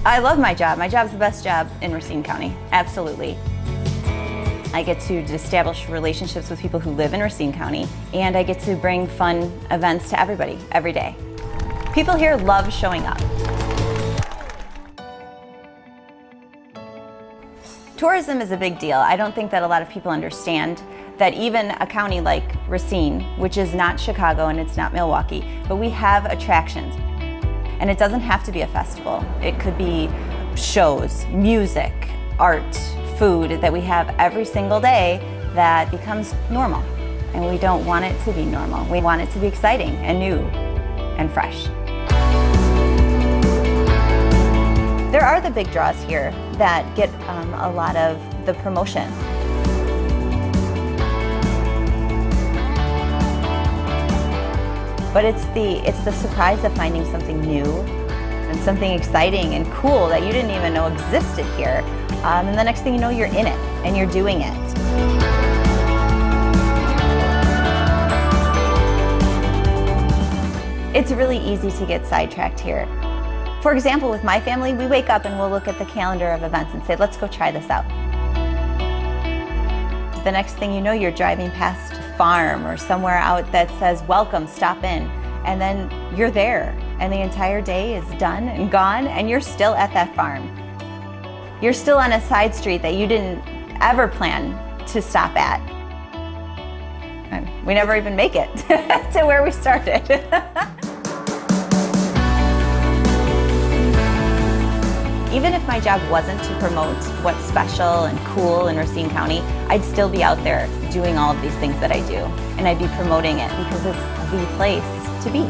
I love my job. My job's the best job in Racine County, absolutely. I get to establish relationships with people who live in Racine County, and I get to bring fun events to everybody, every day. People here love showing up. Tourism is a big deal. I don't think that a lot of people understand that even a county like Racine, which is not Chicago and it's not Milwaukee, but we have attractions. And it doesn't have to be a festival. It could be shows, music, art, food that we have every single day that becomes normal. And we don't want it to be normal. We want it to be exciting and new and fresh. There are the big draws here that get a lot of the promotion. But it's the surprise of finding something new and something exciting and cool that you didn't even know existed here. And the next thing you know, you're in it and you're doing it. It's really easy to get sidetracked here. For example, with my family, we wake up and we'll look at the calendar of events and say, let's go try this out. The next thing you know, you're driving past a farm or somewhere out that says, welcome, stop in. And then you're there and the entire day is done and gone and you're still at that farm. You're still on a side street that you didn't ever plan to stop at. And we never even make it to where we started. Even if my job wasn't to promote what's special and cool in Racine County, I'd still be out there doing all of these things that I do. And I'd be promoting it because it's the place to be.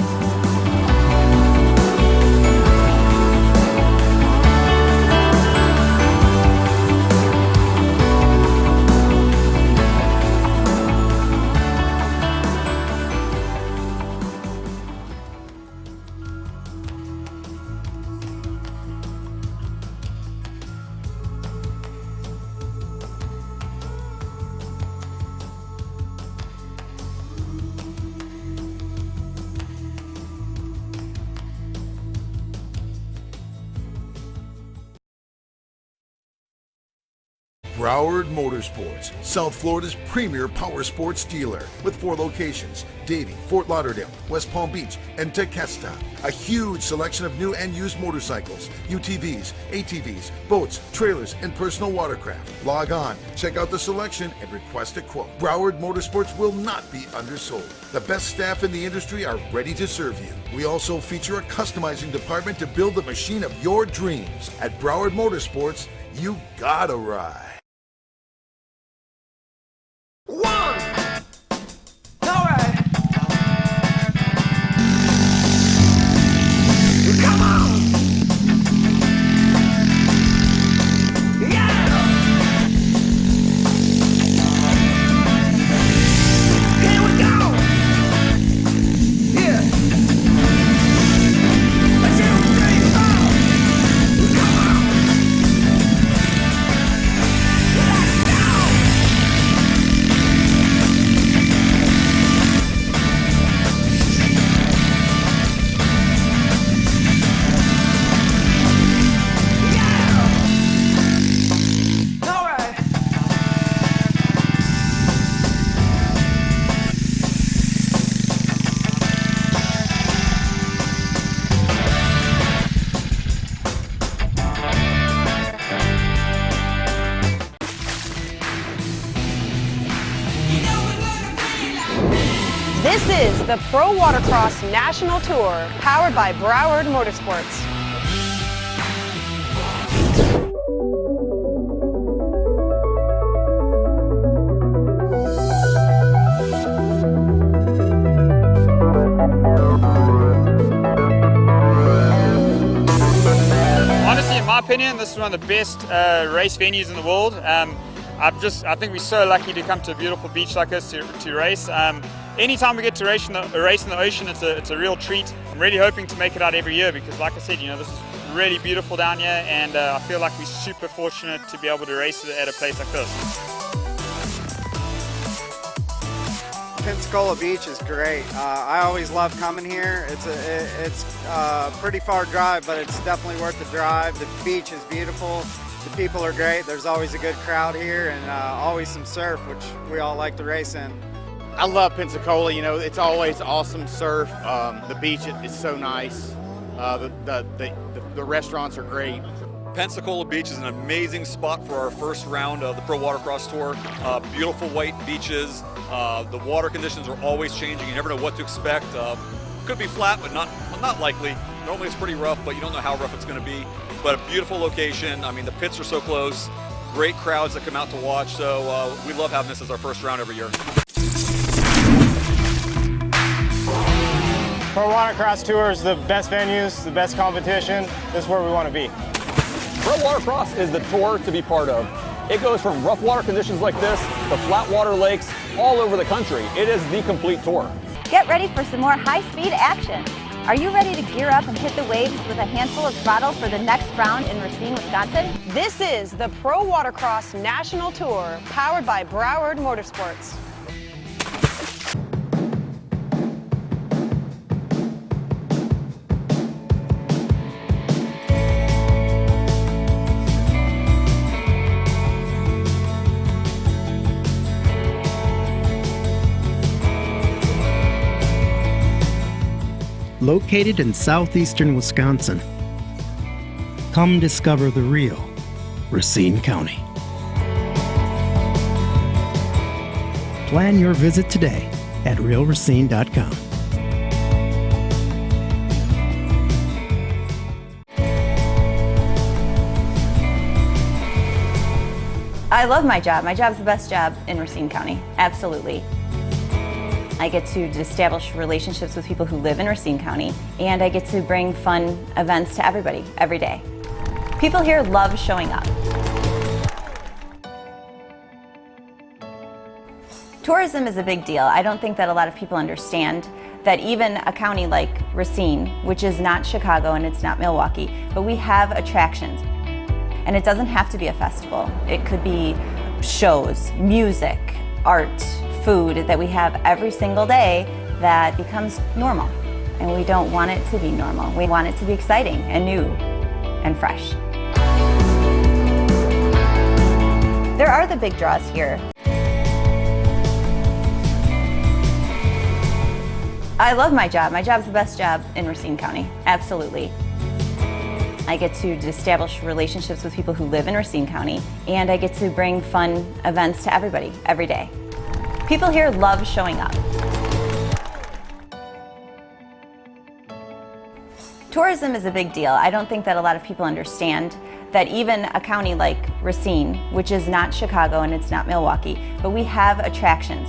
Broward Motorsports, South Florida's premier power sports dealer with 4 locations: Davie, Fort Lauderdale, West Palm Beach, and Tequesta. A huge selection of new and used motorcycles, UTVs, ATVs, boats, trailers, and personal watercraft. Log on, check out the selection, and request a quote. Broward Motorsports will not be undersold. The best staff in the industry are ready to serve you. We also feature a customizing department to build the machine of your dreams. At Broward Motorsports, you gotta ride. This is the Pro Watercross National Tour, powered by Broward Motorsports. Honestly, in my opinion, this is one of the best race venues in the world. I think we're so lucky to come to a beautiful beach like this to race. Anytime we get to race in the ocean, it's a real treat. I'm really hoping to make it out every year because, like I said, this is really beautiful down here, and I feel like we're super fortunate to be able to race at a place like this. Pensacola Beach is great. I always love coming here. It's a pretty far drive, but it's definitely worth the drive. The beach is beautiful. The people are great. There's always a good crowd here, and always some surf, which we all like to race in. I love Pensacola. You know, it's always awesome surf. The beach is so nice. The restaurants are great. Pensacola Beach is an amazing spot for our first round of the Pro Watercross Tour. Beautiful white beaches. The water conditions are always changing. You never know what to expect. Could be flat, but not likely. Normally it's pretty rough, but you don't know how rough it's going to be. But a beautiful location. I mean, the pits are so close. Great crowds that come out to watch. So we love having this as our first round every year. Pro Watercross Tour is the best venues, the best competition. This is where we want to be. Pro Watercross is the tour to be part of. It goes from rough water conditions like this to flat water lakes all over the country. It is the complete tour. Get ready for some more high-speed action. Are you ready to gear up and hit the waves with a handful of throttle for the next round in Racine, Wisconsin? This is the Pro Watercross National Tour, powered by Broward Motorsports. Located in southeastern Wisconsin, come discover the real Racine County. Plan your visit today at realracine.com. I love my job. My job's the best job in Racine County, absolutely. I get to establish relationships with people who live in Racine County, and I get to bring fun events to everybody, every day. People here love showing up. Tourism is a big deal. I don't think that a lot of people understand that even a county like Racine, which is not Chicago and it's not Milwaukee, but we have attractions. And it doesn't have to be a festival. It could be shows, music, art, food that we have every single day that becomes normal. And we don't want it to be normal. We want it to be exciting and new and fresh. There are the big draws here. I love my job. My job's the best job in Racine County, absolutely. I get to establish relationships with people who live in Racine County, and I get to bring fun events to everybody, every day. People here love showing up. Tourism is a big deal. I don't think that a lot of people understand that even a county like Racine, which is not Chicago and it's not Milwaukee, but we have attractions.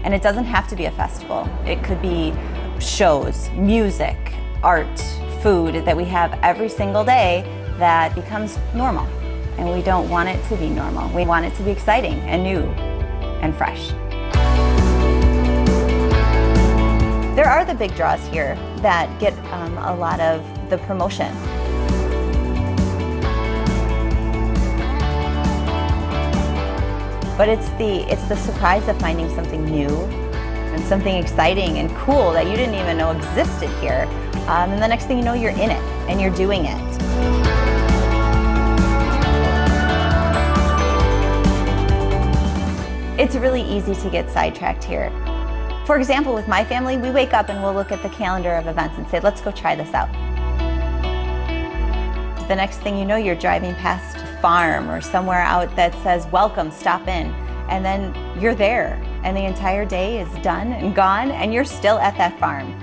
And it doesn't have to be a festival. It could be shows, music, art, food that we have every single day that becomes normal. And we don't want it to be normal. We want it to be exciting and new and fresh. There are the big draws here that get a lot of the promotion. But it's the surprise of finding something new and something exciting and cool that you didn't even know existed here. And the next thing you know, you're in it and you're doing it. It's really easy to get sidetracked here. For example, with my family, we wake up and we'll look at the calendar of events and say, let's go try this out. The next thing you know, you're driving past a farm or somewhere out that says, welcome, stop in. And then you're there, and the entire day is done and gone, and you're still at that farm.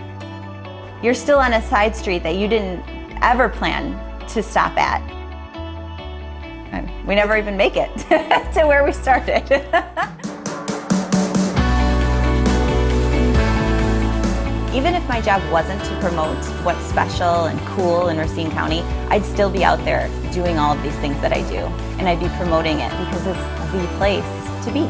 You're still on a side street that you didn't ever plan to stop at. We never even make it to where we started. Even if my job wasn't to promote what's special and cool in Racine County, I'd still be out there doing all of these things that I do. And I'd be promoting it because it's the place to be.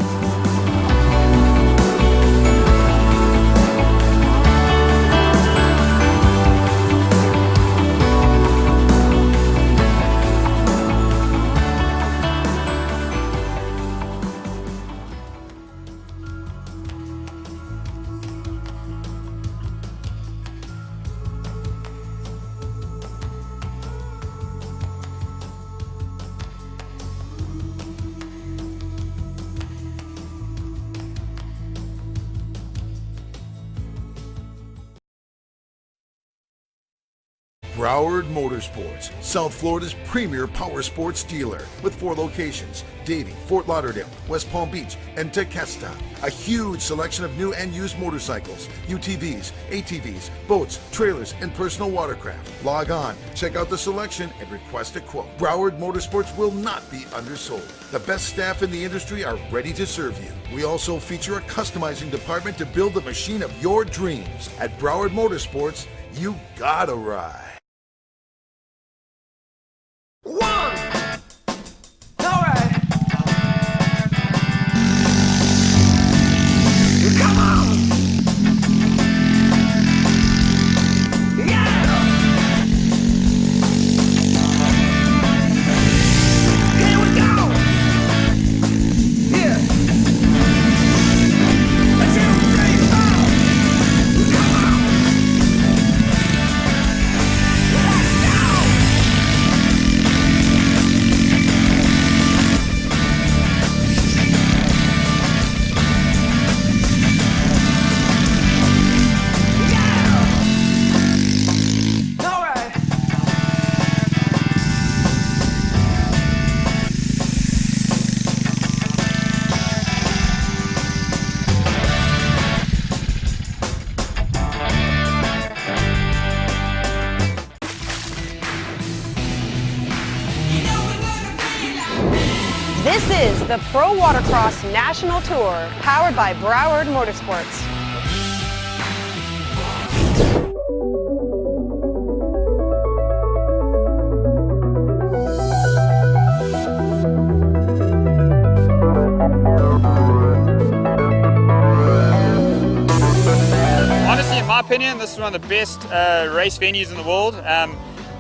Broward Motorsports, South Florida's premier power sports dealer with 4 locations: Davie, Fort Lauderdale, West Palm Beach, and Tequesta. A huge selection of new and used motorcycles, UTVs, ATVs, boats, trailers, and personal watercraft. Log on, check out the selection, and request a quote. Broward Motorsports will not be undersold. The best staff in the industry are ready to serve you. We also feature a customizing department to build the machine of your dreams. At Broward Motorsports, you gotta ride. This is the Pro Watercross National Tour, powered by Broward Motorsports. Honestly, in my opinion, this is one of the best race venues in the world.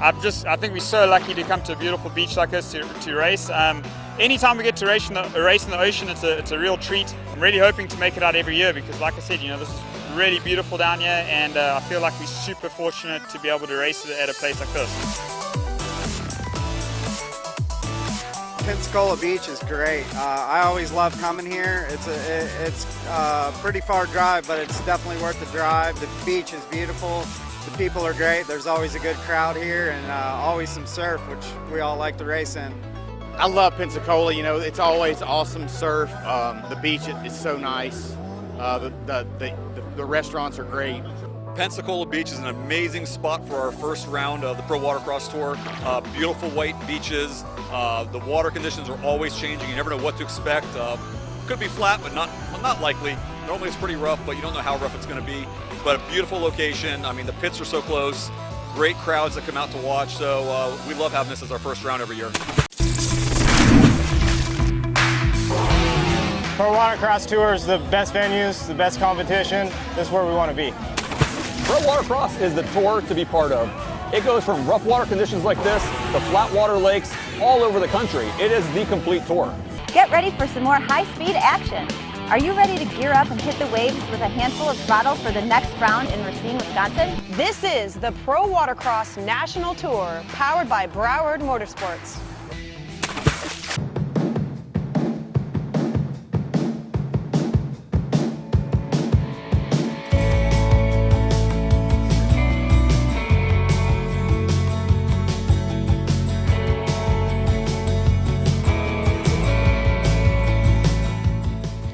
I think we're so lucky to come to a beautiful beach like this to race. Anytime we get to race in the ocean, it's a real treat. I'm really hoping to make it out every year because, like I said, this is really beautiful down here, and I feel like we're super fortunate to be able to race at a place like this. Pensacola Beach is great. I always love coming here. It's a pretty far drive, but it's definitely worth the drive. The beach is beautiful. The people are great. There's always a good crowd here, and always some surf, which we all like to race in. I love Pensacola. It's always awesome surf. The beach is so nice. The restaurants are great. Pensacola Beach is an amazing spot for our first round of the Pro Watercross Tour. Beautiful white beaches. The water conditions are always changing. You never know what to expect. Could be flat, but not likely. Normally it's pretty rough, but you don't know how rough it's going to be. But a beautiful location. I mean, the pits are so close. Great crowds that come out to watch. So we love having this as our first round every year. Pro Watercross Tour is the best venues, the best competition. This is where we want to be. Pro Watercross is the tour to be part of. It goes from rough water conditions like this to flat water lakes all over the country. It is the complete tour. Get ready for some more high-speed action. Are you ready to gear up and hit the waves with a handful of throttle for the next round in Racine, Wisconsin? This is the Pro Watercross National Tour, powered by Broward Motorsports.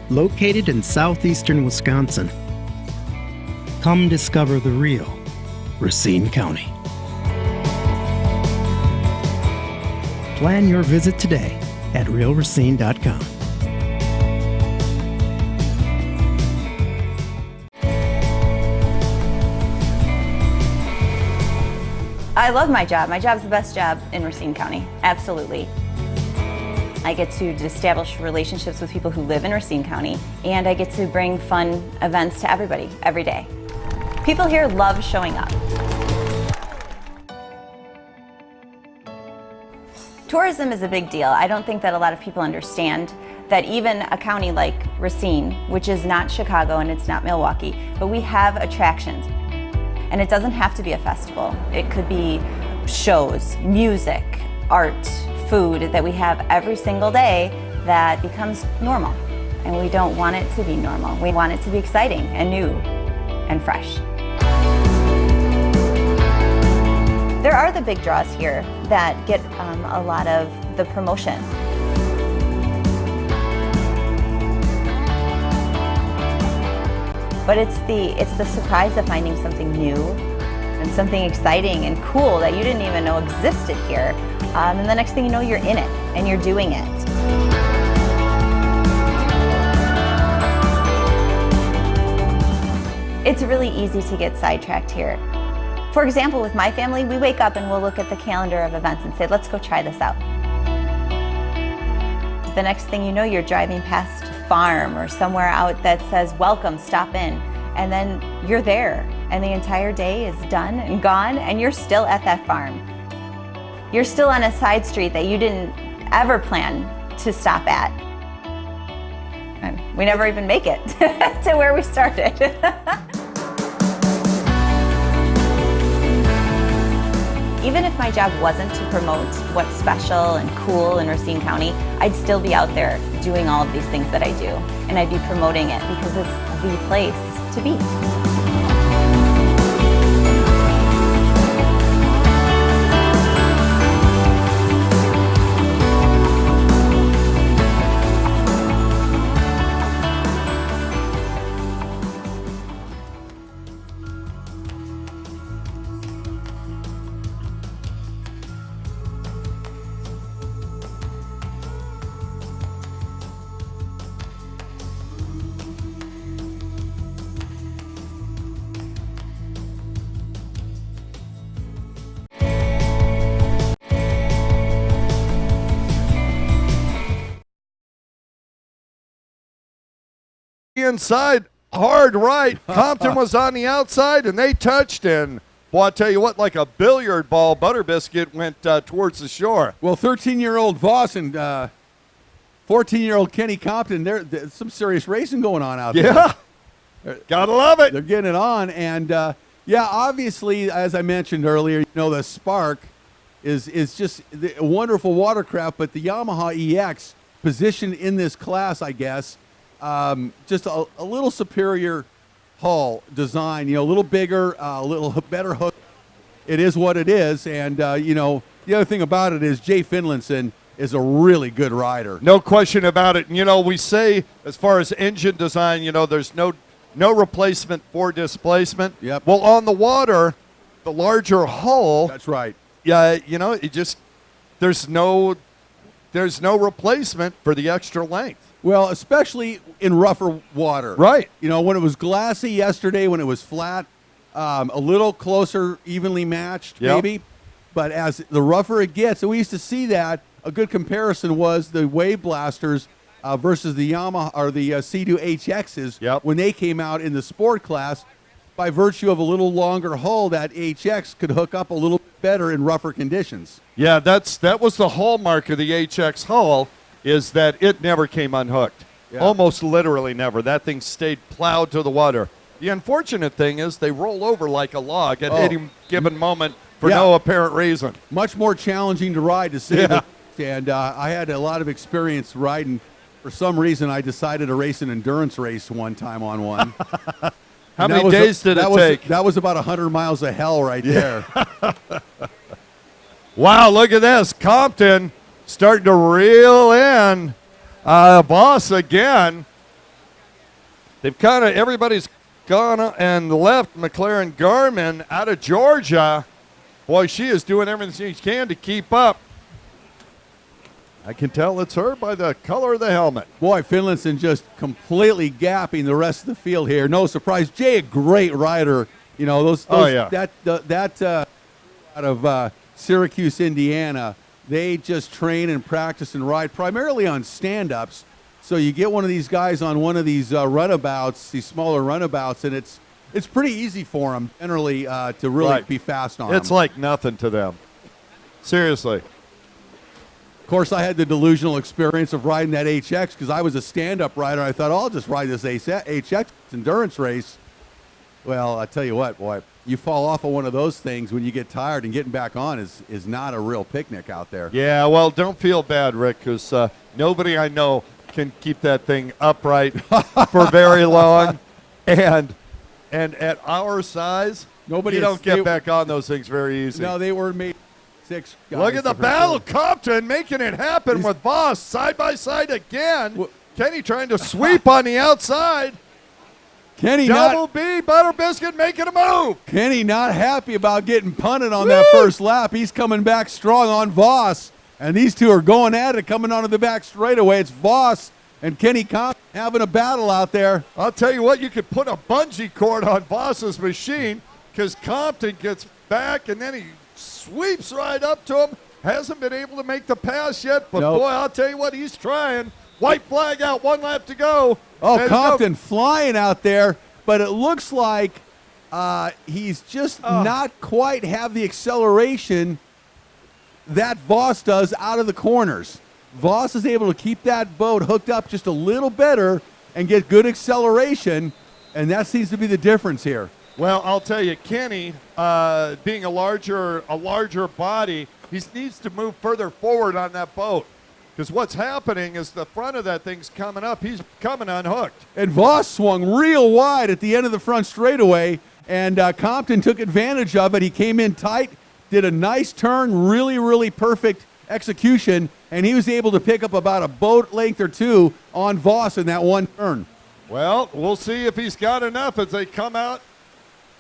Located in southeastern Wisconsin, come discover the real Racine County. Plan your visit today at realracine.com. I love my job. My job's the best job in Racine County, absolutely. I get to establish relationships with people who live in Racine County, and I get to bring fun events to everybody, every day. People here love showing up. Tourism is a big deal. I don't think that a lot of people understand that even a county like Racine, which is not Chicago and it's not Milwaukee, but we have attractions. And it doesn't have to be a festival. It could be shows, music, art, food that we have every single day that becomes normal. And we don't want it to be normal. We want it to be exciting and new and fresh. There are the big draws here that get a lot of the promotion. But it's the surprise of finding something new and something exciting and cool that you didn't even know existed here. And the next thing you know, you're in it and you're doing it. It's really easy to get sidetracked here. For example, with my family, we wake up and we'll look at the calendar of events and say, let's go try this out. The next thing you know, you're driving past a farm or somewhere out that says, welcome, stop in. And then you're there and the entire day is done and gone and you're still at that farm. You're still on a side street that you didn't ever plan to stop at. And we never even make it to where we started. Even if my job wasn't to promote what's special and cool in Racine County, I'd still be out there doing all of these things that I do. And I'd be promoting it because it's the place to be. Inside, hard right. Compton was on the outside, and they touched, and well, I'll tell you what, like a billiard ball, Butter Biscuit went towards the shore. Well, 13-year-old Voss and 14-year-old Kenny Compton, there's some serious racing going on out there. Yeah, gotta love it. They're getting it on, and yeah, obviously, as I mentioned earlier, you know, the Spark is just a wonderful watercraft, but the Yamaha EX positioned in this class, I guess, just a little superior hull design, you know, a little bigger, a little better hook. It is what it is, and you know, the other thing about it is Jay Finlinson is a really good rider. No question about it. And, you know, we say as far as engine design, you know, there's no replacement for displacement. Yep. Well, on the water, the larger hull. That's right. Yeah, you know, it just there's no replacement for the extra length. Well, especially in rougher water. Right. You know, when it was glassy yesterday, when it was flat, a little closer, evenly matched, maybe. But as the rougher it gets, and we used to see that, a good comparison was the Wave Blasters versus the Yamaha or the Sea-Doo HXs when they came out in the sport class. By virtue of a little longer hull, that HX could hook up a little better in rougher conditions. Yeah, that was the hallmark of the HX hull, is that it never came unhooked. Yeah. Almost literally never. That thing stayed plowed to the water. The unfortunate thing is they roll over like a log at any given moment for no apparent reason. Much more challenging to ride, to say the least. And I had a lot of experience riding. For some reason, I decided to race an endurance race one time on one. How many days did it take? That was about 100 miles of hell right there. Wow, look at this. Compton starting to reel in. Voss again. They've kind of, everybody's gone and left McLaren Garmin out of Georgia. Boy, she is doing everything she can to keep up. I can tell it's her by the color of the helmet. Boy, Finlinson just completely gapping the rest of the field here. No surprise. Jay, a great rider. You know, that out of Syracuse, Indiana, they just train and practice and ride primarily on stand-ups. So you get one of these guys on one of these runabouts, these smaller runabouts, and it's pretty easy for them generally to really be fast on them. It's like nothing to them. Seriously. Of course, I had the delusional experience of riding that HX because I was a stand-up rider. I thought, I'll just ride this HX endurance race. Well, I tell you what, boy, you fall off of one of those things when you get tired, and getting back on is not a real picnic out there. Yeah, well, don't feel bad, Rick, because nobody I know can keep that thing upright for very long. And at our size, Nobody. You don't get back on those things very easy. No, they were made 6 guys. Look at the battle. Compton making it happen with Voss side by side again. Kenny trying to sweep on the outside. Kenny Double B, Butter Biscuit making a move. Kenny not happy about getting punted on that first lap. He's coming back strong on Voss. And these two are going at it, coming onto the back straightaway. It's Voss and Kenny Compton having a battle out there. I'll tell you what, you could put a bungee cord on Voss's machine because Compton gets back and then he sweeps right up to him. Hasn't been able to make the pass yet, but boy, I'll tell you what, he's trying. White flag out, 1 lap to go. Oh, Compton flying out there, but it looks like he's just not quite have the acceleration that Voss does out of the corners. Voss is able to keep that boat hooked up just a little better and get good acceleration, and that seems to be the difference here. Well, I'll tell you, Kenny, being a larger body, he needs to move further forward on that boat. Because what's happening is the front of that thing's coming up. He's coming unhooked. And Voss swung real wide at the end of the front straightaway, and Compton took advantage of it. He came in tight, did a nice turn, really, really perfect execution, and he was able to pick up about a boat length or two on Voss in that one turn. Well, we'll see if he's got enough as they come out.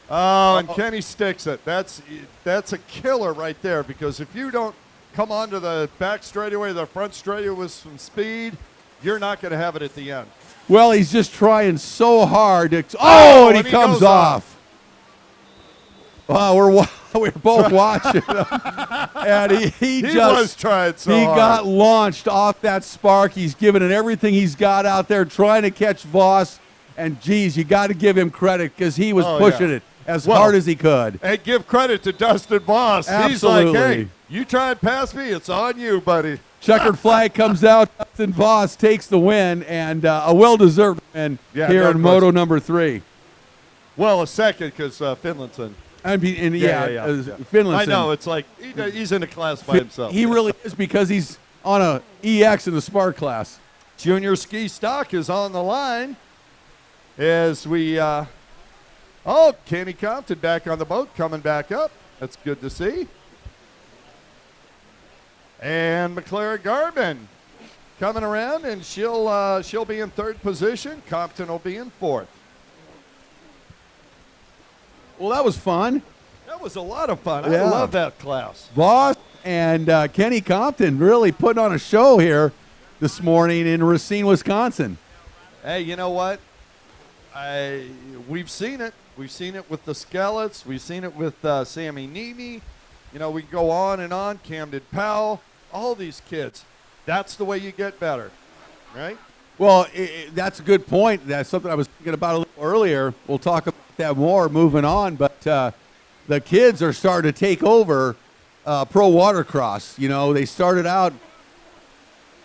Oh, and Kenny sticks it. That's a killer right there, because if you don't come onto the back straightaway, the front straightaway with some speed, you're not going to have it at the end. Well, he's just trying so hard. And he comes off. We're both watching him. And he was trying so hard. He got launched off that spark. He's giving it everything he's got out there, trying to catch Voss. And, geez, you got to give him credit because he was pushing it as hard as he could. And give credit to Dustin Voss. Absolutely. He's like, hey, you try and pass me, it's on you, buddy. Checkered flag comes out. Dustin Voss takes the win, and a well-deserved win here in Moto number 3. Well, a second because Finlayson. Finlayson. I know, it's like he's in a class by himself. He really is, because he's on a EX in the Spark class. Junior Ski Stock is on the line as we Kenny Compton back on the boat, coming back up. That's good to see. And McLaren Garmin coming around, and she'll be in 3rd position. Compton will be in 4th. Well, that was fun. That was a lot of fun. I love that class. Voss and Kenny Compton really putting on a show here this morning in Racine, Wisconsin. Hey, you know what? We've seen it. We've seen it with the Skellets. We've seen it with Sammy Neely. You know, we go on and on. Camden Powell, all these kids. That's the way you get better, right? Well, that's a good point. That's something I was thinking about a little earlier. We'll talk about that more moving on. But the kids are starting to take over pro watercross. You know, they started out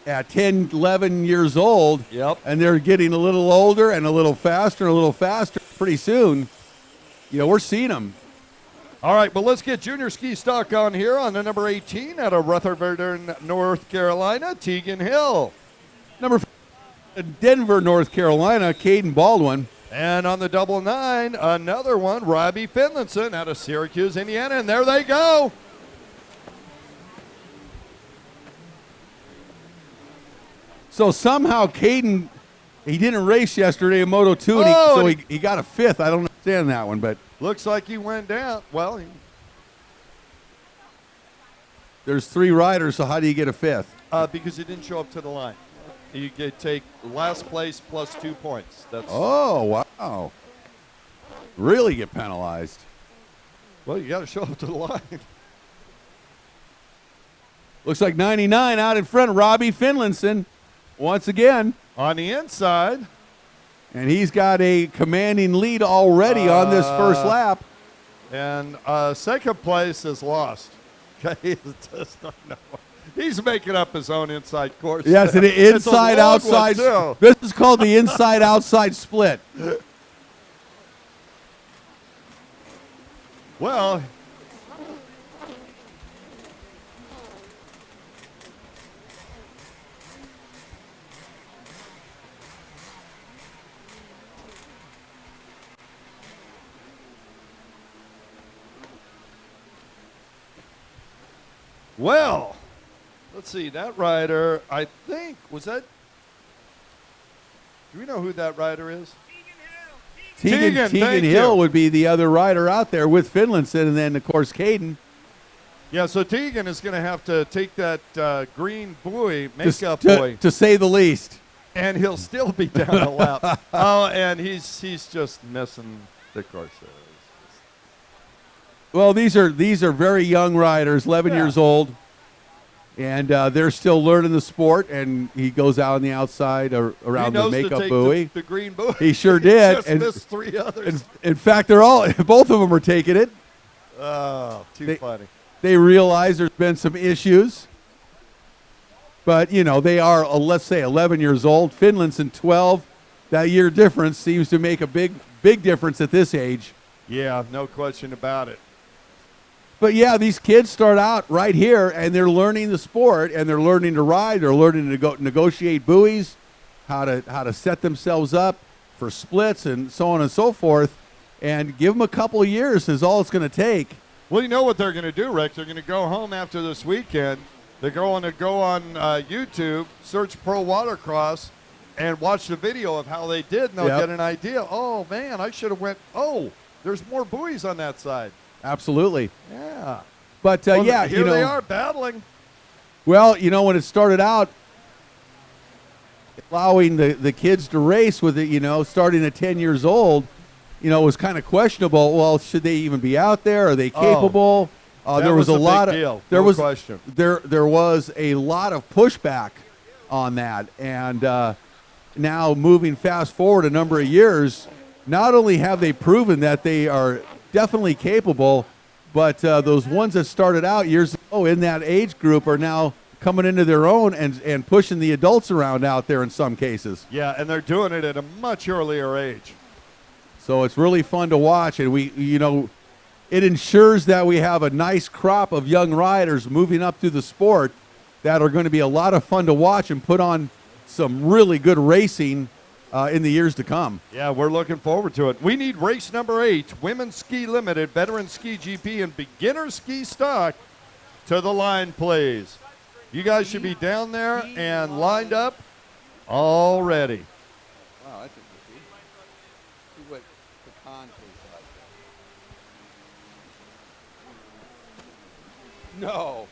at 10, 11 years old. Yep. And they're getting a little older and a little faster and a little faster. Pretty soon, you know, we're seeing them. All right, but let's get Junior Ski Stock on here on the number 18 out of Rutherford, North Carolina, Tegan Hill. Number 5, Denver, North Carolina, Caden Baldwin. And on the double 9, another one, Robbie Finlayson out of Syracuse, Indiana. And there they go. So somehow Caden, he didn't race yesterday in Moto 2, he got a 5th. I don't understand that one, but looks like he went down. Well, there's 3 riders, so how do you get a 5th? Because he didn't show up to the line. You could take last place plus 2 points. Oh, wow. Really get penalized. Well, you got to show up to the line. Looks like 99 out in front, Robbie Finlayson, once again. On the inside. And he's got a commanding lead already on this first lap. And second place is lost. Okay, he's making up his own inside course. Yes, an inside-outside. This is called the inside-outside split. Well, Well, let's see. That rider, I think, was that? Do we know who that rider is? Tegan Hill would be the other rider out there with Finlayson, and then, of course, Caden. Yeah, so Tegan is going to have to take that green buoy, makeup buoy. To say the least. And he'll still be down a lap. Oh, and he's just missing the course. Well, these are very young riders, 11 years old, and they're still learning the sport. And he goes out on the outside around the makeup buoy. The green buoy. He sure did. Just missed 3 others. In fact, both of them are taking it. Oh, too funny. They realize there's been some issues. But, they are, let's say, 11 years old. Finlayson, 12. That year difference seems to make a big difference at this age. Yeah, no question about it. But, yeah, these kids start out right here, and they're learning the sport, and they're learning to ride. They're learning to negotiate buoys, how to set themselves up for splits and so on and so forth. And give them a couple of years is all it's going to take. Well, you know what they're going to do, Rick? They're going to go home after this weekend. They're going to go on YouTube, search Pro Watercross, and watch the video of how they did, and they'll get an idea. Oh, man, I should have went, there's more buoys on that side. Absolutely. Yeah. But, here they are battling. Well, when it started out, allowing the kids to race with it, starting at 10 years old, was kind of questionable. Well, should they even be out there? Are they capable? There was a lot of there was a lot of pushback on that, and now moving fast forward a number of years, not only have they proven that they are definitely capable, but those ones that started out years ago in that age group are now coming into their own and pushing the adults around out there in some cases. Yeah, and they're doing it at a much earlier age. So it's really fun to watch, and it ensures that we have a nice crop of young riders moving up through the sport that are going to be a lot of fun to watch and put on some really good racing in the years to come. Yeah, we're looking forward to it. We need race number 8, Women's Ski Limited, Veteran Ski GP, and Beginner Ski Stock to the line, please. You guys should be down there and lined up already. Wow, that's interesting. See what pecan tastes like. No.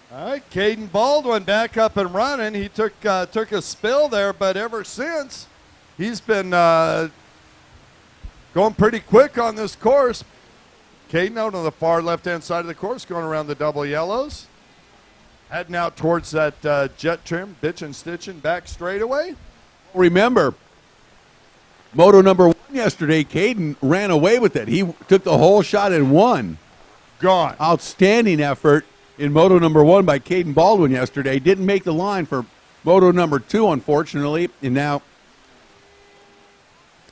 All right, Caden Baldwin back up and running. He took a spill there, but ever since, he's been going pretty quick on this course. Caden out on the far left-hand side of the course, going around the double yellows. Heading out towards that jet trim, bitch and stitching back straightaway. Remember, moto number 1 yesterday, Caden ran away with it. He took the whole shot and won. Gone. Outstanding effort in moto number 1 by Caden Baldwin yesterday. Didn't make the line for moto number 2, unfortunately. And now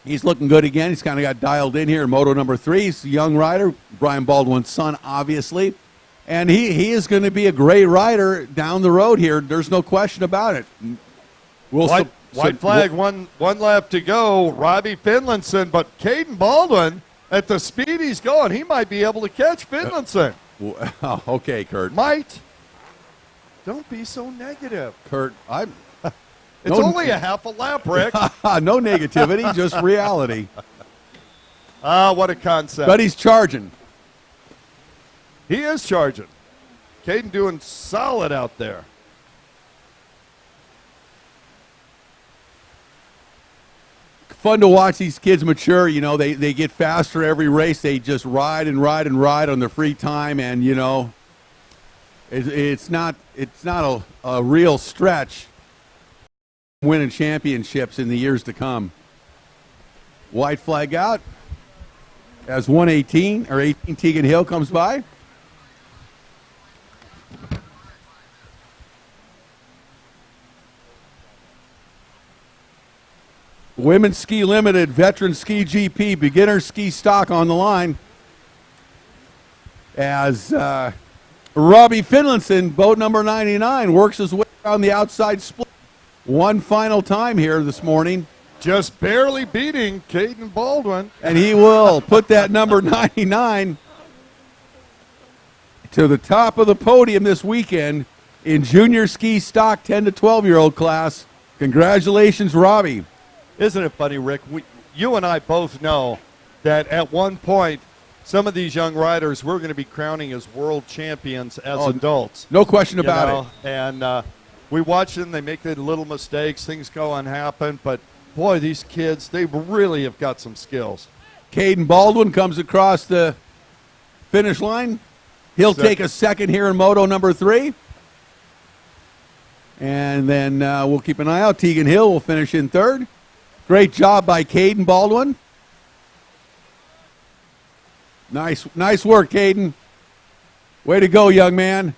he's looking good again. He's kind of got dialed in here in moto number 3. He's a young rider, Brian Baldwin's son, obviously. And he is going to be a great rider down the road here. There's no question about it. White flag, one lap to go. Robbie Finlayson, but Caden Baldwin, at the speed he's going, he might be able to catch Finlayson. Okay, Kurt. Might. Don't be so negative. Kurt, It's only a half a lap, Rick. No negativity, just reality. What a concept. But he's charging. He is charging. Caden doing solid out there. Fun to watch these kids mature. They get faster every race. They just ride and ride and ride on their free time, and it's not a real stretch winning championships in the years to come. White flag out as 118 or 18 Tegan Hill comes by. Women's Ski Limited, Veteran Ski GP, Beginner Ski Stock on the line. As Robbie Finlayson, boat number 99, works his way around the outside split. one final time here this morning. Just barely beating Caden Baldwin. And he will put that number 99 to the top of the podium this weekend in junior ski stock 10 to 12-year-old class. Congratulations, Robbie. Isn't it funny, Rick? You and I both know that at one point, some of these young riders we're going to be crowning as world champions as adults. No question about it. And we watch them. They make the little mistakes. Things go unhappen. But, boy, these kids, they really have got some skills. Caden Baldwin comes across the finish line. He'll take a second here in moto number 3. And then we'll keep an eye out. Tegan Hill will finish in 3rd. Great job by Caden Baldwin. Nice work, Caden. Way to go, young man.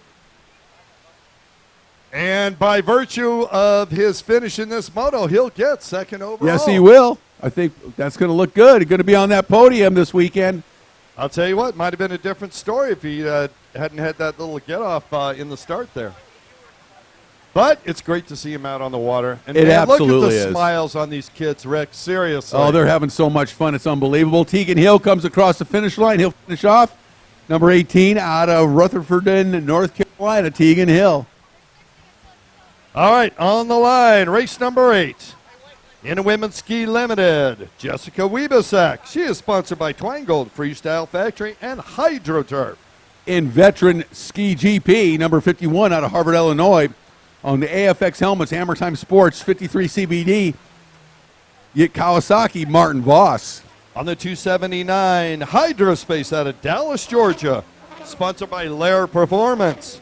And by virtue of his finish in this moto, he'll get second overall. Yes, he will. I think that's going to look good. He's going to be on that podium this weekend. I'll tell you what, might have been a different story if he hadn't had that little get-off in the start there. But it's great to see him out on the water. And it man, absolutely look at the is. smiles on these kids, Rick. Seriously. Oh, they're having so much fun. It's unbelievable. Tegan Hill comes across the finish line. He'll finish off. Number 18 out of Rutherford, North Carolina, Tegan Hill. All right, on the line, race number 8. In a Women's Ski Limited, Jessica Wiebesek. She is sponsored by Twangold Freestyle Factory and HydroTurf. In Veteran Ski GP, number 51 out of Harvard, Illinois. On the AFX helmets, Hammer Time Sports, 53 CBD, Kawasaki, Martin Voss. On the 279, Hydrospace out of Dallas, Georgia, sponsored by Lair Performance.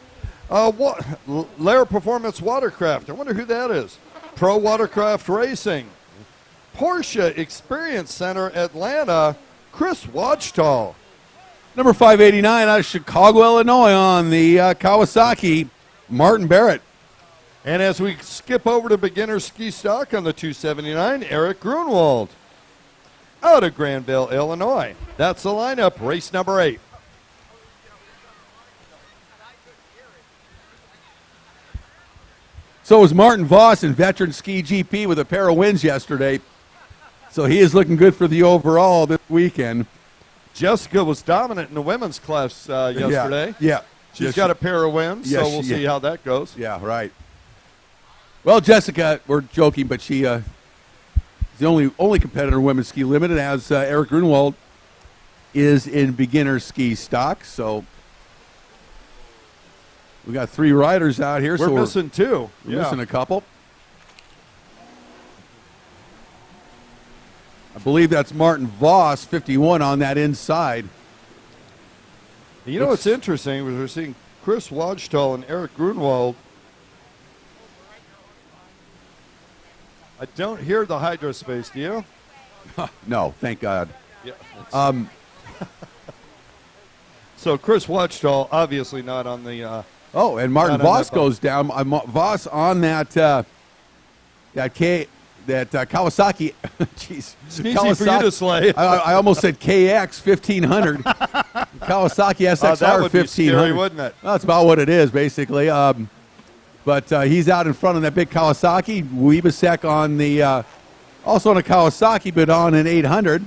Lair Performance Watercraft, I wonder who that is. Pro Watercraft Racing. Porsche Experience Center, Atlanta, Chris Wachtal. Number 589 out of Chicago, Illinois on the Kawasaki, Martin Barrett. And as we skip over to beginner ski stock on the 279, Eric Grunwald out of Granville, Illinois. That's the lineup, race number 8. So was Martin Voss in Veteran Ski GP with a pair of wins yesterday. So he is looking good for the overall this weekend. Jessica was dominant in the women's class yesterday. Yeah. She's got a pair of wins, so we'll see how that goes. Yeah, right. Well, Jessica, we're joking, but she is the only competitor in Women's Ski Limited, as Eric Grunwald is in beginner ski stock. So we got 3 riders out here. We're missing 2. We're missing a couple. I believe that's Martin Voss, 51 on that inside. You know what's interesting was we're seeing Chris Wachtal and Eric Grunwald. I don't hear the Hydrospace, do you? No, thank God. Yeah. So Chris Wachtal, obviously not on the. And Martin Voss goes down. Voss on that Kawasaki. Jeez, Easy for you to slay. I almost said KX 1500. Kawasaki SXR that would 1500. be scary, wouldn't it? Well, that's about what it is, basically. But he's out in front of that big Kawasaki. Wiebesek on the, also on a Kawasaki, but on an 800.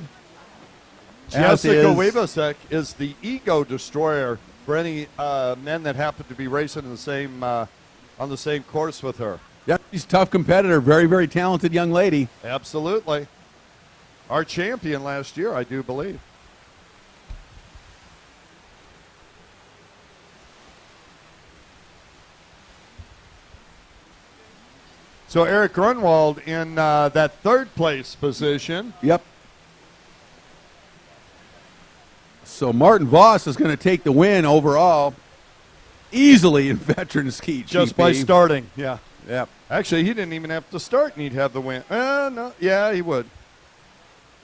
Jessica Wiebesek is the ego destroyer for any men that happen to be racing in the same on the same course with her. Yeah, she's a tough competitor. Very, very talented young lady. Absolutely. Our champion last year, I do believe. So Eric Grunwald in that 3rd place position. Yep. So Martin Voss is going to take the win overall easily in veteran ski. Just by starting, yeah. Yeah. Actually, he didn't even have to start and he'd have the win. No, yeah, he would.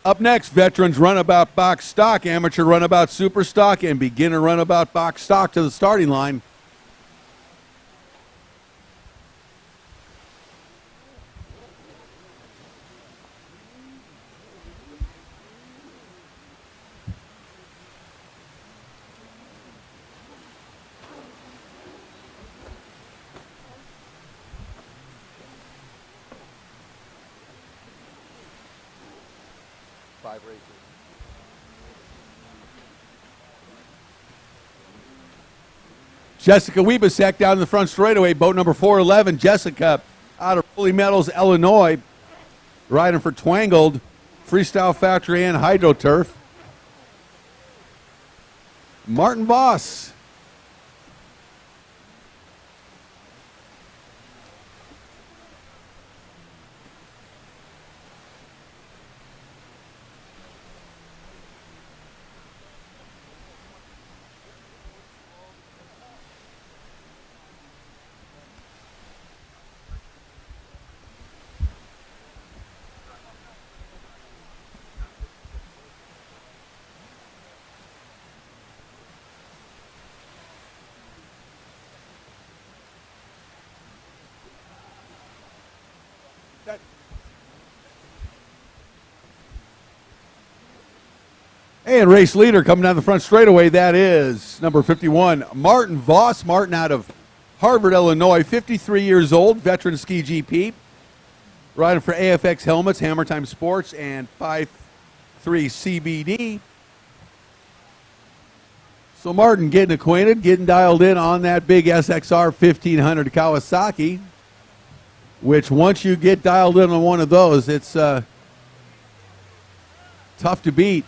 Up next, veterans runabout box stock, amateur runabout super stock, and beginner runabout box stock to the starting line. 5 races. Jessica Wiebesek down the front straightaway, boat number 411. Jessica out of Holy Meadows, Illinois, riding for Twangled, Freestyle Factory and HydroTurf. Martin Voss. And race leader coming down the front straightaway, that is number 51, Martin Voss. Martin out of Harvard, Illinois, 53 years old, veteran ski GP, riding for AFX Helmets, Hammer Time Sports, and 5-3 CBD. So Martin getting acquainted, getting dialed in on that big SXR 1500 Kawasaki, which once you get dialed in on one of those, it's tough to beat.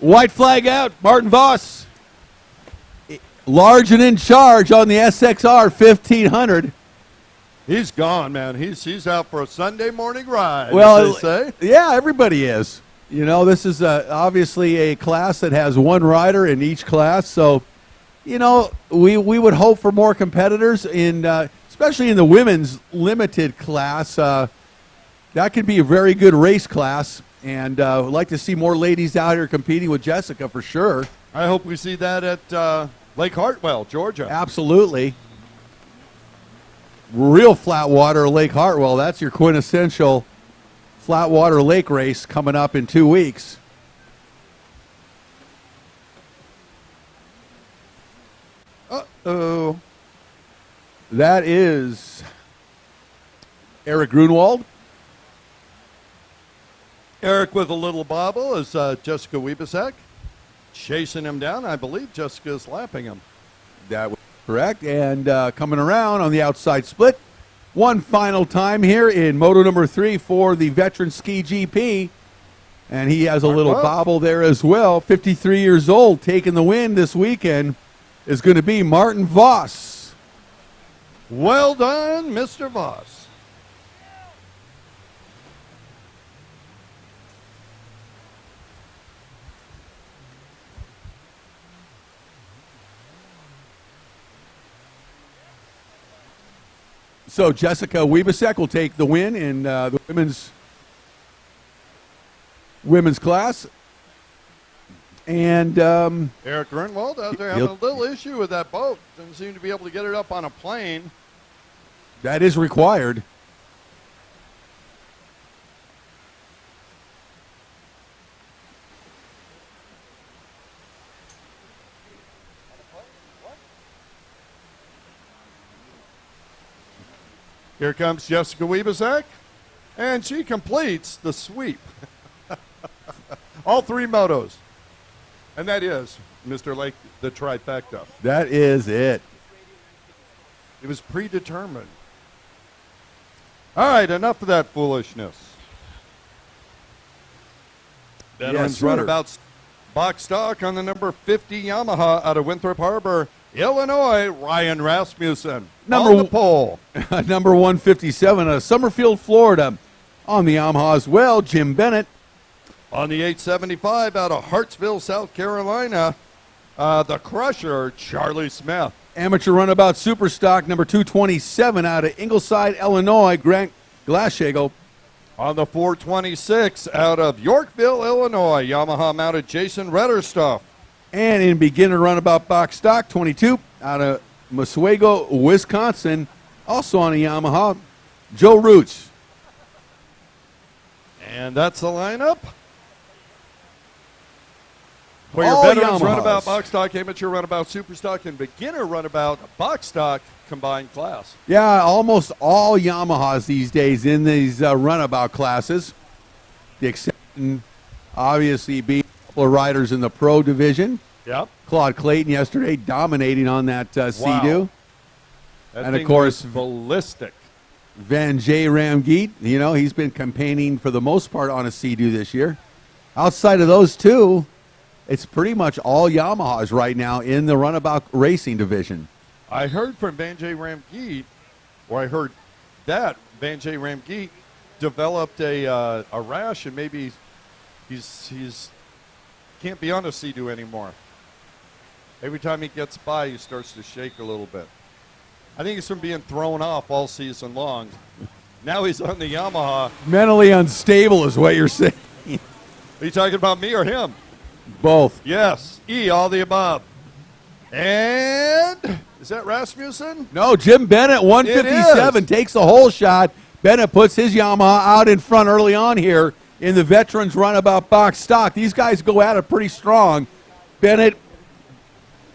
White flag out, Martin Voss. Large and in charge on the SXR 1500. He's gone, man. He's out for a Sunday morning ride, Well, as they say. Yeah, everybody is. You know, this is obviously a class that has one rider in each class. So, you know, we would hope for more competitors, in, especially in the women's limited class. That could be a very good race class. And we'd like to see more ladies out here competing with Jessica for sure. I hope we see that at Lake Hartwell, Georgia. Absolutely. Real flat water Lake Hartwell. That's your quintessential flat water lake race coming up in 2 weeks. Uh-oh. That is Eric Grunwald. Eric with a little bobble is Jessica Wiebesek chasing him down. I believe Jessica's lapping him. That was correct. And coming around on the outside split, one final time here in moto number 3 for the veteran ski GP. And he has a little bobble there as well. 53 years old, taking the win this weekend is going to be Martin Voss. Well done, Mr. Voss. So Jessica Wiebesek will take the win in the women's class. And Eric Grunwald out there having a little issue with that boat. Doesn't seem to be able to get it up on a plane. That is required. Here comes Jessica Wiebesek, and she completes the sweep. All 3 motos. And that is, Mr. Lake, the trifecta. That is it. It was predetermined. All right, enough of that foolishness. Veterans Yes, sir. runabouts box stock on the number 50 Yamaha out of Winthrop Harbor. Illinois, Ryan Rasmussen Number on the pole. Number 157 out of Summerfield, Florida. On the Yamaha as well, Jim Bennett. On the 875 out of Hartsville, South Carolina, the Crusher, Charlie Smith. Amateur runabout super stock number 227 out of Ingleside, Illinois, Grant Glashagle. On the 426 out of Yorkville, Illinois, Yamaha mounted Jason Retterstuff. And in beginner runabout box stock 22 out of Muswego, Wisconsin, also on a Yamaha, Joe Roots. And that's the lineup. For your All veterans Yamahas. runabout box stock, amateur runabout super stock, and beginner runabout box stock combined class. Yeah, almost all Yamahas these days in these runabout classes. The exception, obviously, being a couple of riders in the pro division. Yep. Claude Clayton yesterday dominating on that Sea-Doo. That And, of thing course, was ballistic. Van J. Ramgeet, you know, he's been campaigning for the most part on a Sea-Doo this year. Outside of those two, it's pretty much all Yamahas right now in the runabout racing division. I heard from Van J. Ramgeet, or I heard that Van J. Ramgeet developed a rash, and maybe he's can't be on a Sea-Doo anymore. Every time he gets by, he starts to shake a little bit. I think he's from being thrown off all season long. Now he's on the Yamaha. Mentally unstable is what you're saying. Are you talking about me or him? Both. Yes. All the above. And is that Rasmussen? No, Jim Bennett, 157, takes the whole shot. Bennett puts his Yamaha out in front early on here in the veterans runabout box stock. These guys go at it pretty strong. Bennett,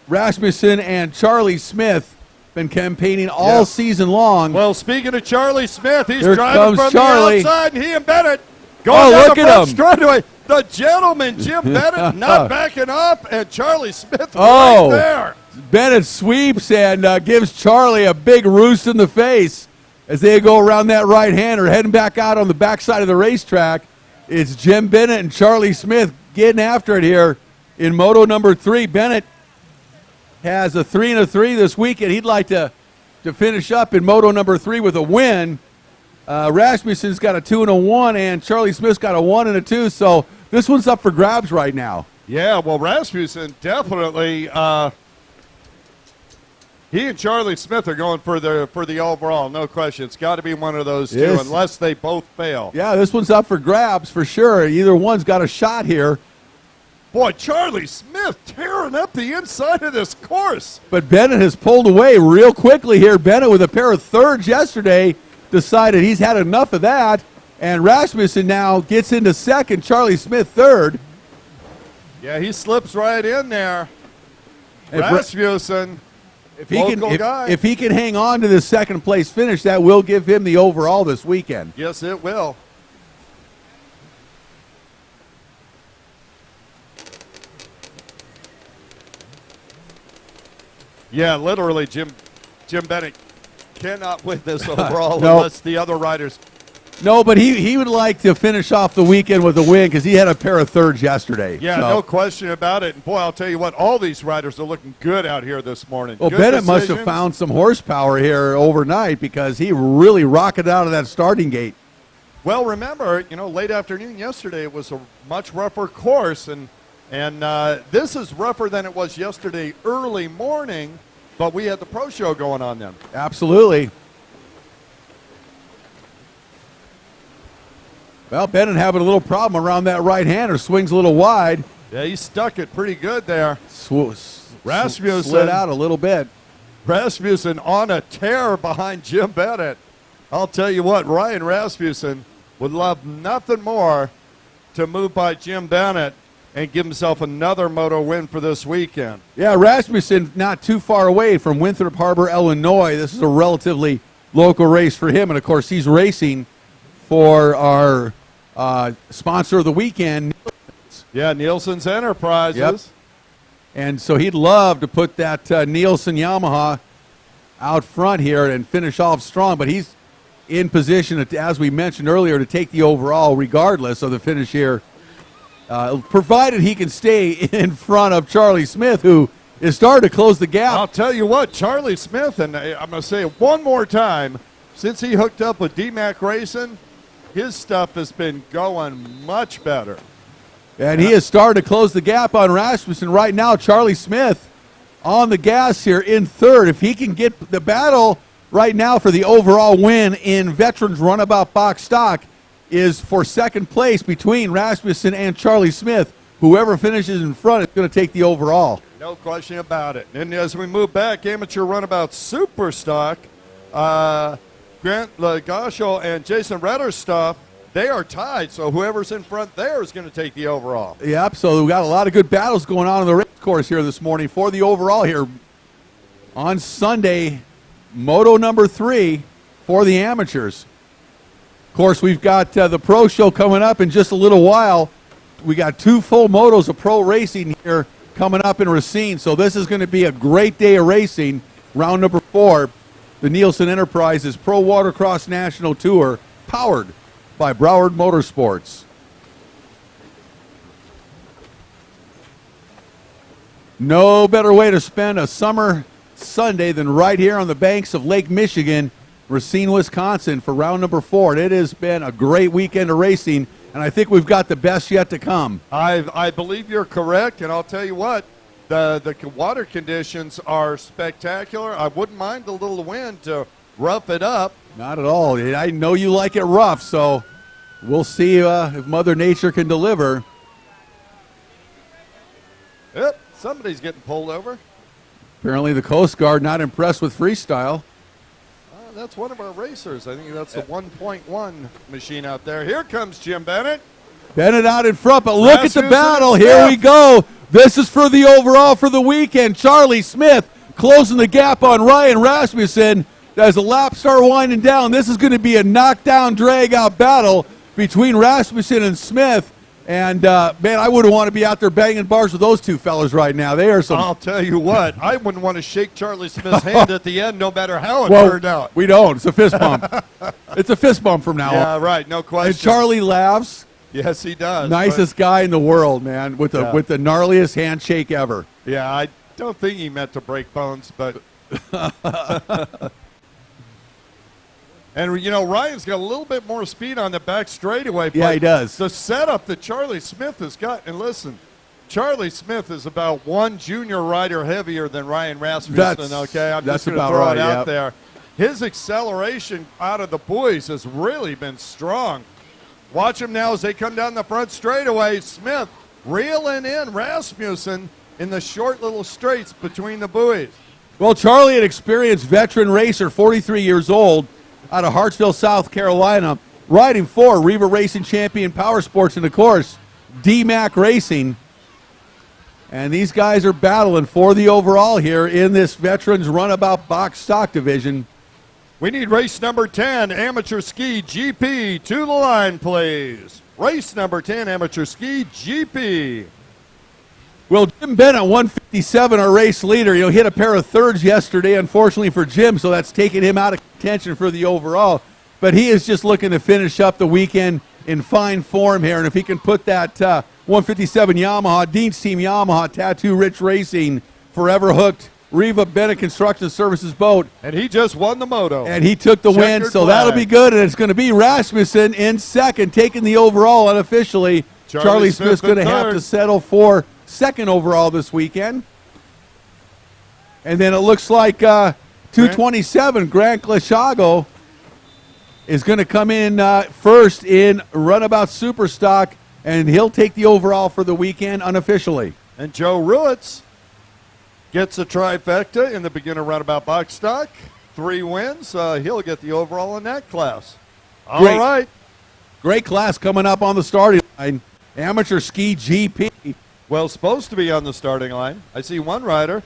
Rasmussen, and Charlie Smith been campaigning all season long. Well, speaking of Charlie Smith, he's Here driving comes from Charlie. the outside, and he and Bennett Oh, going down look the at front him. straightaway. The gentleman, Jim Bennett, not backing up, and Charlie Smith Oh. right there. Bennett sweeps and gives Charlie a big roost in the face as they go around that right hander, heading back out on the backside of the racetrack. It's Jim Bennett and Charlie Smith getting after it here in Moto number 3. Bennett has a 3 and a 3 this week, and he'd like to finish up in Moto number 3 with a win. Rasmussen's got a 2 and a 1, and Charlie Smith's got a 1 and a 2. So this one's up for grabs right now. Yeah, well, Rasmussen definitely. He and Charlie Smith are going for the overall, no question. It's got to be one of those two, Yes. unless they both fail. Yeah, this one's up for grabs for sure. Either one's got a shot here. Boy, Charlie Smith tearing up the inside of this course. But Bennett has pulled away real quickly here. Bennett with a pair of thirds yesterday decided he's had enough of that. And Rasmussen now gets into second. Charlie Smith third. Yeah, he slips right in there. Rasmussen, if he can hang on to this second place finish, that will give him the overall this weekend. Yes, it will. Yeah, literally, Jim Bennett cannot win this overall unless the other riders. No, but he would like to finish off the weekend with a win because he had a pair of thirds yesterday. Yeah, So- no question about it. And boy, I'll tell you what, all these riders are looking good out here this morning. Well, Good Bennett must have decisions. found some horsepower here overnight because he really rocketed out of that starting gate. Well, remember, late afternoon yesterday it was a much rougher course, and this is rougher than it was yesterday early morning, but we had the pro show going on then. Absolutely. Well, Bennett having a little problem around that right-hander. Swings a little wide. Yeah, he stuck it pretty good there. Rasmussen slid out a little bit. Rasmussen on a tear behind Jim Bennett. I'll tell you what, Ryan Rasmussen would love nothing more to move by Jim Bennett and give himself another moto win for this weekend. Yeah, Rasmussen not too far away from Winthrop Harbor, Illinois. This is a relatively local race for him. And, of course, he's racing for our sponsor of the weekend. Yeah, Nielsen's Enterprises. Yep. And so he'd love to put that Nielsen Yamaha out front here and finish off strong. But he's in position, as we mentioned earlier, to take the overall regardless of the finish here, provided he can stay in front of Charlie Smith, who is starting to close the gap. I'll tell you what, Charlie Smith, and I'm going to say it one more time, since he hooked up with D-Mac Racing, his stuff has been going much better. And he has started to close the gap on Rasmussen. Right now, Charlie Smith on the gas here in third. If he can get the battle right now for the overall win in Veterans Runabout Box Stock is for second place between Rasmussen and Charlie Smith. Whoever finishes in front is going to take the overall. No question about it. And as we move back, Amateur Runabout Super Stock, Grant Lagasho and Jason Redder's stuff, they are tied. So whoever's in front there is going to take the overall. Yep, so we've got a lot of good battles going on the race course here this morning for the overall here on Sunday, Moto number 3 for the amateurs. Of course, we've got the Pro Show coming up in just a little while. We got 2 full motos of pro racing here coming up in Racine, so this is going to be a great day of racing. Round number 4, the Nielsen Enterprises Pro Watercross National Tour, powered by Broward Motorsports. No better way to spend a summer Sunday than right here on the banks of Lake Michigan, Racine, Wisconsin, for round number 4. And it has been a great weekend of racing, and I think we've got the best yet to come. I believe you're correct, and I'll tell you what, the water conditions are spectacular. I wouldn't mind a little wind to rough it up. Not at all. I know you like it rough, so we'll see if Mother Nature can deliver. Yep, somebody's getting pulled over. Apparently the Coast Guard not impressed with Freestyle. That's one of our racers. I think that's the 1.1 machine out there. Here comes Jim Bennett. Bennett out in front, but look at the battle. Here we go. This is for the overall for the weekend. Charlie Smith closing the gap on Ryan Rasmussen as the laps start winding down. This is going to be a knockdown, drag-out battle between Rasmussen and Smith. And, man, I wouldn't want to be out there banging bars with those two fellas right now. They are some. I'll tell you what, I wouldn't want to shake Charlie Smith's hand at the end no matter how it turned out. We don't. It's a fist bump. It's a fist bump from now on. Yeah, right, no question. And Charlie laughs. Yes, he does. Nicest guy in the world, man, with the gnarliest handshake ever. Yeah, I don't think he meant to break bones, but. And, you know, Ryan's got a little bit more speed on the back straightaway. Yeah, he does. The setup that Charlie Smith has got, and listen, Charlie Smith is about one junior rider heavier than Ryan Rasmussen, okay? I'm just going to throw it out there. His acceleration out of the buoys has really been strong. Watch him now as they come down the front straightaway. Smith reeling in Rasmussen in the short little straights between the buoys. Well, Charlie, an experienced veteran racer, 43 years old, out of Hartsville, South Carolina, riding for Reva Racing Champion Power Sports, and of course, D-Mac Racing. And these guys are battling for the overall here in this Veterans Runabout Box Stock Division. We need race number 10, Amateur Ski GP, to the line, please. Race number 10, Amateur Ski GP. Well, Jim Bennett, 157, our race leader. You know, hit a pair of thirds yesterday, unfortunately for Jim, so that's taken him out of contention for the overall. But he is just looking to finish up the weekend in fine form here. And if he can put that 157 Yamaha, Dean's Team Yamaha, Tattoo Rich Racing, Forever Hooked, Reva Bennett Construction Services boat. And he just won the moto. And he took the win, so that'll be good. And it's going to be Rasmussen in second, taking the overall unofficially. Charlie Smith's going to have to settle for second overall this weekend. And then it looks like 227, Grant Glashago is going to come in first in Runabout Superstock, and he'll take the overall for the weekend unofficially. And Joe Ruitz gets a trifecta in the beginner Runabout Box Stock. 3 wins. He'll get the overall in that class. All right. Great class coming up on the starting line. Amateur Ski GP. Well, supposed to be on the starting line. I see one rider.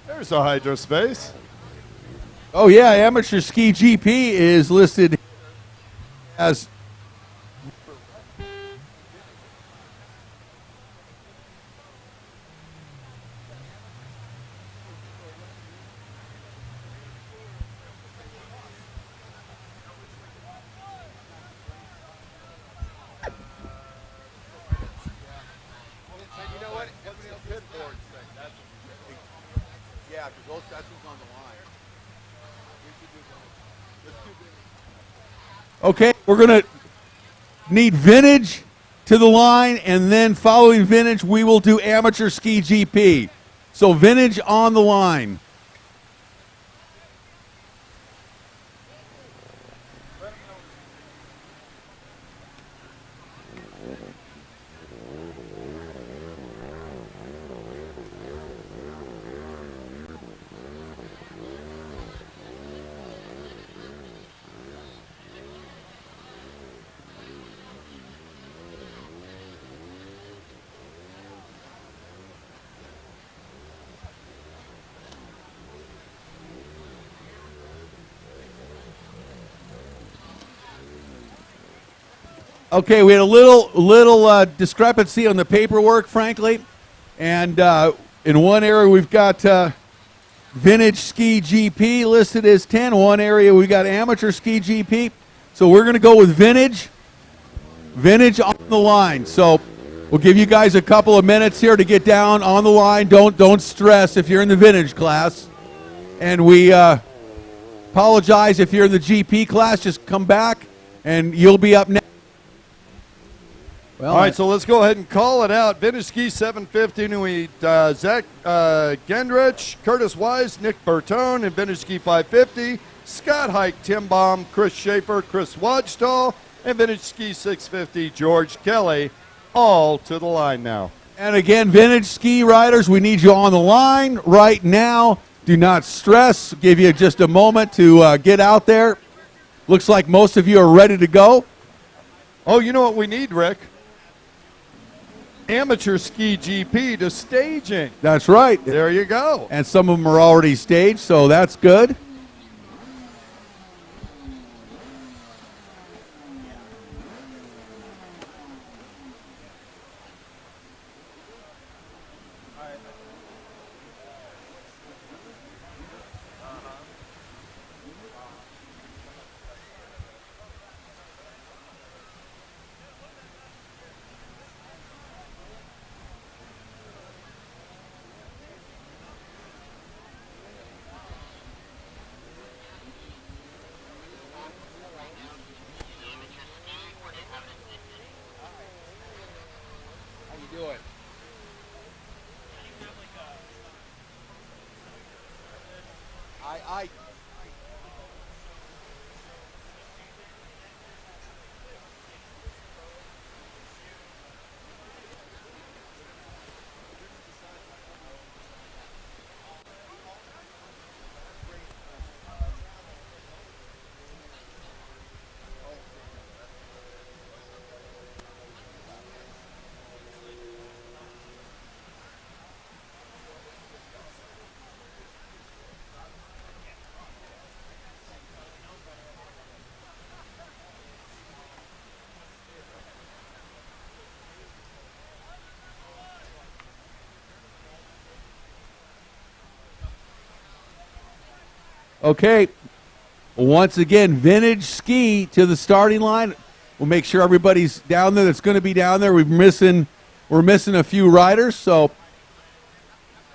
There's a hydrospace. Oh, yeah, Amateur Ski GP is listed as Yeah, because that's who's on the line. Okay, we're going to need vintage to the line, and then following vintage, we will do amateur ski GP. So vintage on the line. Okay, we had a little discrepancy on the paperwork, frankly, and in one area we've got vintage ski GP listed as 10. One area we got amateur ski GP. So we're going to go with vintage on the line. So we'll give you guys a couple of minutes here to get down on the line. Don't stress if you're in the vintage class, and we apologize if you're in the GP class. Just come back, and you'll be up next. Well, all right, so let's go ahead and call it out. Vintage Ski 750, and we Zach Gendrich, Curtis Wise, Nick Bertone, and Vintage Ski 550, Scott Hike, Tim Baum, Chris Schaefer, Chris Wadstall, and Vintage Ski 650, George Kelly, all to the line now. And again, vintage ski riders, we need you on the line right now. Do not stress. Give you just a moment to get out there. Looks like most of you are ready to go. Oh, you know what we need, Rick? Amateur ski GP to staging. That's right. There you go. And some of them are already staged, so that's good. Okay, once again, vintage ski to the starting line. We'll make sure everybody's down there that's going to be down there. We're missing a few riders, so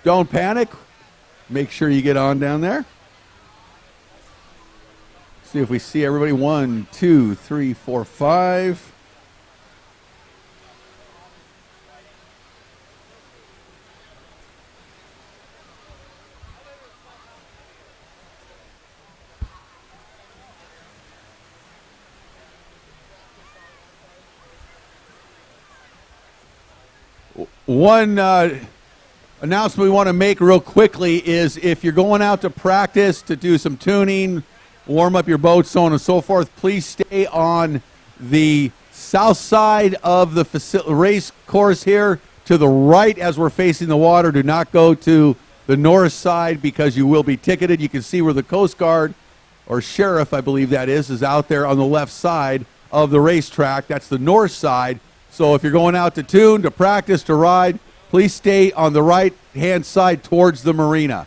don't panic. Make sure you get on down there. See if we see everybody. 1, 2, 3, 4, 5. One announcement we want to make real quickly is if you're going out to practice to do some tuning, warm up your boat, so on and so forth, please stay on the south side of the race course here to the right as we're facing the water. Do not go to the north side because you will be ticketed. You can see where the Coast Guard or sheriff, I believe that is out there on the left side of the racetrack. That's the north side. So if you're going out to tune, to practice, to ride, please stay on the right-hand side towards the marina.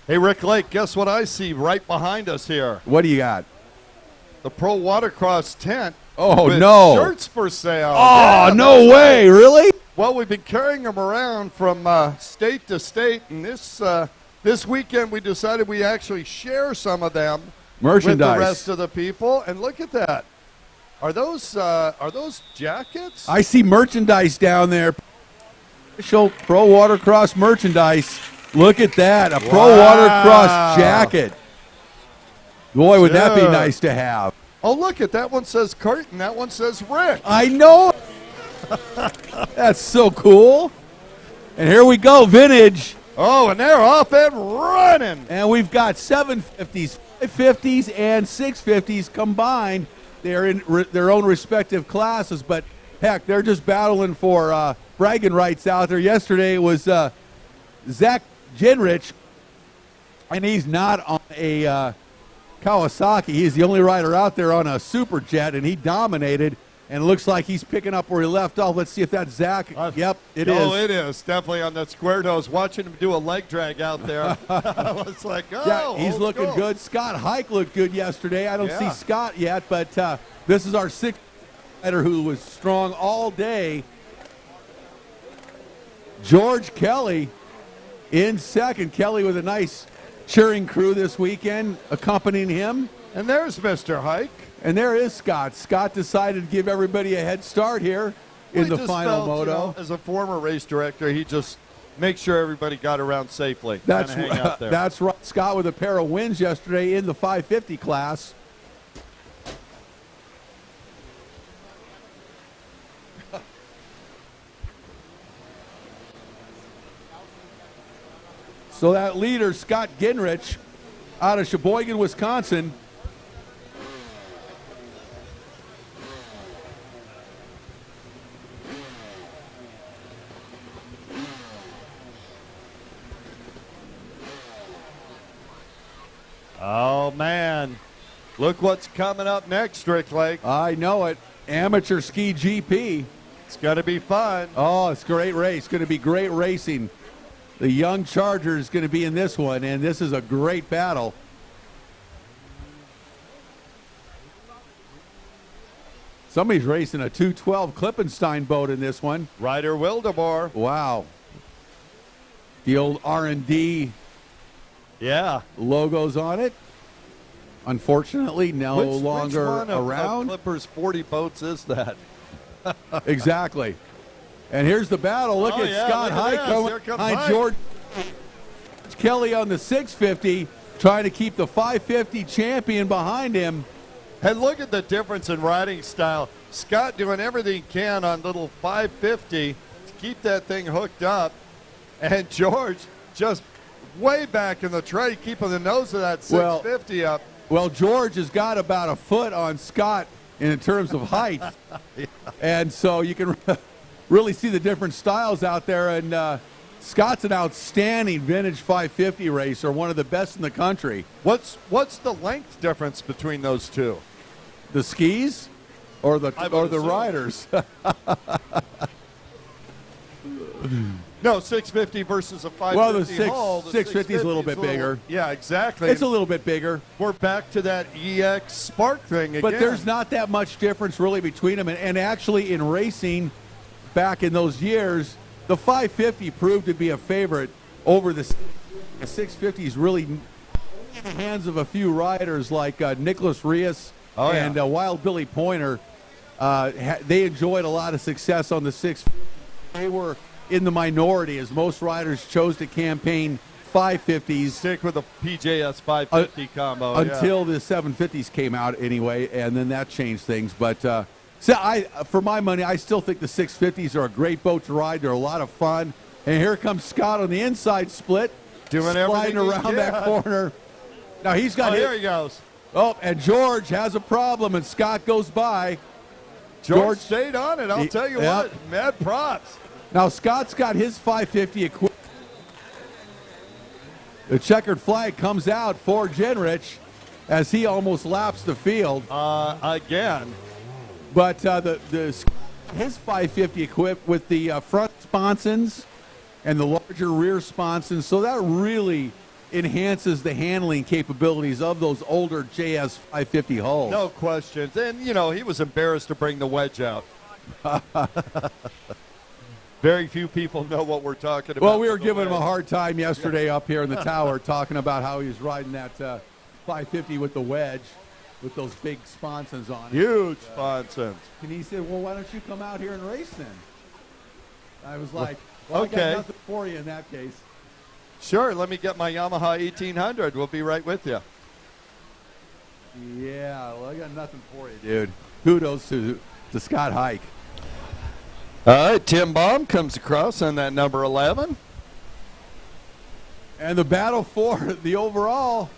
Hey, Rick Lake, guess what I see right behind us here? What do you got? The Pro Watercross tent. Oh, with no. shirts for sale. Oh, yeah, no way. Really? Well, we've been carrying them around from state to state, and this weekend we decided we actually share some of them with the rest of the people. And look at that. Are those jackets? I see merchandise down there. Official Pro Watercross merchandise. Look at that, a Pro Watercross jacket. Boy, would that be nice to have. Oh, look at that one says Kurt and that one says Rick. I know. That's so cool. And here we go, vintage. Oh, and they're off and running. And we've got 750s, 550s, and 650s combined. They're in their own respective classes, but heck, they're just battling for bragging rights out there. Yesterday it was Zach Genrich, and he's not on a Kawasaki. He's the only rider out there on a Super Jet, and he dominated. And it looks like he's picking up where he left off. Let's see if that's Zach. Yep, it is. Oh, it is. Definitely on that square nose. Watching him do a leg drag out there. I was like, oh. Yeah, he's looking good. Scott Hike looked good yesterday. I don't see Scott yet, but this is our sixth rider who was strong all day. George Kelly in second. Kelly with a nice cheering crew this weekend accompanying him. And there's Mr. Hike. And there is Scott. Scott decided to give everybody a head start here in the final moto. You know, as a former race director, he just makes sure everybody got around safely. That's hang out there. That's right. Scott with a pair of wins yesterday in the 550 class. So that leader, Scott Genrich, out of Sheboygan, Wisconsin. Oh, man. Look what's coming up next, Rick Lake. I know it. Amateur Ski GP. It's going to be fun. Oh, it's a great race. Going to be great racing. The young Charger is going to be in this one, and this is a great battle. Somebody's racing a 212 Klippenstein boat in this one. Ryder Wildemore. Wow. The old R&D logos on it. Unfortunately, no longer which one around. Of Clippers 40 boats is that? Exactly. And here's the battle. Look at Scott Hike coming behind George Kelly on the 650, trying to keep the 550 champion behind him. And look at the difference in riding style. Scott doing everything he can on little 550 to keep that thing hooked up. And George just way back in the tray, keeping the nose of that 650 up. Well, George has got about a foot on Scott in terms of height. And so you can really see the different styles out there. And Scott's an outstanding vintage 550 racer, one of the best in the country. What's the length difference between those two? The skis or the riders? No, 650 versus a 550 well, the 650 is a little bit bigger. Yeah, exactly. It's a little bit bigger. We're back to that EX Spark thing again. But there's not that much difference really between them. And actually in racing back in those years, the 550 proved to be a favorite over the 650s, really in the hands of a few riders like Nicholas Rios and Wild Billy Pointer. They enjoyed a lot of success on the 650. They were in the minority as most riders chose to campaign 550s. Stick with the PJS 550 combo. Until the 750s came out anyway, and then that changed things. But for my money, I still think the 650s are a great boat to ride. They're a lot of fun. And here comes Scott on the inside split. Doing sliding around that corner. Now he's got here he goes. Oh, and George has a problem, and Scott goes by. George stayed on it. I'll tell you what, mad props. Now Scott's got his 550 equipped. The checkered flag comes out for Genrich as he almost laps the field again. But his 550 equipped with the front sponsons and the larger rear sponsons, so that really enhances the handling capabilities of those older JS 550 hulls. No questions. And, you know, he was embarrassed to bring the wedge out. very few people know what we're talking about. Well, we were giving him a hard time yesterday up here in the tower, talking about how he was riding that 550 with the wedge, with those big sponsons on it. Huge sponsons. And he said, well, why don't you come out here and race then? I was like, well, okay. I got nothing for you in that case. Sure, let me get my Yamaha 1800. We'll be right with you. Yeah, well, I got nothing for you, dude. Kudos to Scott Hike. All right, Tim Baum comes across on that number 11. And the battle for the overall,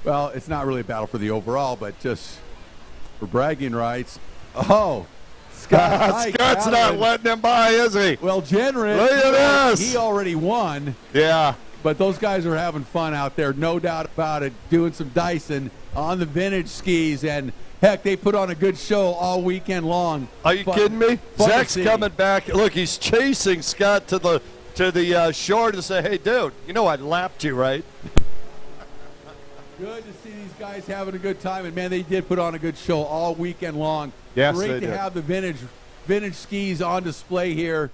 well, it's not really a battle for the overall, but just for bragging rights. Oh, Scott Hike. Scott's not letting him by, is he? Well, generous. Look at this. He already won. Yeah. But those guys are having fun out there, no doubt about it, doing some Dyson on the vintage skis. And, heck, they put on a good show all weekend long. Are you kidding me? Zach's coming back. Look, he's chasing Scott to the shore to say, hey, dude, you know I lapped you, right? Good to see these guys having a good time. And, man, they did put on a good show all weekend long. Yes, Great they to did. have the vintage skis on display here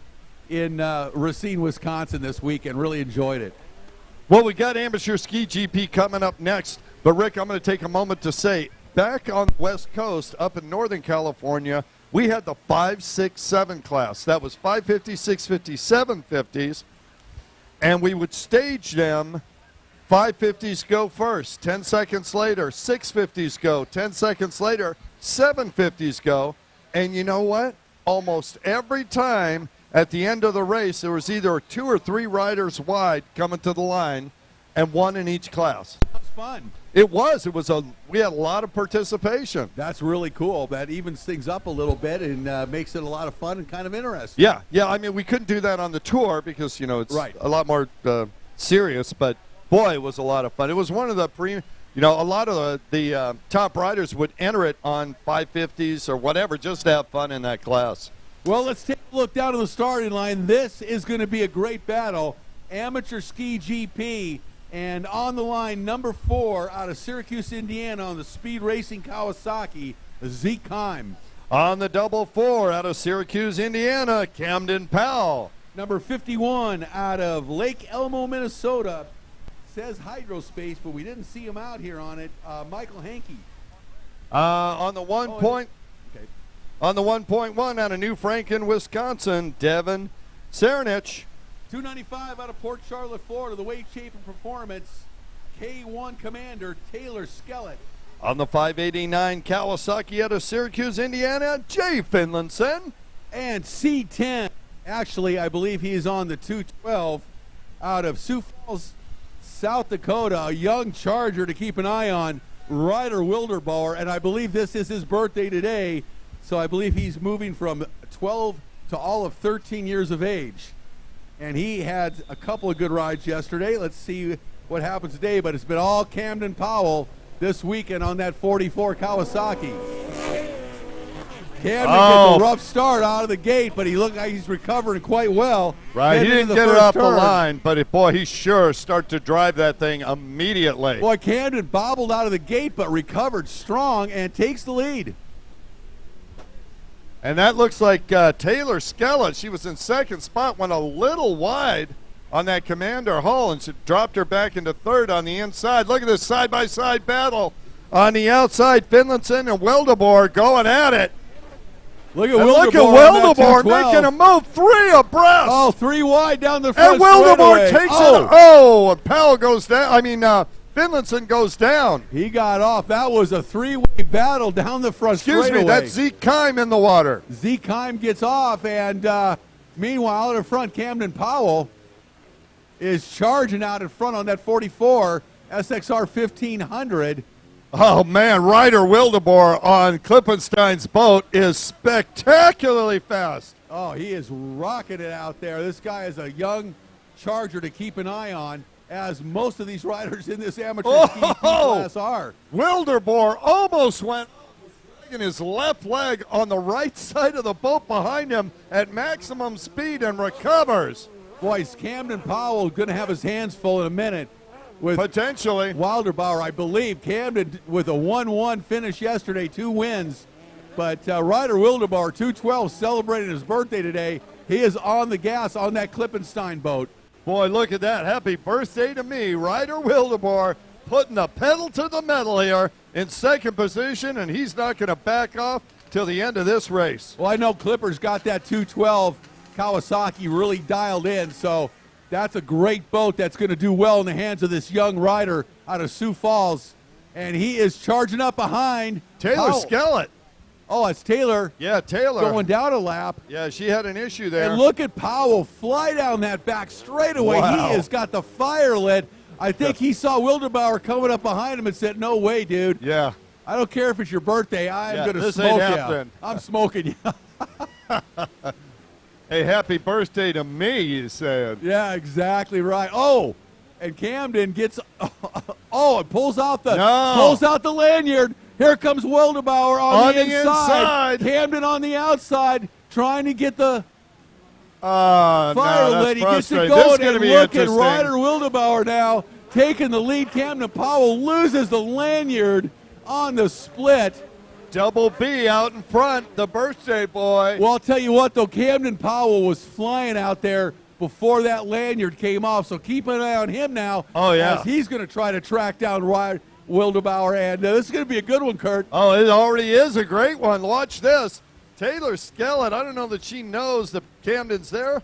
in Racine, Wisconsin this weekend. Really enjoyed it. Well, we got Amateur Ski GP coming up next. But, Rick, I'm going to take a moment to say, back on the West Coast, up in Northern California, we had the 5, 6, 7 class. That was 550, 650, 750s. And we would stage them. 550s go first. 10 seconds later, 650s go. 10 seconds later, 750s go. And you know what? Almost every time at the end of the race, there was either 2 or 3 riders wide coming to the line, and one in each class. That was fun. It was. We had a lot of participation. That's really cool. That evens things up a little bit and makes it a lot of fun and kind of interesting. Yeah. I mean, we couldn't do that on the tour because, it's a lot more serious, but boy, it was a lot of fun. It was one of the a lot of the top riders would enter it on 550s or whatever, just to have fun in that class. Well, let's take a look down to the starting line. This is going to be a great battle. Amateur Ski GP, and on the line, number 4 out of Syracuse, Indiana, on the Speed Racing Kawasaki, Zeke Heim. On the double 4 out of Syracuse, Indiana, Camden Powell. Number 51 out of Lake Elmo, Minnesota. Says Hydrospace, but we didn't see him out here on it. Michael Hankey. On the 1.1 out of New Franken, Wisconsin, Devin Serenich. 295 out of Port Charlotte, Florida, the Weight, Shape, and Performance, K1 Commander Taylor Skellett. On the 589 Kawasaki out of Syracuse, Indiana, Jay Finlinson. And C10, actually, I believe he is on the 212 out of Sioux Falls, South Dakota, a young Charger to keep an eye on, Ryder Wilderbauer, and I believe this is his birthday today, so I believe he's moving from 12 to all of 13 years of age. And he had a couple of good rides yesterday. Let's see what happens today, but it's been all Camden Powell this weekend on that 44 Kawasaki. Camden gets a rough start out of the gate, but he looked like he's recovering quite well. Right, he didn't get it off the line, but boy, he sure started to drive that thing immediately. Boy, Camden bobbled out of the gate, but recovered strong and takes the lead. And that looks like Taylor Skellett. She was in second spot, went a little wide on that Commander hull, and she dropped her back into third on the inside. Look at this side-by-side battle on the outside. Finlinson and Wildeboer going at it. Look at Wildeboer making a move 3 abreast. Oh, 3 wide down the front. And Wildeboer takes it. Oh, and Powell goes down. Finlinson goes down. He got off. That was a 3-way battle down the front straightaway. Excuse me, that's Zeke Keim in the water. Zeke Keim gets off, and meanwhile, out in front, Camden Powell is charging out in front on that 44 SXR 1500. Oh, man, Ryder Wildeboer on Klippenstein's boat is spectacularly fast. Oh, he is rocking it out there. This guy is a young Charger to keep an eye on, as most of these riders in this amateur ski class are. Wildeboer almost went in his left leg on the right side of the boat behind him at maximum speed and recovers. Boys, Camden Powell going to have his hands full in a minute. With potentially Wilderbauer, I believe. Camden with a 1-1 finish yesterday, 2 wins. But Ryder Wildeboer, 212, celebrating his birthday today. He is on the gas on that Klippenstein boat. Boy, look at that. Happy birthday to me. Ryder Wildeboer putting the pedal to the metal here in second position, and he's not going to back off till the end of this race. Well, I know Clipper's got that 212 Kawasaki really dialed in, so that's a great boat that's going to do well in the hands of this young rider out of Sioux Falls. And he is charging up behind Taylor Skellett. Oh, it's Taylor. Yeah, Taylor. Going down a lap. Yeah, she had an issue there. And look at Powell fly down that back straightaway. Wow. He has got the fire lit. I think he saw Wildeboer coming up behind him and said, no way, dude. Yeah. I don't care if it's your birthday. I'm going to this smoke ain't you. happening. I'm smoking you. Hey, happy birthday to me, you said. Yeah, exactly right. Oh, and Camden gets and pulls out the lanyard. Here comes Wildeboer on the inside. Camden on the outside trying to get the fire lit. He gets it going, and look at Ryder Wildeboer now taking the lead. Camden Powell loses the lanyard on the split. Double B out in front, the birthday boy. Well, I'll tell you what, though, Camden Powell was flying out there before that lanyard came off, so keep an eye on him now. Oh, yeah. As he's going to try to track down Ryder Wildeboer, and this is going to be a good one, Kurt. Oh, it already is a great one. Watch this. Taylor Skellett, I don't know that she knows that Camden's there.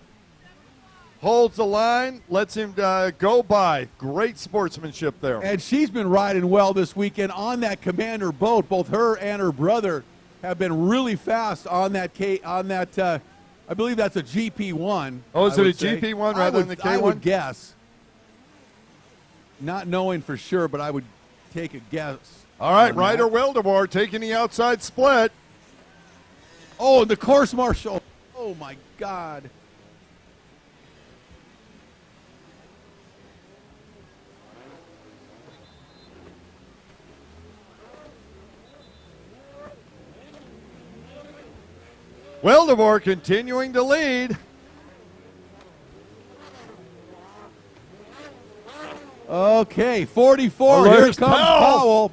Holds the line, lets him go by. Great sportsmanship there. And she's been riding well this weekend on that Commander boat. Both her and her brother have been really fast on that I believe that's a GP1. Oh, is it a GP1 rather than the K1? I would guess. Not knowing for sure, but I would take a guess. All right, Ryder Wildeboer taking the outside split. Oh, and the course marshal. Oh, my God. Wildeboer continuing to lead. Okay, 44. Oh, here comes Powell.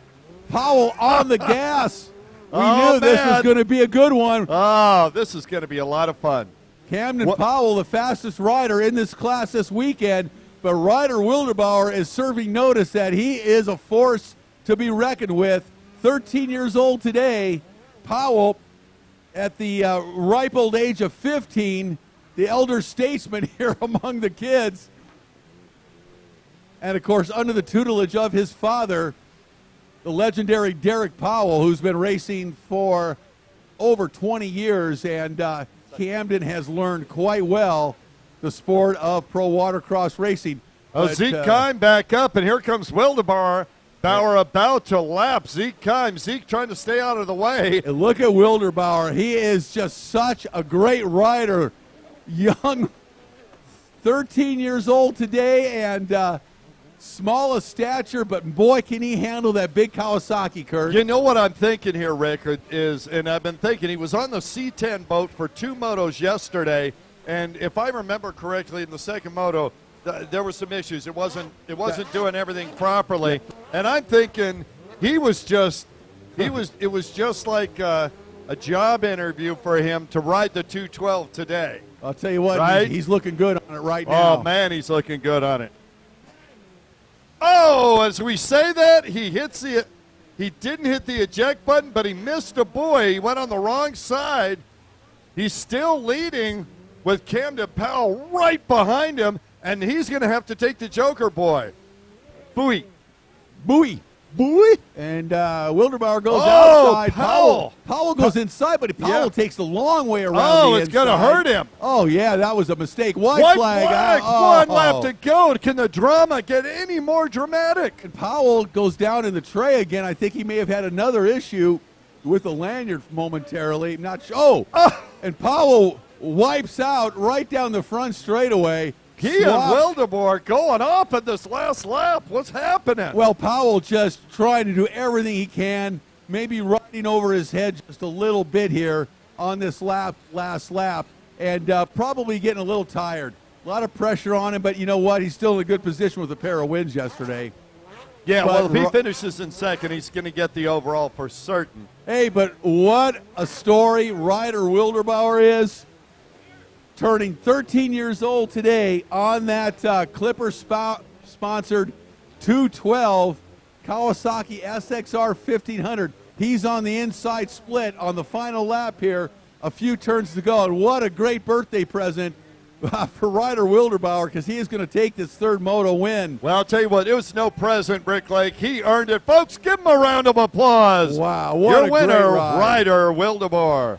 Powell on the gas. We knew this was going to be a good one. Oh, this is going to be a lot of fun. Camden Powell, the fastest rider in this class this weekend, but Ryder Wildeboer is serving notice that he is a force to be reckoned with. 13 years old today. Powell, at the ripe old age of 15, the elder statesman here among the kids. And, of course, under the tutelage of his father, the legendary Derek Powell, who's been racing for over 20 years. And Camden has learned quite well the sport of pro watercross racing. Oh, Zeke Kime back up, and here comes Wildeboer. Bauer about to lap Zeke Kime. Zeke trying to stay out of the way. And look at Wildeboer. He is just such a great rider. Young, 13 years old today, and small of stature, but boy, can he handle that big Kawasaki, Kurt. You know what I'm thinking here, Rick, is, and I've been thinking, he was on the C10 boat for 2 motos yesterday, and if I remember correctly, in the second moto, there were some issues. It wasn't doing everything properly, and I'm thinking it was just like a job interview for him to ride the 212 today. I'll tell you what, right? he's looking good on it right now. Oh man, he's looking good on it. Oh, as we say that, he didn't hit the eject button, but he missed a buoy. He went on the wrong side. He's still leading with Camden Powell right behind him, and he's going to have to take the Joker buoy. Buoy. And Wildeboer goes outside. outside. Powell goes inside, but Powell takes the long way around Oh, the it's going to inside. hurt him. Oh, yeah, that was a mistake. White flag. One lap to go. Can the drama get any more dramatic? And Powell goes down in the tray again. I think he may have had another issue with the lanyard momentarily. Not sure. And Powell wipes out right down the front straightaway. He and Wildeboer going off at this last lap. What's happening? Well, Powell just trying to do everything he can, maybe riding over his head just a little bit here on this last lap, and probably getting a little tired. A lot of pressure on him, but you know what? He's still in a good position with a pair of wins yesterday. Yeah, well, if he finishes in second, he's going to get the overall for certain. Hey, but what a story Ryder Wildeboer is. turning 13 years old today on that Clipper-sponsored 212 Kawasaki SXR 1500. He's on the inside split on the final lap here. A few turns to go, and what a great birthday present for Ryder Wildeboer, because he is going to take this third moto win. Well, I'll tell you what, it was no present, Brick Lake. He earned it. Folks, give him a round of applause. Wow, what Your a winner, great ride. Ryder Wildeboer.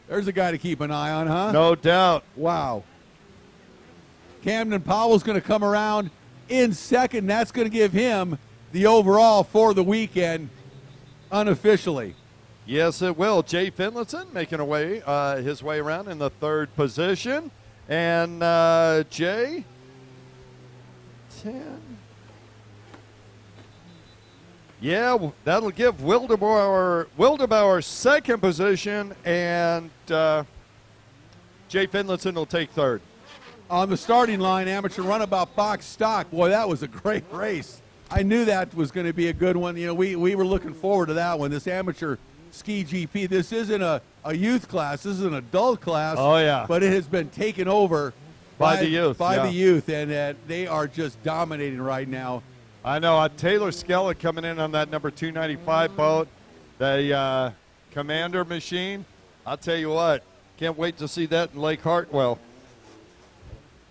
There's a guy to keep an eye on, huh? No doubt. Wow. Camden Powell's going to come around in second. That's going to give him the overall for the weekend unofficially. Yes, it will. Jay Finlayson making his way around in the third position. And Jay, 10. Yeah, that'll give Wildeboer second position, and Jay Finlayson will take third. On the starting line, amateur runabout box stock. Boy, that was a great race. I knew that was going to be a good one. You know, we were looking forward to that one. This amateur ski GP. This isn't a youth class. This is an adult class. Oh, yeah. But it has been taken over by the youth. The youth, and they are just dominating right now. I know. Taylor Skella coming in on that number 295 boat, the Commander machine. I'll tell you what, can't wait to see that in Lake Hartwell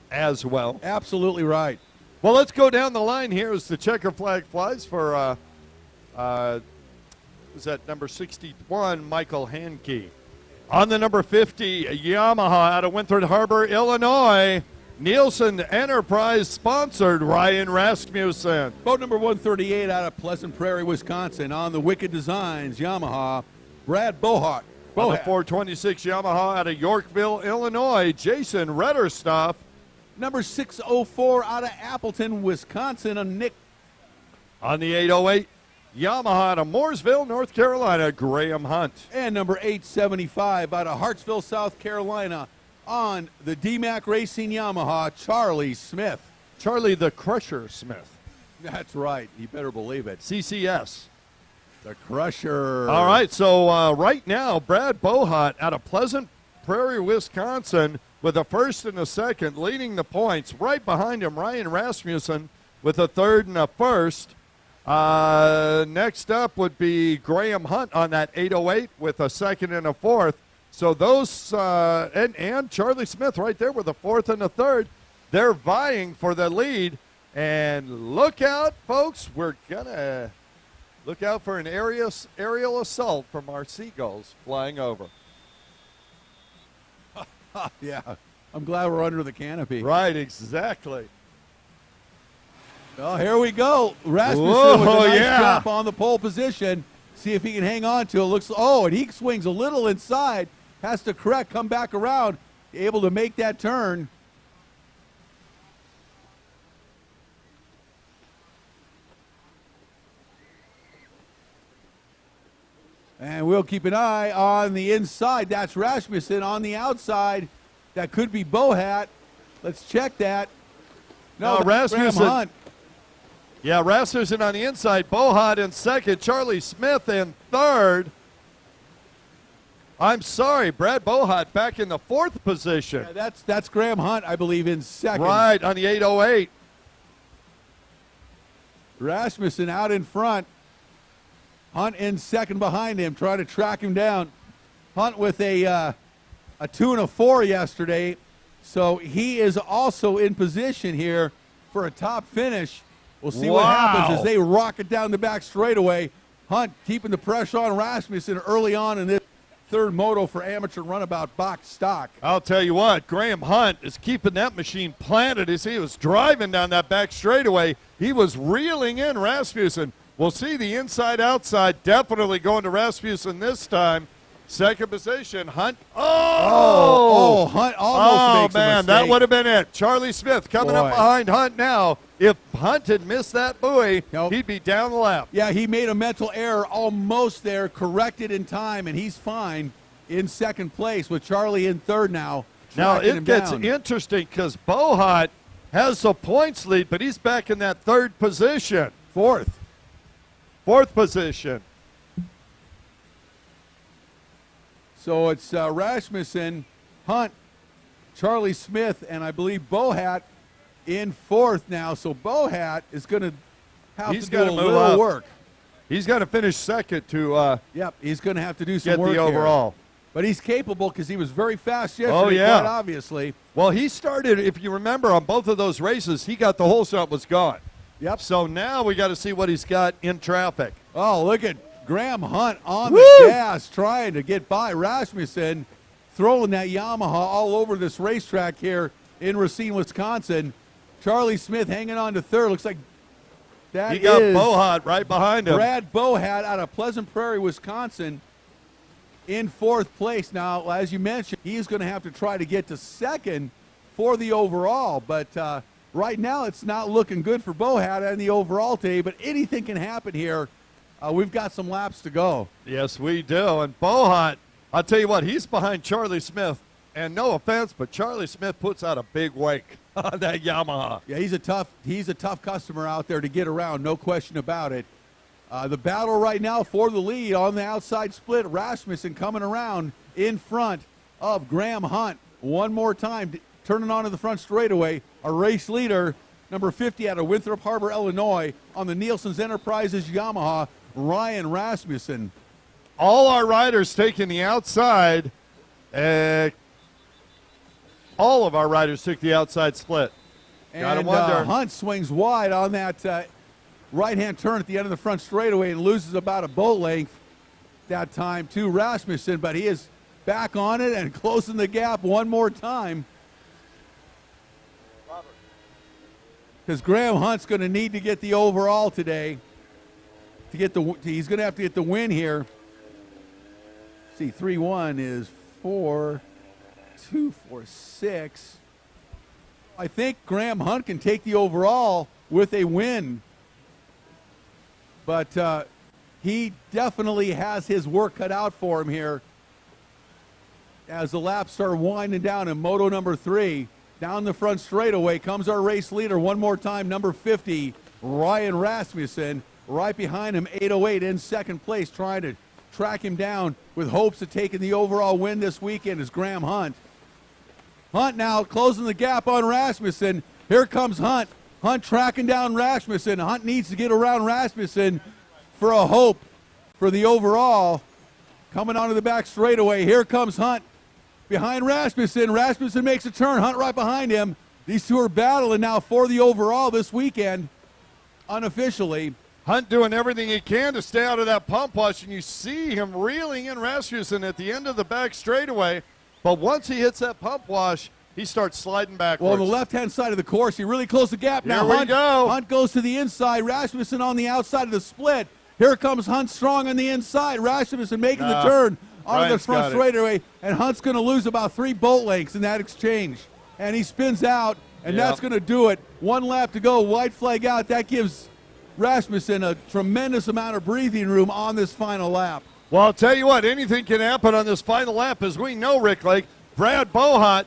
as well. Absolutely right. Well, let's go down the line here as the checker flag flies for is that number 61, Michael Hankey. On the number 50, Yamaha out of Winthrop Harbor, Illinois, Nielsen Enterprise sponsored Ryan Rasmussen. Boat number 138 out of Pleasant Prairie, Wisconsin. On the Wicked Designs, Yamaha, Brad Bohat. On the 426 Yamaha out of Yorkville, Illinois, Jason Retterstuff. Number 604 out of Appleton, Wisconsin, Nick. On the 808, Yamaha out of Mooresville, North Carolina, Graham Hunt. And number 875 out of Hartsville, South Carolina, on the DMAC Racing Yamaha, Charlie Smith. Charlie the Crusher Smith. That's right. You better believe it. CCS. The Crusher. All right, so right now, Brad Bohat out of Pleasant Prairie, Wisconsin, with a first and a second, leading the points. Right behind him, Ryan Rasmussen with a third and a first. Next up would be Graham Hunt on that 808 with a second and a fourth. So those, and Charlie Smith right there with a fourth and a third. They're vying for the lead. And look out, folks. We're going to look out for an aerial assault from our Seagulls flying over. Yeah, I'm glad we're under the canopy. Right, exactly. Well, here we go. Rasmussen with a nice jump on the pole position. See if he can hang on to it. And he swings a little inside. Has to correct, come back around, able to make that turn. And we'll keep an eye on the inside. That's Rasmussen. On the outside, that could be Bohat. Let's check that. No, Rasmussen. Graham Hunt. Yeah, Rasmussen on the inside. Bohat in second. Charlie Smith in third. I'm sorry, Brad Bohat back in the fourth position. Yeah, that's Graham Hunt, I believe, in second. Right, on the 808. Rasmussen out in front. Hunt in second behind him, trying to track him down. Hunt with a 2 and a 4 yesterday, so he is also in position here for a top finish. We'll see what happens as they rocket down the back straightaway. Hunt keeping the pressure on Rasmussen early on in this third moto for amateur runabout box stock. I'll tell you what, Graham Hunt is keeping that machine planted as he was driving down that back straightaway. He was reeling in Rasmussen. We'll see the inside-outside definitely going to Rasmussen this time. Second position, Hunt. Hunt almost makes a mistake. That would have been it. Charlie Smith coming up behind Hunt now. If Hunt had missed that buoy, he'd be down the lap. Yeah, he made a mental error almost there, corrected in time, and he's fine in second place with Charlie in third now. Now it gets interesting because Bohat has a points lead, but he's back in that third position. Fourth position. So it's Rasmussen, Hunt, Charlie Smith, and I believe Bohat in fourth now. So Bohat is going to have to do a little work. He's got to finish second to Yep, he's going to have to do some get work the overall. here. But he's capable because he was very fast yesterday, Oh, yeah. quite obviously. Well, he started, if you remember, on both of those races, he got the whole shot was gone. Yep. So now we got to see what he's got in traffic. Oh, look at Graham Hunt on Woo! the gas trying to get by Rasmussen, throwing that Yamaha all over this racetrack here in Racine, Wisconsin. Charlie Smith hanging on to third. Looks like that He got is Bohat right behind him. Brad Bohat out of Pleasant Prairie, Wisconsin, in fourth place. Now, as you mentioned, he's going to have to try to get to second for the overall. But right now, it's not looking good for Bohat and the overall today. But anything can happen here. We've got some laps to go. Yes, we do. And Bohat, I'll tell you what, he's behind Charlie Smith. And no offense, but Charlie Smith puts out a big wake on that Yamaha. Yeah, he's a tough customer out there to get around, no question about it. The battle right now for the lead on the outside split. Rasmussen coming around in front of Graham Hunt. One more time, turning onto the front straightaway. A race leader, number 50 out of Winthrop Harbor, Illinois, on the Nielsen's Enterprises Yamaha, Ryan Rasmussen. All our riders taking the outside. All of our riders took the outside split. Gotta And wonder. Hunt swings wide on that right-hand turn at the end of the front straightaway and loses about a boat length that time to Rasmussen, but he is back on it and closing the gap one more time. Because Graham Hunt's going to need to get the overall today. He's going to have to get the win here. See, 3-1 is 4, 2, 4, 6. I think Graham Hunt can take the overall with a win. But he definitely has his work cut out for him here as the laps start winding down in moto number 3. Down the front straightaway comes our race leader one more time, number 50, Ryan Rasmussen. Right behind him, 808 in second place, trying to track him down with hopes of taking the overall win this weekend is Graham Hunt. Hunt now closing the gap on Rasmussen. Here comes Hunt. Hunt tracking down Rasmussen. Hunt needs to get around Rasmussen for a hope for the overall. Coming onto the back straightaway. Here comes Hunt behind Rasmussen. Rasmussen makes a turn. Hunt right behind him. These two are battling now for the overall this weekend, unofficially. Hunt doing everything he can to stay out of that pump wash, and you see him reeling in Rasmussen at the end of the back straightaway. But once he hits that pump wash, he starts sliding backwards. Well, on the left-hand side of the course, he really closed the gap. Now Here we go. Hunt goes to the inside. Rasmussen on the outside of the split. Here comes Hunt strong on the inside. Rasmussen making the turn onto the front straightaway, and Hunt's going to lose about 3 boat lengths in that exchange. And he spins out, and that's going to do it. 1 lap to go. White flag out. That gives Rasmussen a tremendous amount of breathing room on this final lap. Well, I'll tell you what, anything can happen on this final lap. As we know, Rick Lake, Brad Bohat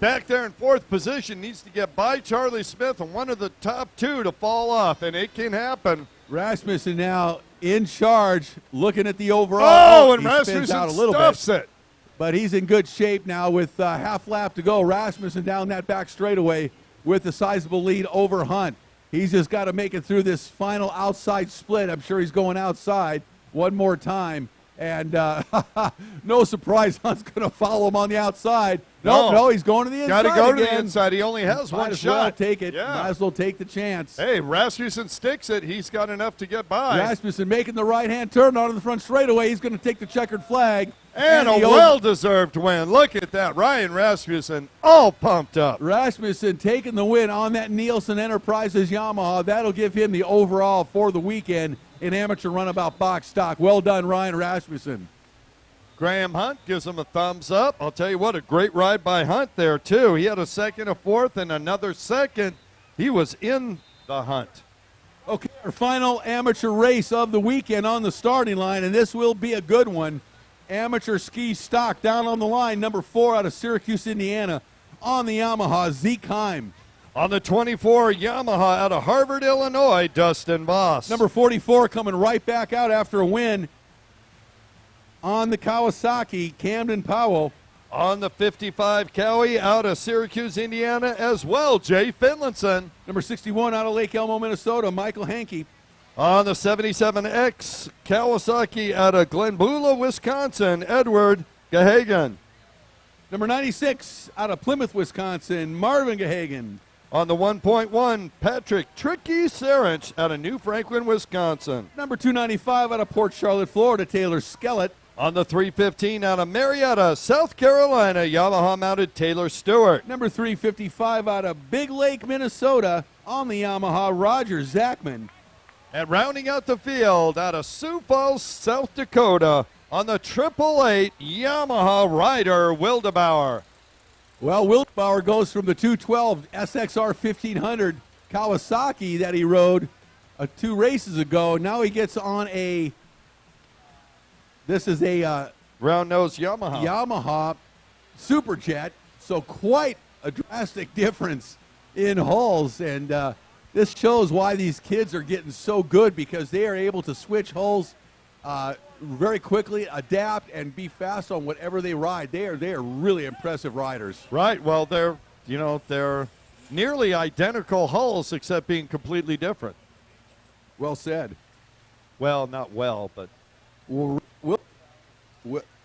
back there in 4th position needs to get by Charlie Smith and one of the top 2 to fall off, and it can happen. Rasmussen now in charge, looking at the overall. Oh, and he spins Rasmussen out a little stuffs bit. it. But he's in good shape now with half lap to go. Rasmussen down that back straightaway with a sizable lead over Hunt. He's just got to make it through this final outside split. I'm sure he's going outside one more time. And no surprise, Hunt's going to follow him on the outside. No, he's going to the inside. Got to go again. to the inside. He only has one Might as shot. well take it. Yeah. Might as well take the chance. Hey, Rasmussen sticks it. He's got enough to get by. Rasmussen making the right-hand turn onto the front straightaway. He's going to take the checkered flag. And a well-deserved win. Look at that. Ryan Rasmussen all pumped up. Rasmussen taking the win on that Nielsen Enterprises Yamaha. That'll give him the overall for the weekend in amateur runabout box stock. Well done, Ryan Rasmussen. Graham Hunt gives him a thumbs up. I'll tell you what, a great ride by Hunt there, too. He had a second, a fourth, and another second. He was in the hunt. Okay, our final amateur race of the weekend on the starting line, and this will be a good one. Amateur ski stock down on the line, number 4 out of Syracuse, Indiana, on the Yamaha, Zeke Heim. On the 24 Yamaha out of Harvard, Illinois, Dustin Boss. Number 44 coming right back out after a win on the Kawasaki, Camden Powell. On the 55 Cowie out of Syracuse, Indiana as well, Jay Finlinson. Number 61 out of Lake Elmo, Minnesota, Michael Hankey. On the 77X Kawasaki out of Glenbula, Wisconsin, Edward Gahagan. Number 96 out of Plymouth, Wisconsin, Marvin Gahagan. On the 1.1, Patrick Tricky Saranch out of New Franklin, Wisconsin. Number 295 out of Port Charlotte, Florida, Taylor Skellett. On the 315 out of Marietta, South Carolina, Yamaha-mounted Taylor Stewart. Number 355 out of Big Lake, Minnesota, on the Yamaha, Roger Zachman. And rounding out the field out of Sioux Falls, South Dakota, on the 888 Yamaha rider, Wildebauer. Well, Wildebauer goes from the 212 SXR 1500 Kawasaki that he rode 2 races ago. Now he gets on this is a round nose Yamaha Superjet, so quite a drastic difference in hulls, and this shows why these kids are getting so good, because they are able to switch hulls very quickly, adapt, and be fast on whatever they ride. They are really impressive riders. Right. Well, they're nearly identical hulls except being completely different. Well said. Well, not well, but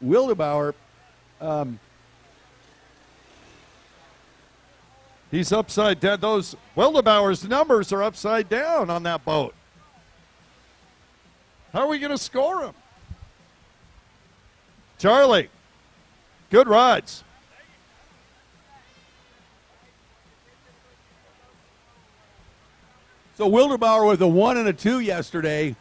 Wildebauer. He's upside down. Those Wildebauer's numbers are upside down on that boat. How are we going to score him? Charlie, good rides. So Wildebauer with a 1 and a 2 yesterday,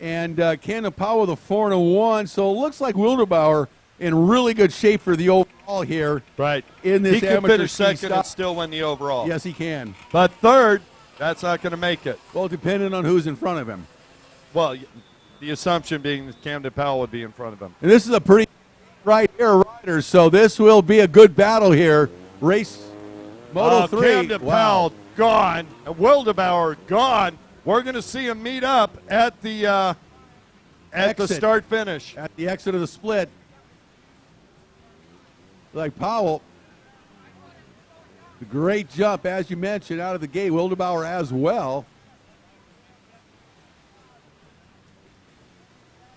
and Camden Powell with a 4 and a 1. So it looks like Wildebauer in really good shape for the overall here. Right. In this he can amateur finish second and still win the overall. Yes, he can. But third, that's not going to make it. Well, depending on who's in front of him. Well, the assumption being that Camden Powell would be in front of him. And this is a pretty right here rider, so this will be a good battle here. Race Moto 3. Camden Powell gone, and Wildebauer gone. We're going to see him meet up at the start finish. At the exit of the split. Like Powell, the great jump, as you mentioned, out of the gate. Wildebauer as well.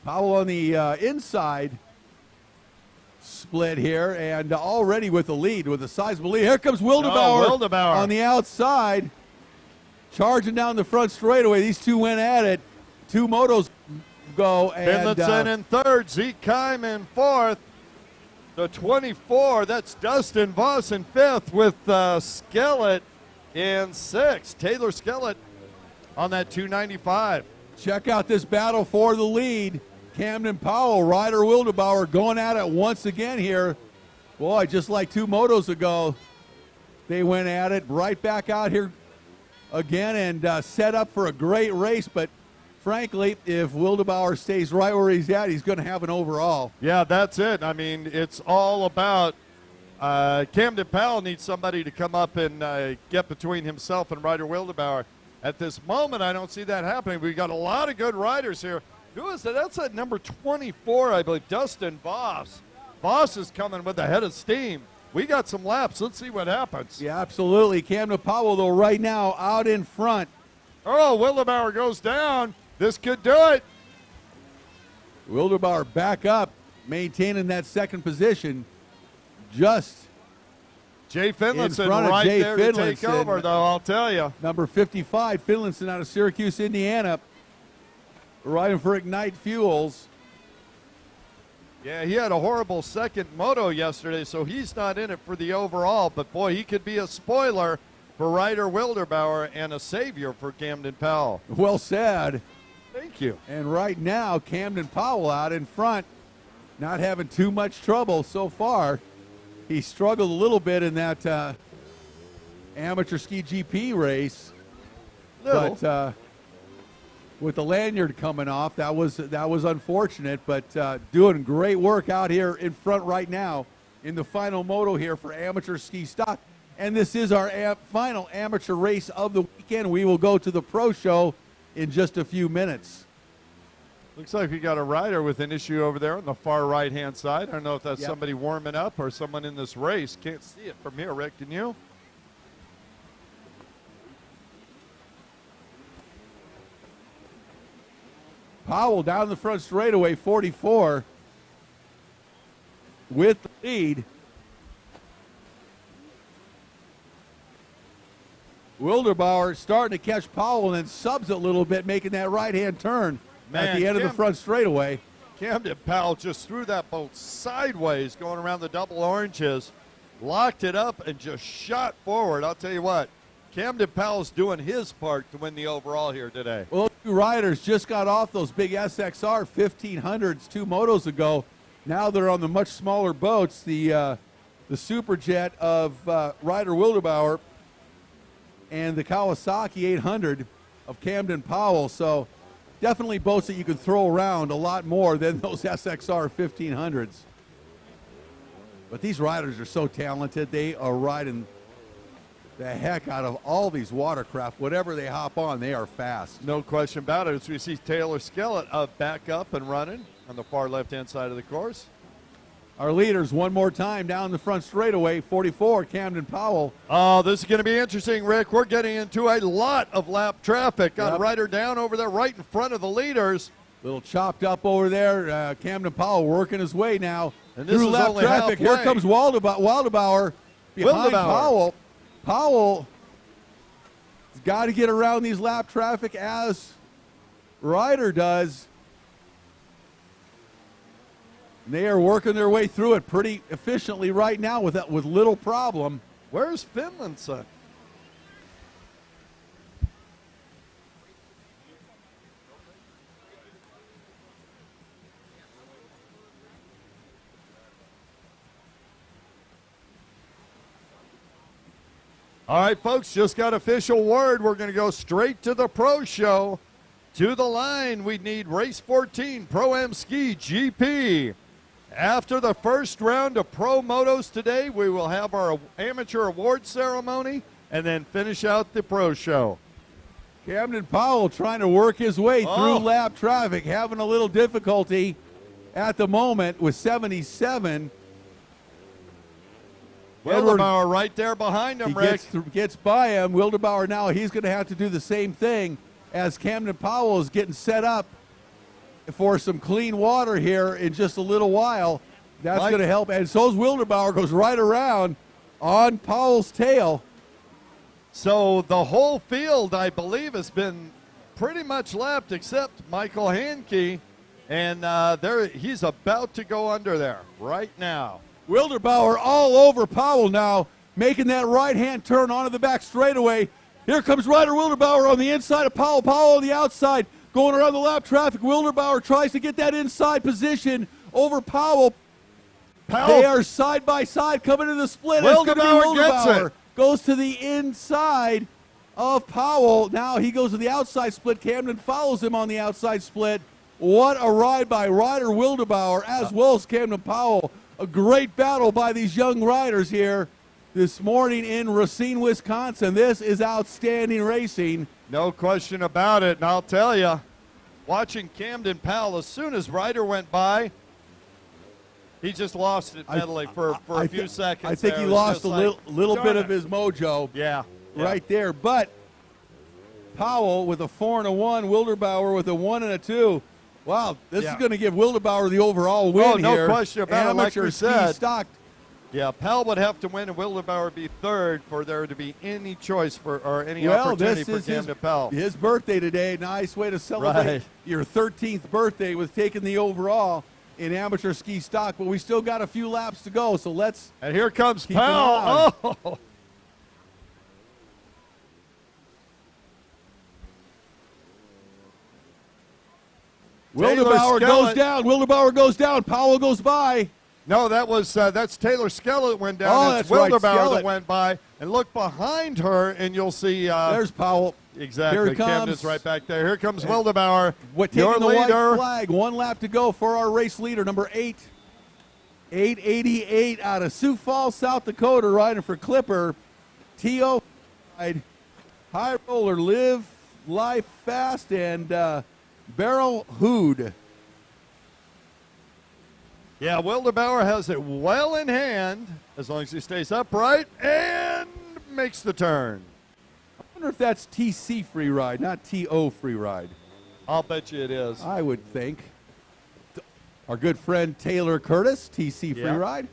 Powell on the inside split here, and already with the lead, with a sizable lead. Here comes Wildebauer, Wildebauer on the outside, charging down the front straightaway. These two went at it. 2 motos go. And Finlinson in third, Zeke Keim in fourth. The 24, that's Dustin Voss in fifth, with Skellett in sixth. Taylor Skellett on that 295. Check out this battle for the lead. Camden Powell, Ryder Wildebauer going at it once again here. Boy, just like 2 motos ago, they went at it right back out here again and set up for a great race. But frankly, if Wildebauer stays right where he's at, he's going to have an overall. Yeah, that's it. I mean, it's all about Camden Powell needs somebody to come up and get between himself and Ryder Wildebauer. At this moment, I don't see that happening. We've got a lot of good riders here. Who is that? That's at number 24, I believe, Dustin Voss. Voss is coming with a head of steam. We got some laps. Let's see what happens. Yeah, absolutely. Camden Powell, though, right now out in front. Oh, Wildebauer goes down. This could do it. Wildebauer back up, maintaining that second position. Just Jay Finlinson in front of right Jay there Finlinson. to take over, though, I'll tell you. Number 55, Finlinson out of Syracuse, Indiana, riding for Ignite Fuels. Yeah, he had a horrible second moto yesterday, so he's not in it for the overall. But, boy, he could be a spoiler for Ryder Wildebauer and a savior for Camden Powell. Well said. Thank you. And right now, Camden Powell out in front, not having too much trouble so far. He struggled a little bit in that amateur ski GP race. Little. But with the lanyard coming off, that was unfortunate, but doing great work out here in front right now in the final moto here for amateur ski stock. And this is our final amateur race of the weekend. We will go to the pro show in just a few minutes. Looks like we got a rider with an issue over there on the far right-hand side. I don't know if that's somebody warming up or someone in this race. Can't see it from here, Rick, can you? Powell down the front straightaway, 44, with the lead. Wilderbauer starting to catch Powell and then subs it a little bit, making that right-hand turn at the end of the front straightaway. Camden Powell just threw that boat sideways going around the double oranges, locked it up, and just shot forward. I'll tell you what, Camden Powell's doing his part to win the overall here today. Well, those two riders just got off those big SXR 1500s 2 motos ago. Now they're on the much smaller boats, the Superjet of Ryder Wilderbauer and the Kawasaki 800 of Camden Powell. So definitely boats that you can throw around a lot more than those SXR 1500s. But these riders are so talented. They are riding the heck out of all these watercraft. Whatever they hop on, they are fast. No question about it. As we see Taylor Skellett back up and running on the far left-hand side of the course. Our leaders one more time down the front straightaway, 44, Camden Powell. Oh, this is going to be interesting, Rick. We're getting into a lot of lap traffic. Got a rider down over there right in front of the leaders. Little chopped up over there. Camden Powell working his way now and this through is lap only traffic. halfway. Here comes Wildebauer behind Powell. Powell has got to get around these lap traffic as Ryder does. And they are working their way through it pretty efficiently right now with little problem. Where's Finlandson? All right, folks, just got official word. We're going to go straight to the pro show. To the line, we need race 14, Pro-Am Ski GP. After the first round of pro motos today, we will have our amateur award ceremony and then finish out the pro show. Camden Powell trying to work his way through lap traffic, having a little difficulty at the moment with 77. Wilderbauer right there behind him, Rick. Gets by him. Wilderbauer now, he's going to have to do the same thing as Camden Powell is getting set up for some clean water here in just a little while. That's going to help. And so's Wilderbauer, goes right around on Powell's tail. So the whole field, I believe, has been pretty much lapped except Michael Hankey. And he's about to go under there right now. Wilderbauer all over Powell now, making that right-hand turn onto the back straightaway. Here comes Ryder Wilderbauer on the inside of Powell. Powell on the outside, going around the lap traffic. Wilderbauer tries to get that inside position over Powell. They are side by side coming to the split. Wilderbauer gets it. Goes to the inside of Powell. Now he goes to the outside split. Camden follows him on the outside split. What a ride by Ryder Wilderbauer as well as Camden Powell. A great battle by these young riders here this morning in Racine, Wisconsin. This is outstanding racing. No question about it. And I'll tell you, watching Camden Powell, as soon as Ryder went by, he just lost it mentally for a few seconds. I think he lost a little bit of his mojo. Yeah. Right there. But Powell with a 4 and a 1, Wilderbauer with a 1 and a 2. Wow, this is going to give Wilderbauer the overall win here. No question about it. Like we said, stock. Yeah, Powell would have to win and Wilderbauer be third for there to be any choice or any opportunity for Camden Powell. His birthday today. Nice way to celebrate your 13th birthday with taking the overall in amateur ski stock. But we still got a few laps to go, so let's. And here comes Powell. Oh. Wilderbauer goes down. Wilderbauer goes down. Powell goes by. No, that's Taylor Skellett went down. Oh, that's right, Wilderbauer that went by. And look behind her, and you'll see. There's Powell. Exactly. Here Camden's right back there. Here comes Wilderbauer. Taking the white flag. 1 lap to go for our race leader, number 8. 888 out of Sioux Falls, South Dakota, riding for Clipper. T.O. High roller, live life fast, and Barrel Hood. Yeah, Wildebauer has it well in hand as long as he stays upright and makes the turn. I wonder if that's TC free ride, not TO free ride. I'll bet you it is. I would think. Our good friend Taylor Curtis, TC free Yeah. ride.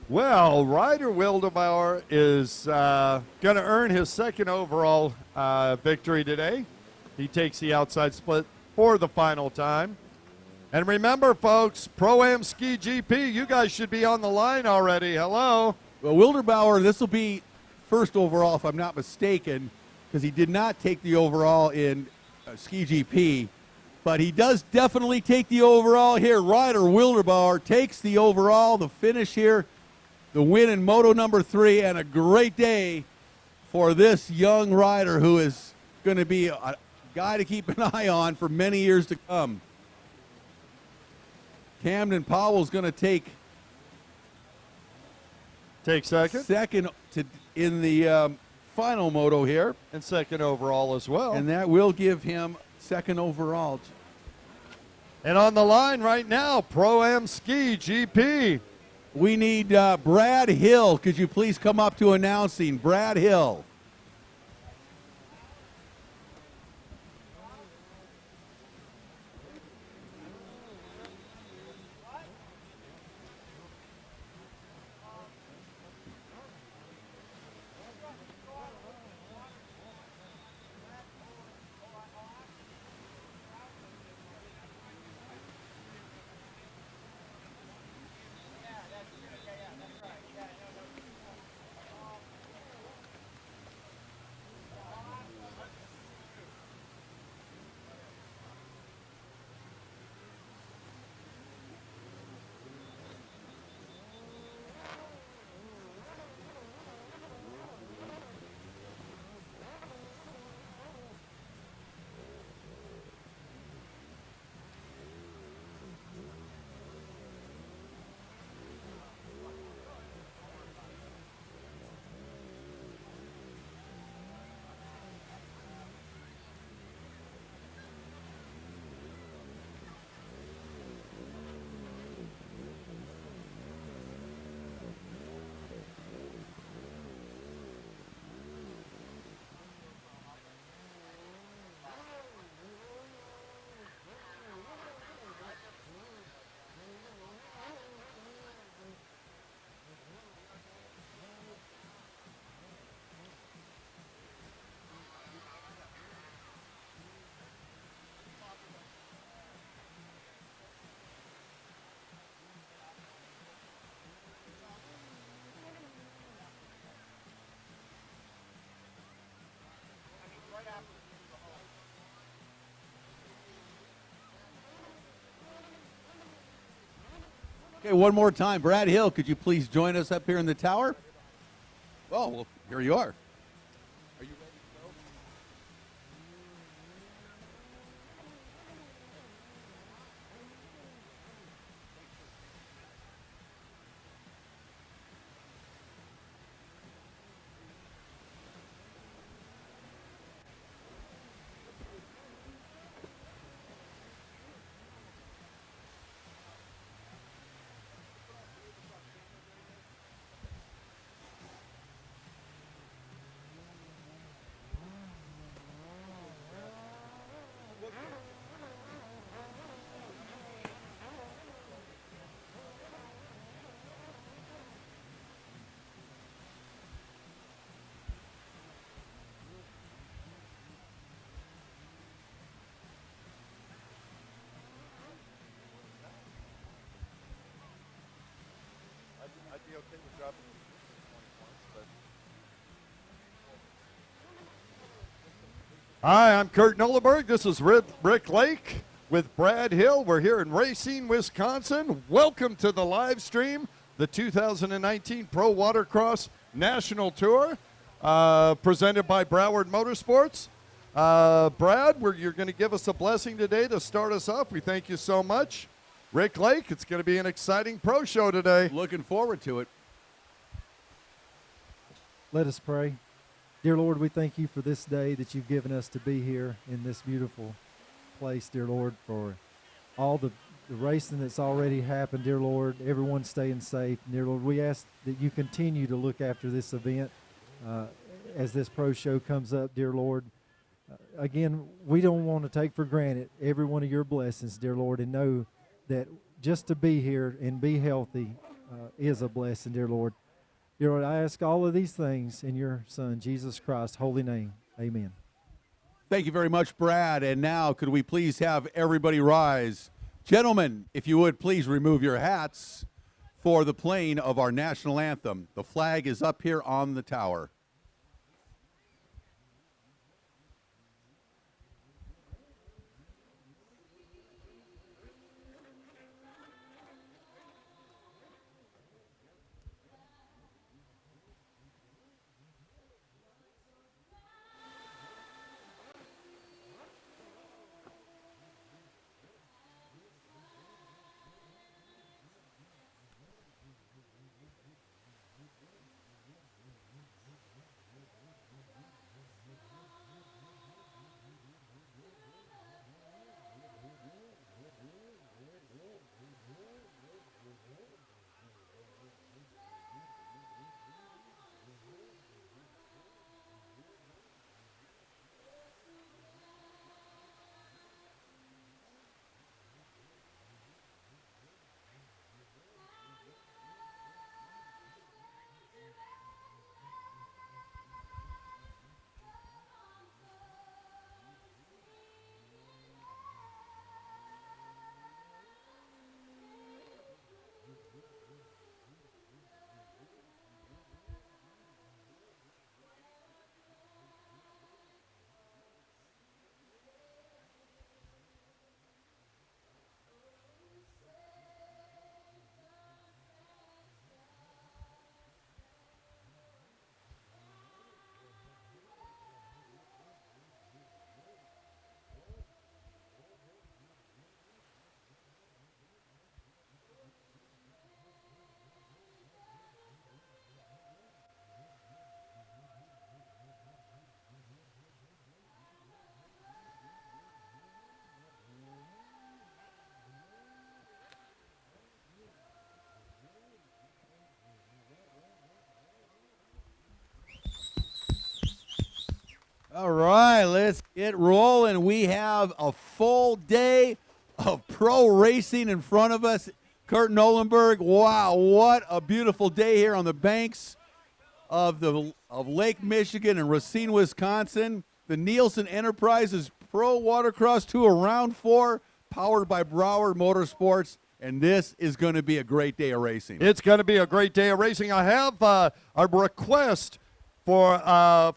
Well, Ryder Wildebauer is going to earn his second overall victory today. He takes the outside split for the final time. And remember, folks, Pro-Am Ski GP, you guys should be on the line already. Hello. Well, Wildebauer, this will be first overall, if I'm not mistaken, because he did not take the overall in Ski GP. But he does definitely take the overall here. Ryder Wildebauer takes the overall, the finish here, the win in Moto number 3, and a great day for this young rider who is going to be a guy to keep an eye on for many years to come. Camden Powell's going to take second in the final moto here. And second overall as well. And that will give him second overall. And on the line right now, Pro-Am Ski GP. We need Brad Hill. Could you please come up to announcing? Brad Hill. Okay, one more time. Brad Hill, could you please join us up here in the tower? Oh, well, here you are. Are you ready to go? I'd be okay with dropping 20 points, but... Hi, I'm Kurt Nolleberg. This is Rick Lake with Brad Hill. We're here in Racine, Wisconsin. Welcome to the live stream, the 2019 Pro Watercross National Tour, presented by Broward Motorsports. Brad, you're going to give us a blessing today to start us off. We thank you so much. Rick Lake, it's going to be an exciting pro show today. Looking forward to it. Let us pray. Dear Lord, we thank you for this day that you've given us to be here in this beautiful place, dear Lord, for all the racing that's already happened, dear Lord, everyone staying safe. Dear Lord, we ask that you continue to look after this event as this pro show comes up, dear Lord. Again, we don't want to take for granted every one of your blessings, dear Lord, and know that just to be here and be healthy is a blessing, dear Lord. Dear Lord, I ask all of these things in your Son, Jesus Christ's holy name. Amen. Thank you very much, Brad. And now, could we please have everybody rise? Gentlemen, if you would please remove your hats for the playing of our national anthem. The flag is up here on the tower. All right, let's get rolling. We have a full day of pro racing in front of us. Kurt Nolenberg, wow, what a beautiful day here on the banks of Lake Michigan and Racine, Wisconsin. The Nielsen Enterprises Pro Watercross Tour Round 4, powered by Broward Motorsports, and this is going to be a great day of racing. It's going to be a great day of racing. I have a request for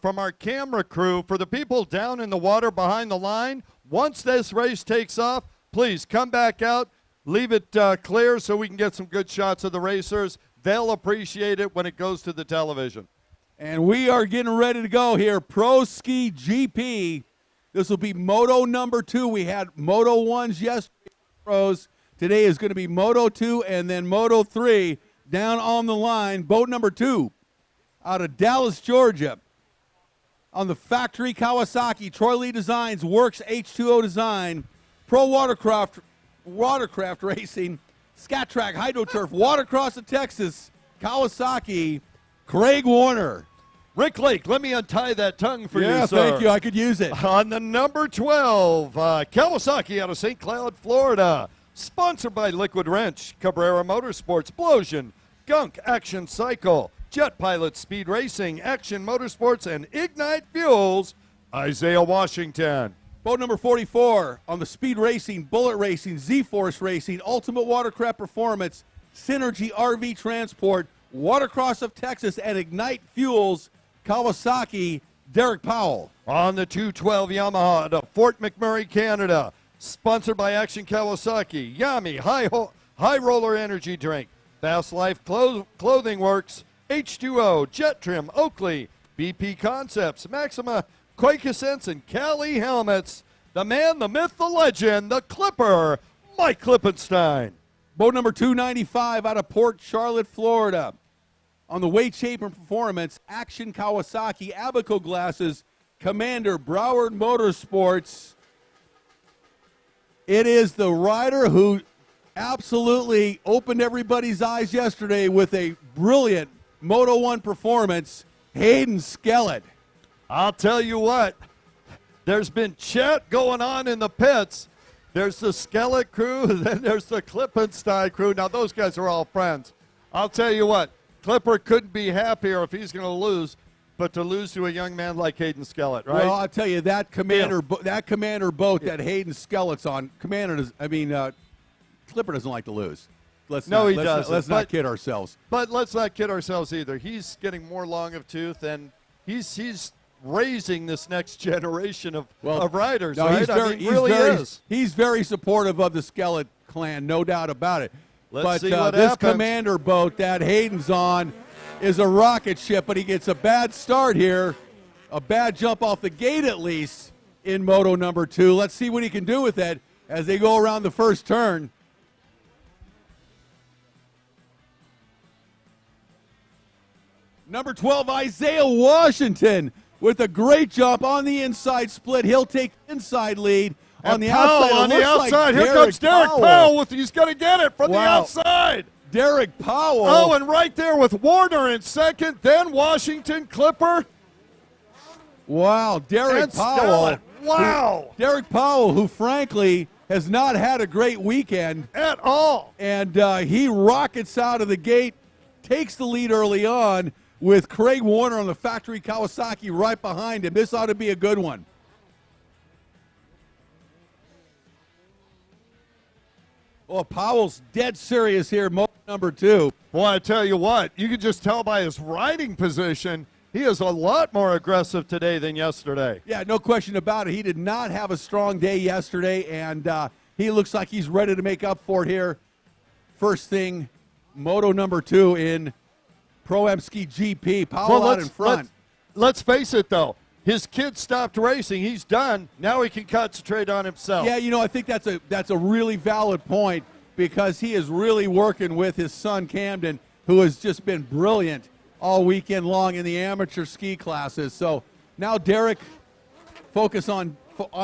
from our camera crew for the people down in the water behind the line. Once this race takes off, please come back out, leave it clear so we can get some good shots of the racers. They'll appreciate it when it goes to the television. And we are getting ready to go here. Pro Ski GP. This will be Moto number 2. We had Moto 1s yesterday, pros. Today is going to be Moto 2 and then Moto 3 down on the line. Boat number 2 out of Dallas, Georgia. On the factory Kawasaki, Troy Lee Designs, Works H2O Design, Pro Watercraft Racing, Scat Track, HydroTurf, Watercross of Texas, Kawasaki, Craig Warner. Rick Lake, let me untie that tongue for you, sir. Yeah, thank you. I could use it. On the number 12, Kawasaki out of St. Cloud, Florida. Sponsored by Liquid Wrench, Cabrera Motorsports, Blosian, Gunk Action Cycle, Jet Pilot Speed Racing, Action Motorsports, and Ignite Fuels, Isaiah Washington. Boat number 44 on the Speed Racing, Bullet Racing, Z-Force Racing, Ultimate Watercraft Performance, Synergy RV Transport, Watercross of Texas, and Ignite Fuels, Kawasaki, Derek Powell. On the 212 Yamaha to Fort McMurray, Canada. Sponsored by Action Kawasaki, Yami, High Roller Energy Drink, Fast Life Clothing Works, H2O, Jet Trim, Oakley, BP Concepts, Maxima, Quakesense, and Cali Helmets. The man, the myth, the legend, the Clipper, Mike Klippenstein. Boat number 295 out of Port Charlotte, Florida. On the weight, shape, and performance, Action Kawasaki, Abaco glasses, Commander, Broward Motorsports. It is the rider who absolutely opened everybody's eyes yesterday with a brilliant Moto 1 performance, Hayden Skellett. I'll tell you what, there's been chat going on in the pits. There's the Skellett crew, then there's the Klippenstein crew. Now, those guys are all friends. I'll tell you what, Clipper couldn't be happier if he's going to lose, but to lose to a young man like Hayden Skellett, right? Well, I'll tell you, that commander boat that Hayden Skellett's on, Clipper doesn't like to lose. Let's not kid ourselves. But let's not kid ourselves either. He's getting more long of tooth, and he's raising this next generation of riders, no, right? He's very supportive of the Skellett clan, no doubt about it. Let's see this what happens. commander boat that Hayden's on is a rocket ship, but he gets a bad start here, a bad jump off the gate at least in Moto number 2. Let's see what he can do with it as they go around the first turn. Number 12, Isaiah Washington with a great jump on the inside split. He'll take inside lead. On the outside, here comes Derek Powell. He's going to get it from the outside. Derek Powell. Oh, and right there with Warner in second, then Washington, Clipper. Wow, Derek Powell. Wow. Derek Powell, who frankly has not had a great weekend at all. And he rockets out of the gate, takes the lead early on with Craig Warner on the factory Kawasaki right behind him. This ought to be a good one. Oh, Powell's dead serious here, Moto number 2. Well, I tell you what, you can just tell by his riding position, he is a lot more aggressive today than yesterday. Yeah, no question about it. He did not have a strong day yesterday, and he looks like he's ready to make up for it here. First thing, Moto number 2 in Pro-Am Ski GP. Powell out in front. Let's face it, though. His kid stopped racing. He's done. Now he can concentrate on himself. Yeah, I think that's a really valid point because he is really working with his son Camden, who has just been brilliant all weekend long in the amateur ski classes. So now Derek focus on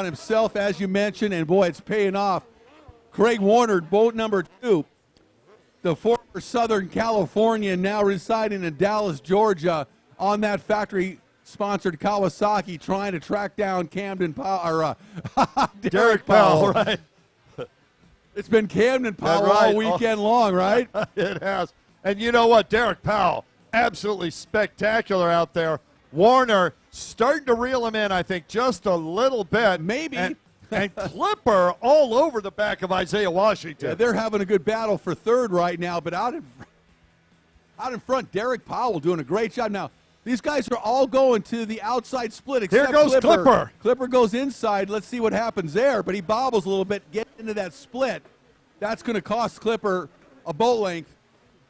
himself, as you mentioned, and boy, it's paying off. Craig Warner, boat number 2, the former Southern Californian, now residing in Dallas, Georgia, on that factory-sponsored Kawasaki, trying to track down Camden Powell, Derek Powell. Right? It's been Camden Powell all weekend long, right? It has. And you know what? Derek Powell, absolutely spectacular out there. Warner starting to reel him in, I think, just a little bit. Maybe. And Clipper all over the back of Isaiah Washington. Yeah, they're having a good battle for third right now, but out in front, Derek Powell doing a great job. Now, these guys are all going to the outside split except Here goes Clipper. Clipper goes inside. Let's see what happens there, but he bobbles a little bit, getting into that split. That's going to cost Clipper a boat length.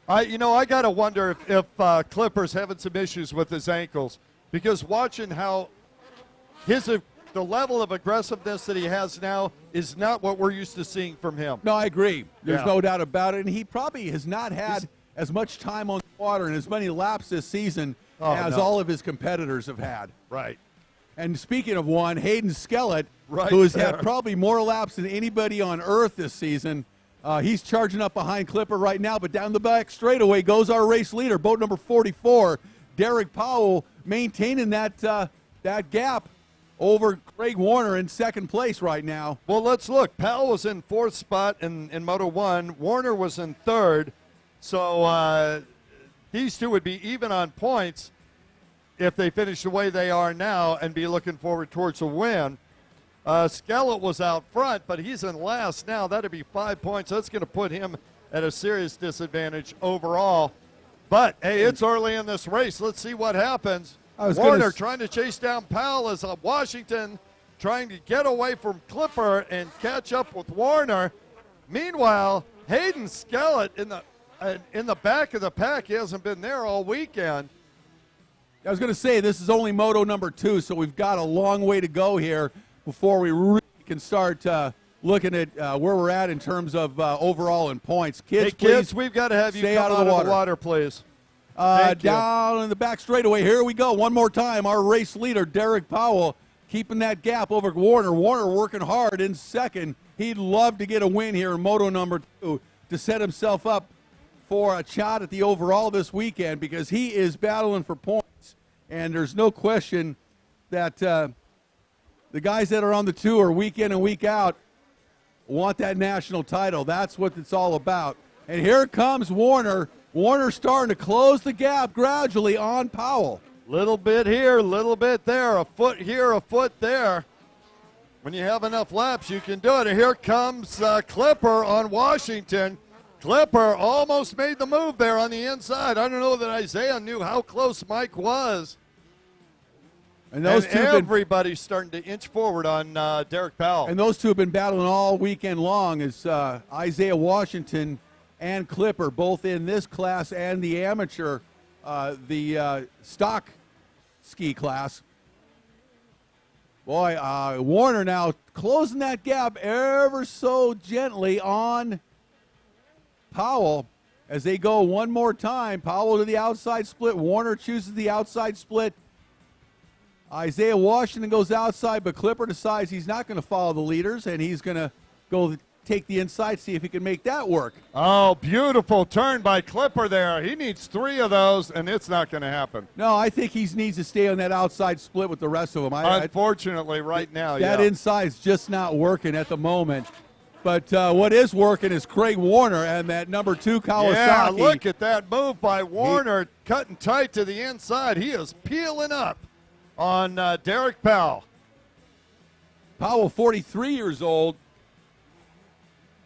I got to wonder if Clipper's having some issues with his ankles, because watching how the level of aggressiveness that he has now is not what we're used to seeing from him. No, I agree. There's no doubt about it. And he probably has not had as much time on the water and as many laps this season as all of his competitors have had. Right. And speaking of one, Hayden Skellett, who has had probably more laps than anybody on earth this season. He's charging up behind Clipper right now, but down the back straightaway goes our race leader, boat number 44, Derek Powell, maintaining that gap over Craig Warner in second place right now. Well, let's look. Powell was in fourth spot in Moto 1. Warner was in third. So these two would be even on points if they finish the way they are now and be looking forward towards a win. Skellett was out front, but he's in last now. That'd be 5 points. That's going to put him at a serious disadvantage overall. But, hey, it's early in this race. Let's see what happens. Warner trying to chase down Powell as Washington trying to get away from Clipper and catch up with Warner. Meanwhile, Hayden Skellett in the back of the pack. He hasn't been there all weekend. I was going to say, this is only Moto number 2, so we've got a long way to go here before we really can start looking at where we're at in terms of overall in points. Kids, hey, kids, please we've got to have you stay come out of the water, please. Thank you. Down in the back straightaway. Here we go. One more time. Our race leader, Derek Powell, keeping that gap over Warner. Warner working hard in second. He'd love to get a win here in Moto number 2 to set himself up for a shot at the overall this weekend, because he is battling for points. And there's no question that the guys that are on the tour week in and week out want that national title. That's what it's all about. And here comes Warner. Warner starting to close the gap gradually on Powell. Little bit here, little bit there, a foot here, a foot there. When you have enough laps, you can do it. And here comes Clipper on Washington. Clipper almost made the move there on the inside. I don't know that Isaiah knew how close Mike was. And those two everybody's starting to inch forward on Derek Powell. And those two have been battling all weekend long, as Isaiah Washington and Clipper, both in this class and the amateur, the stock ski class. Boy, Warner now closing that gap ever so gently on Powell as they go one more time. Powell to the outside split. Warner chooses the outside split. Isaiah Washington goes outside, but Clipper decides he's not going to follow the leaders, and he's going to go take the inside, see if he can make that work. Oh, beautiful turn by Clipper there. He needs 3 of those, and it's not going to happen. No, I think he needs to stay on that outside split with the rest of them. Unfortunately, right now, that inside's just not working at the moment. But what is working is Craig Warner and that number 2 Kawasaki. Yeah, look at that move by Warner, cutting tight to the inside. He is peeling up on Derek Powell. Powell, 43 years old,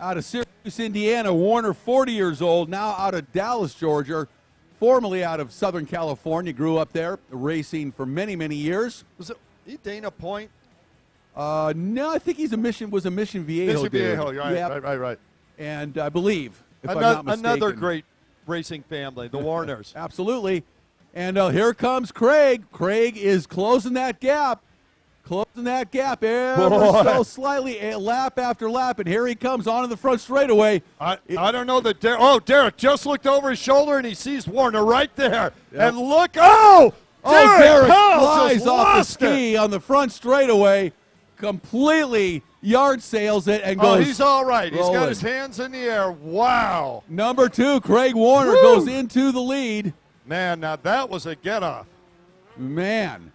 out of Syracuse, Indiana. Warner, 40 years old, now out of Dallas, Georgia, formerly out of Southern California, grew up there, racing for many, many years. Was it Dana Point? No, I think was a Mission Viejo. Mission Viejo, right. And I believe, if I'm not mistaken. Another great racing family, the Warners. Absolutely. And here comes Craig. Craig is closing that gap. Ever so slightly, lap after lap, and here he comes onto the front straightaway. I don't know that Derek just looked over his shoulder and he sees Warner right there. Yep. And look, Derek flies off the ski on the front straightaway, completely yard sails it and goes. Oh, he's all right. Rolling. He's got his hands in the air. Wow. Number 2, Craig Warner, goes into the lead. Man, now that was a get-off. Man.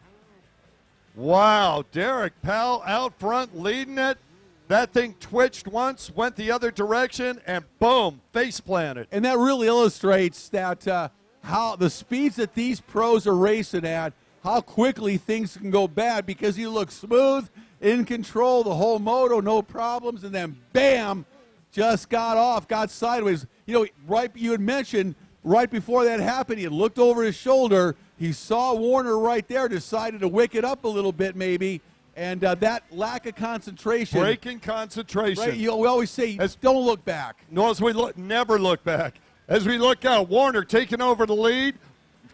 Wow, Derek Powell out front leading it. That thing twitched once, went the other direction, and boom, face planted. And that really illustrates that how the speeds that these pros are racing at, how quickly things can go bad, because you look smooth, in control the whole moto, no problems, and then bam, just got sideways. You had mentioned right before that happened, he had looked over his shoulder. He saw Warner right there, decided to wick it up a little bit maybe, and that lack of concentration. Breaking concentration. Right, we always say, don't look back. No, never look back. As we look out, Warner taking over the lead.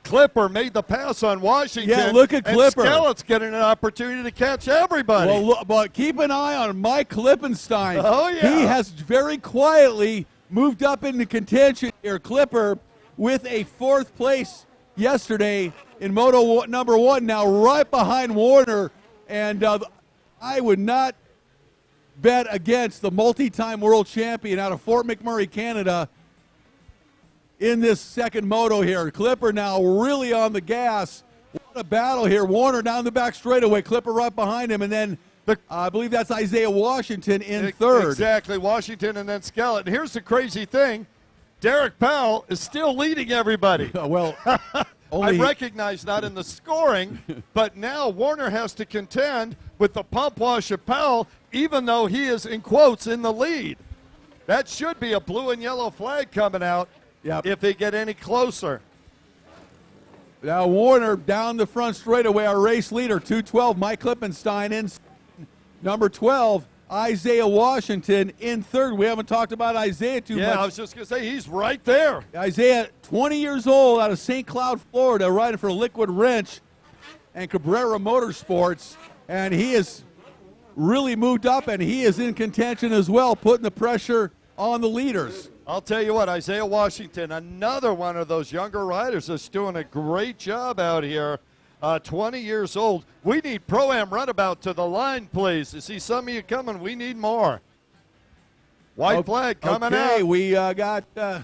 Clipper made the pass on Washington. Yeah, look at Clipper. And Skellett's getting an opportunity to catch everybody. Well, but keep an eye on Mike Klippenstein. Oh, yeah. He has very quietly moved up into contention here. Clipper with a 4th place yesterday in Moto number 1, now right behind Warner. And I would not bet against the multi-time world champion out of Fort McMurray, Canada, in this second moto here. Clipper now really on the gas. What a battle here. Warner down the back straightaway. Clipper right behind him. And then I believe that's Isaiah Washington in 3rd. Exactly, Washington and then Skellett. And here's the crazy thing. Derek Powell is still leading everybody. Well, I recognize not in the scoring, but now Warner has to contend with the pump wash of Powell, even though he is, in quotes, in the lead. That should be a blue and yellow flag coming out if they get any closer. Now Warner down the front straightaway, our race leader, 212, Mike Klippenstein in number 12. Isaiah Washington in 3rd. We haven't talked about Isaiah too much. Yeah, I was just going to say, he's right there. Isaiah, 20 years old, out of St. Cloud, Florida, riding for Liquid Wrench and Cabrera Motorsports. And he is really moved up, and he is in contention as well, putting the pressure on the leaders. I'll tell you what, Isaiah Washington, another one of those younger riders that's doing a great job out here. 20 years old. We need Pro-Am runabout to the line, please. I see some of you coming. We need more. White flag coming out. Okay, we got the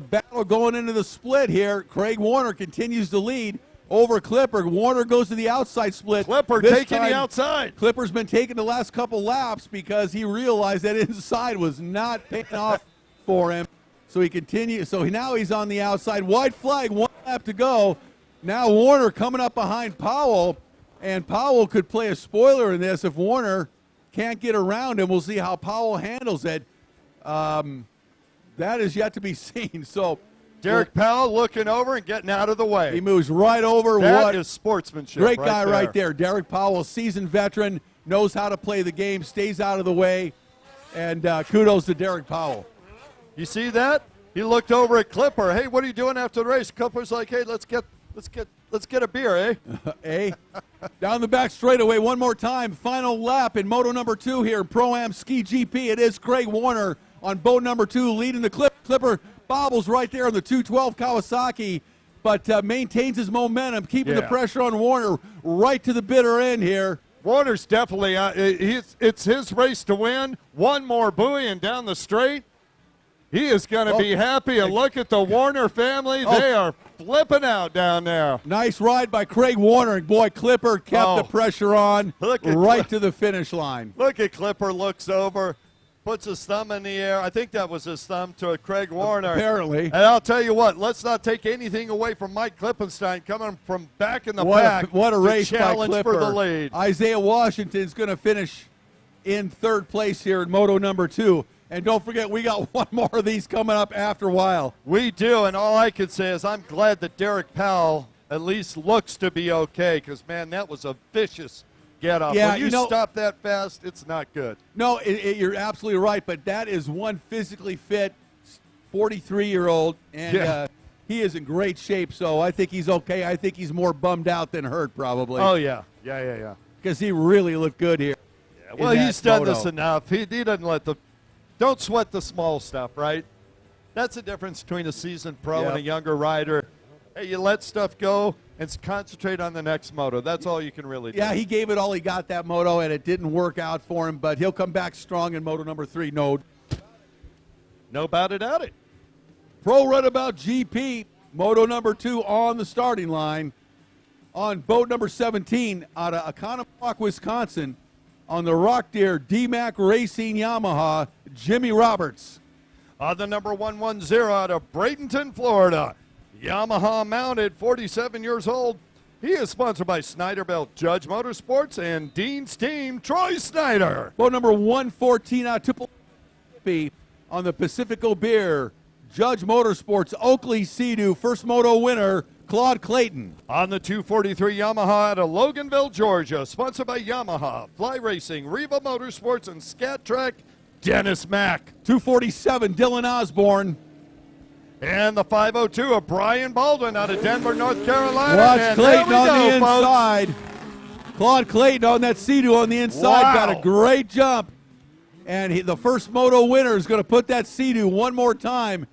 battle going into the split here. Craig Warner continues to lead over Clipper. Warner goes to the outside split. Clipper taking the outside. Clipper's been taking the last couple laps because he realized that inside was not paying off for him. So he continues. So now he's on the outside. White flag, 1 lap to go. Now Warner coming up behind Powell, and Powell could play a spoiler in this if Warner can't get around him. We'll see how Powell handles it. That is yet to be seen. So Derek Powell looking over and getting out of the way. He moves right over. That is sportsmanship. Great guy right there. Derek Powell, seasoned veteran, knows how to play the game, stays out of the way, and kudos to Derek Powell. You see that? He looked over at Clipper. Hey, what are you doing after the race? Clipper's like, hey, let's get a beer, eh? Down the back straightaway one more time. Final lap in moto number 2 here, Pro-Am Ski GP. It is Craig Warner on boat number 2 leading the Clipper bobbles right there on the 212 Kawasaki, but maintains his momentum, keeping the pressure on Warner right to the bitter end here. Warner's definitely, it's his race to win. One more buoy and down the straight. He is going to be happy, and look at the Warner family. They are flipping out down there. Nice ride by Craig Warner, and boy, Clipper kept the pressure on right to the finish line. Look at Clipper, looks over, puts his thumb in the air. I think that was his thumb to Craig Warner. Apparently. And I'll tell you what, let's not take anything away from Mike Klippenstein coming from back in the back. What a race by Clipper. For the lead. Isaiah Washington's going to finish in 3rd place here in moto number 2. And don't forget, we got one more of these coming up after a while. We do, and all I can say is I'm glad that Derek Powell at least looks to be okay, because, man, that was a vicious get-up. Yeah, when you stop that fast, it's not good. No, you're absolutely right, but that is one physically fit 43-year-old, and he is in great shape, so I think he's okay. I think he's more bummed out than hurt, probably. Oh, yeah. Yeah. Because he really looked good here. Yeah, well, he's done this enough. He doesn't let the – don't sweat the small stuff, right? That's the difference between a seasoned pro and a younger rider. Hey, you let stuff go and concentrate on the next moto. That's all you can really do. Yeah, he gave it all he got that moto, and it didn't work out for him, but he'll come back strong in moto number 3. No doubt about it. Pro Runabout GP, moto number 2 on the starting line. On boat number 17 out of Oconomowoc, Wisconsin, on the Rock Deer D-Mac Racing Yamaha, Jimmy Roberts. On the number 110 out of Bradenton, Florida, Yamaha mounted, 47 years old. He is sponsored by Snyderville Judge Motorsports and Dean's team, Troy Snyder. Boat number 114 out of Tupelo on the Pacifico Beer, Judge Motorsports, Oakley Sea-Doo, first moto winner, Claude Clayton. On the 243 Yamaha out of Loganville, Georgia, sponsored by Yamaha, Fly Racing, Reva Motorsports, and Scat Track, Dennis Mack. 247, Dylan Osborne. And the 502 of Brian Baldwin out of Denver, North Carolina. Watch Clayton on the inside. Claude Clayton on that Sea-Doo on the inside. Got a great jump. And the first moto winner is going to put that Sea-Doo one more time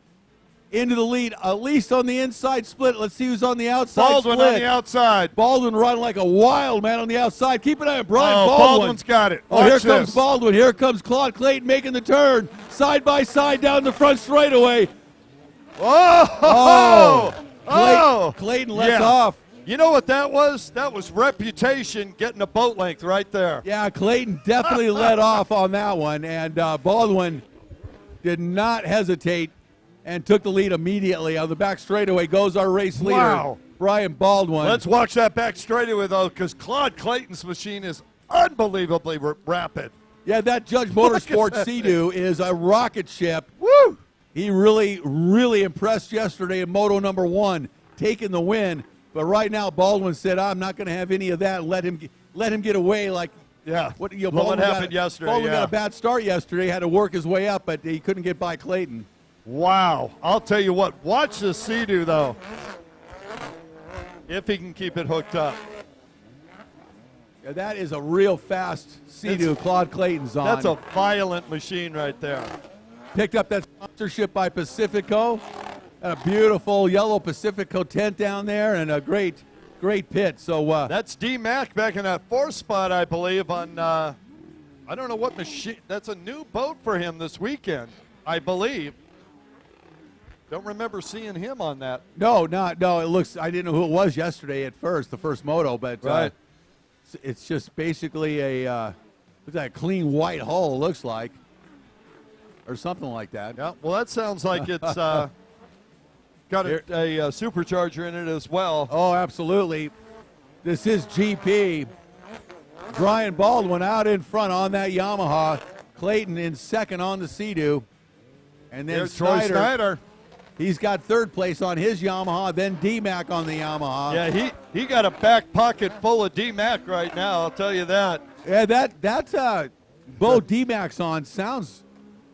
into the lead, at least on the inside split. Let's see who's on the outside Baldwin split. On the outside. Baldwin running like a wild man on the outside. Keep an eye on Brian Baldwin. Baldwin's got it. Oh, here comes Baldwin. Here comes Claude Clayton making the turn. Side by side down the front straightaway. Clayton lets off. You know what that was? That was reputation getting a boat length right there. Yeah, Clayton definitely let off on that one, and Baldwin did not hesitate and took the lead immediately. On the back straightaway goes our race leader, Brian Baldwin. Let's watch that back straightaway, though, because Claude Clayton's machine is unbelievably rapid. Yeah, that Judge Motorsports Sea-Doo is a rocket ship. Woo! He really impressed yesterday in moto number 1, taking the win. But right now, Baldwin said, I'm not going to have any of that. Let him get away like what happened yesterday. Baldwin got a bad start yesterday, had to work his way up, but he couldn't get by Clayton. Wow. I'll tell you what, watch the Sea-Doo, though, if he can keep it hooked up. Yeah, that is a real fast Sea-Doo Claude Clayton's on. That's a violent machine right there. Picked up that sponsorship by Pacifico. And a beautiful yellow Pacifico tent down there and a great pit. So that's D-Mac back in that 4th spot, I believe, on I don't know what machine. That's a new boat for him this weekend, I believe. Don't remember seeing him on that. No. It looks. I didn't know who it was yesterday at first, the first moto, but right. It's just basically a looks like a clean white hull. It looks like, or something like that. Yeah. Well, that sounds like it's got a supercharger in it as well. Oh, absolutely. This is GP. Brian Baldwin out in front on that Yamaha. Clayton in second on the Sea-Doo. And then There's Troy Snyder. He's got 3rd place on his Yamaha, then D-Mac on the Yamaha. Yeah, he got a back pocket full of D-Mac right now, I'll tell you that. Yeah, that Bo D-Mac's on sounds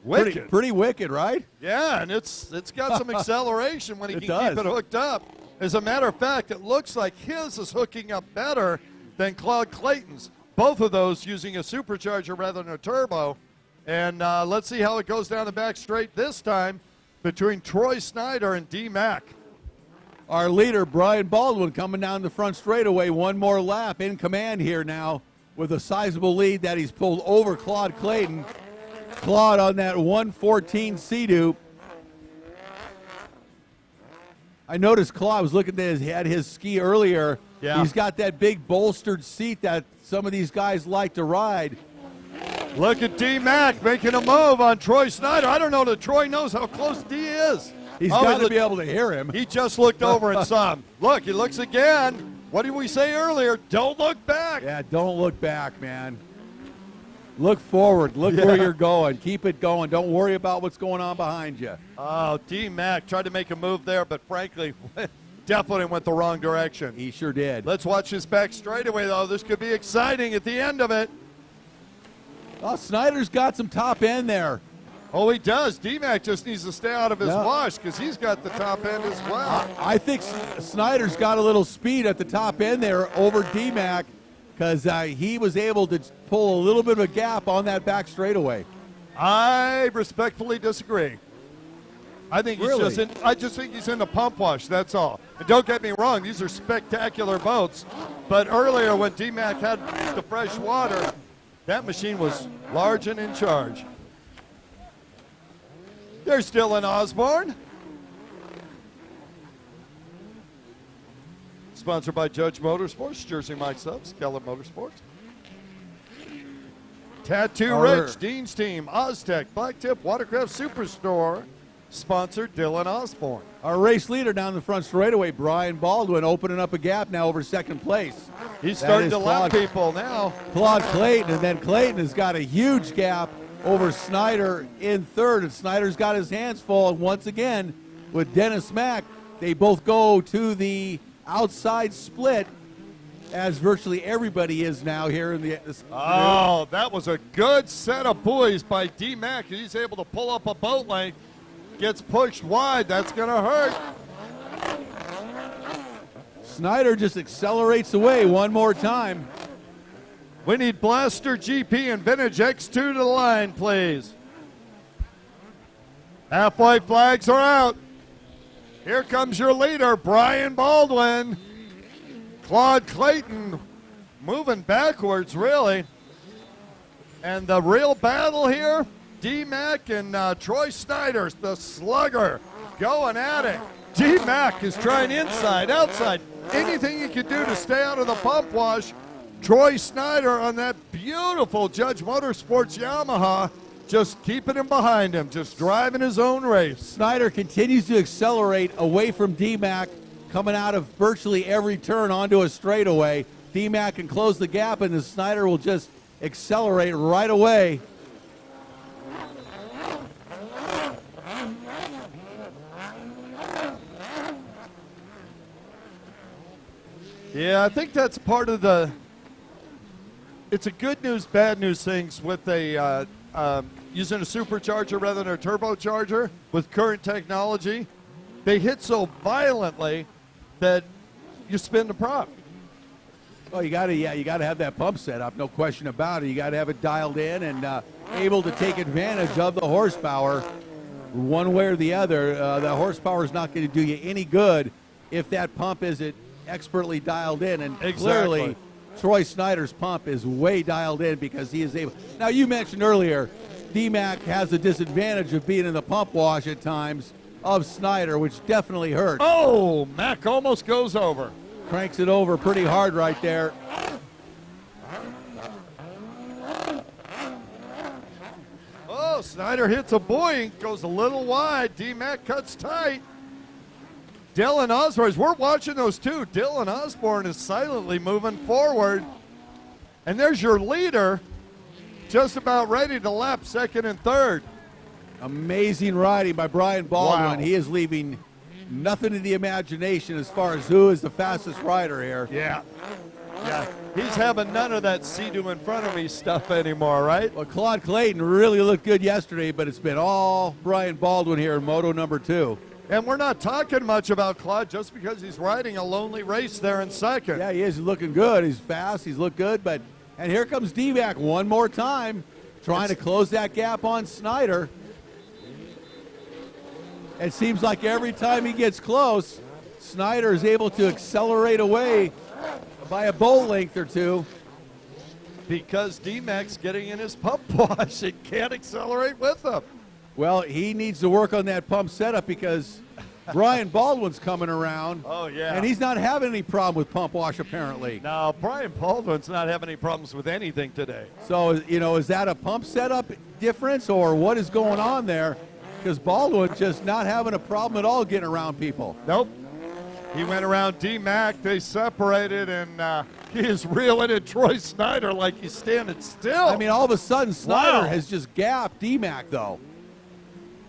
wicked. Pretty wicked, right? Yeah, and it's got some acceleration when he can keep it hooked up. As a matter of fact, it looks like his is hooking up better than Claude Clayton's. Both of those using a supercharger rather than a turbo. And let's see how it goes down the back straight this time between Troy Snyder and D-Mac. Our leader, Brian Baldwin, coming down the front straightaway. One more lap in command here now with a sizable lead that he's pulled over Claude Clayton. Claude on that 114 Sea-Doo. I noticed Claude was looking at his ski earlier. Yeah. He's got that big bolstered seat that some of these guys like to ride. Look at D-Mac making a move on Troy Snyder. I don't know that Troy knows how close D is. He's got to be able to hear him. He just looked over and saw him. Look, he looks again. What did we say earlier? Don't look back. Yeah, don't look back, man. Look forward. Look where you're going. Keep it going. Don't worry about what's going on behind you. Oh, D-Mac tried to make a move there, but frankly, definitely went the wrong direction. He sure did. Let's watch his back straightaway, though. This could be exciting at the end of it. Oh, Snyder's got some top end there. Oh, he does. D-Mac just needs to stay out of his wash because he's got the top end as well. I think Snyder's got a little speed at the top end there over D-Mac because he was able to pull a little bit of a gap on that back straightaway. I respectfully disagree. I think he's I just think he's in the pump wash, that's all. And don't get me wrong, these are spectacular boats. But earlier when D-Mac had the fresh water, that machine was large and in charge. There's Dylan Osborne. Sponsored by Judge Motorsports, Jersey Mike Subs, Keller Motorsports. Tattoo Rich, Dean's Team, Oztech, Blacktip, Watercraft Superstore. Sponsored Dylan Osborne. Our race leader down the front straightaway, Brian Baldwin, opening up a gap now over 2nd place. He's starting to lap people now. Claude Clayton, and then Clayton has got a huge gap over Snyder in 3rd, and Snyder's got his hands full once again with Dennis Mack. They both go to the outside split, as virtually everybody is now here in the. Oh, that was a good set of buoys by D-Mac. He's able to pull up a boat length. Gets pushed wide. That's going to hurt. Snyder just accelerates away one more time. We need Blaster GP and Vintage X2 to the line, please. Halfway flags are out. Here comes your leader, Brian Baldwin. Claude Clayton moving backwards, really. And the real battle here, D-Mac and Troy Snyder, the slugger, going at it. D-Mac is trying inside, outside, anything he can do to stay out of the pump wash. Troy Snyder on that beautiful Judge Motorsports Yamaha, just keeping him behind him, just driving his own race. Snyder continues to accelerate away from D-Mac, coming out of virtually every turn onto a straightaway. D-Mac can close the gap, and the Snyder will just accelerate right away. Yeah, I think that's part of the, it's a good news, bad news things with a using a supercharger rather than a turbocharger with current technology. They hit so violently that you spin the prop. Oh, you got to have that pump set up, no question about it. You got to have it dialed in and able to take advantage of the horsepower one way or the other. The horsepower is not going to do you any good if that pump isn't expertly dialed in. And clearly, Troy Snyder's pump is way dialed in because he is able. Now, you mentioned earlier, D-Mac has the disadvantage of being in the pump wash at times of Snyder, which definitely hurts. Oh, Mac almost goes over. Cranks it over pretty hard right there. Oh, Snyder hits a buoy, goes a little wide. D-Mac cuts tight. Dylan Osborne, as we're watching those two, Dylan Osborne is silently moving forward. And there's your leader, just about ready to lap second and third. Amazing riding by Brian Baldwin. Wow. He is leaving nothing to the imagination as far as who is the fastest rider here. Yeah. He's having none of that see-do in front of me stuff anymore, right? Well, Claude Clayton really looked good yesterday, but it's been all Brian Baldwin here in Moto number 2. And we're not talking much about Claude just because he's riding a lonely race there in second. Yeah, he is. He's looking good. He's fast. He's looked good. And here comes D-Mac one more time, trying to close that gap on Snyder. It seems like every time he gets close, Snyder is able to accelerate away by a boat length or two. Because D-Mac's getting in his pump wash. It can't accelerate with him. Well, he needs to work on that pump setup because Brian Baldwin's coming around. Oh, yeah. And he's not having any problem with pump wash, apparently. No, Brian Baldwin's not having any problems with anything today. So, is that a pump setup difference or what is going on there? Because Baldwin's just not having a problem at all getting around people. Nope. He went around D-Mac, they separated, and he is reeling at Troy Snyder like he's standing still. I mean, all of a sudden, Snyder has just gapped D-Mac, though.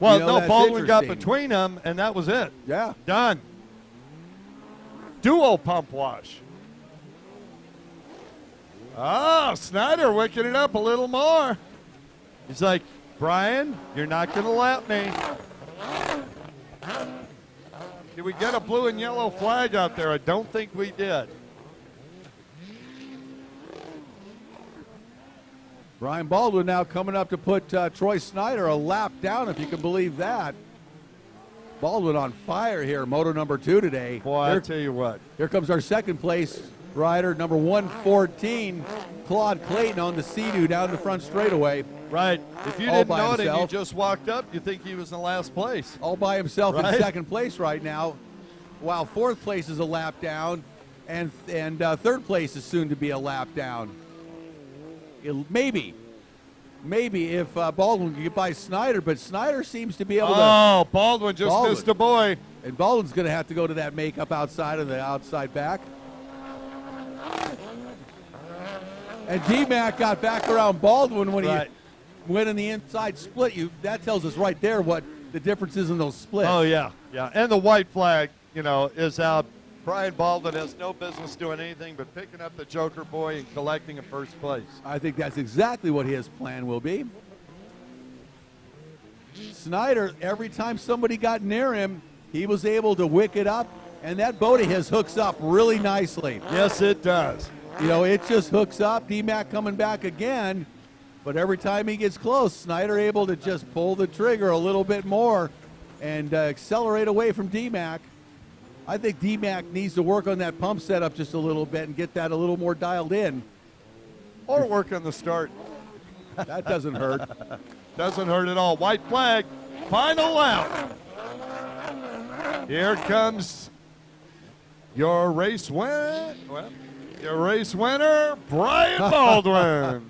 Well, no, Baldwin got between them, and that was it. Yeah. Done. Duo pump wash. Oh, Snyder wicking it up a little more. He's like, Brian, you're not going to lap me. Did we get a blue and yellow flag out there? I don't think we did. Brian Baldwin now coming up to put Troy Snyder a lap down, if you can believe that. Baldwin on fire here, Moto number 2 today. Boy, I tell you what. Here comes our second place rider, number 114, Claude Clayton on the Sea-Doo down the front straightaway. Right. If you didn't know it and you just walked up, you think he was in last place. All by himself in second place right now, while fourth place is a lap down, and third place is soon to be a lap down. Maybe if Baldwin can get by Snyder, but Snyder seems to be able to. Oh, Baldwin just missed a boy. And Baldwin's going to have to go to that makeup outside of the outside back. And D-Mac got back around Baldwin when he went in the inside split. That tells us right there what the difference is in those splits. Oh, yeah. And the white flag, is out. Brian Baldwin has no business doing anything but picking up the Joker boy and collecting a first place. I think that's exactly what his plan will be. Snyder, every time somebody got near him, he was able to wick it up, and that boat of his hooks up really nicely. Yes, it does. It just hooks up. D-Mac coming back again, but every time he gets close, Snyder able to just pull the trigger a little bit more and accelerate away from D-Mac. I think D-Mac needs to work on that pump setup just a little bit and get that a little more dialed in. Or work on the start. That doesn't hurt. Doesn't hurt at all. White flag, final lap. Here comes your race winner. Your race winner, Brian Baldwin.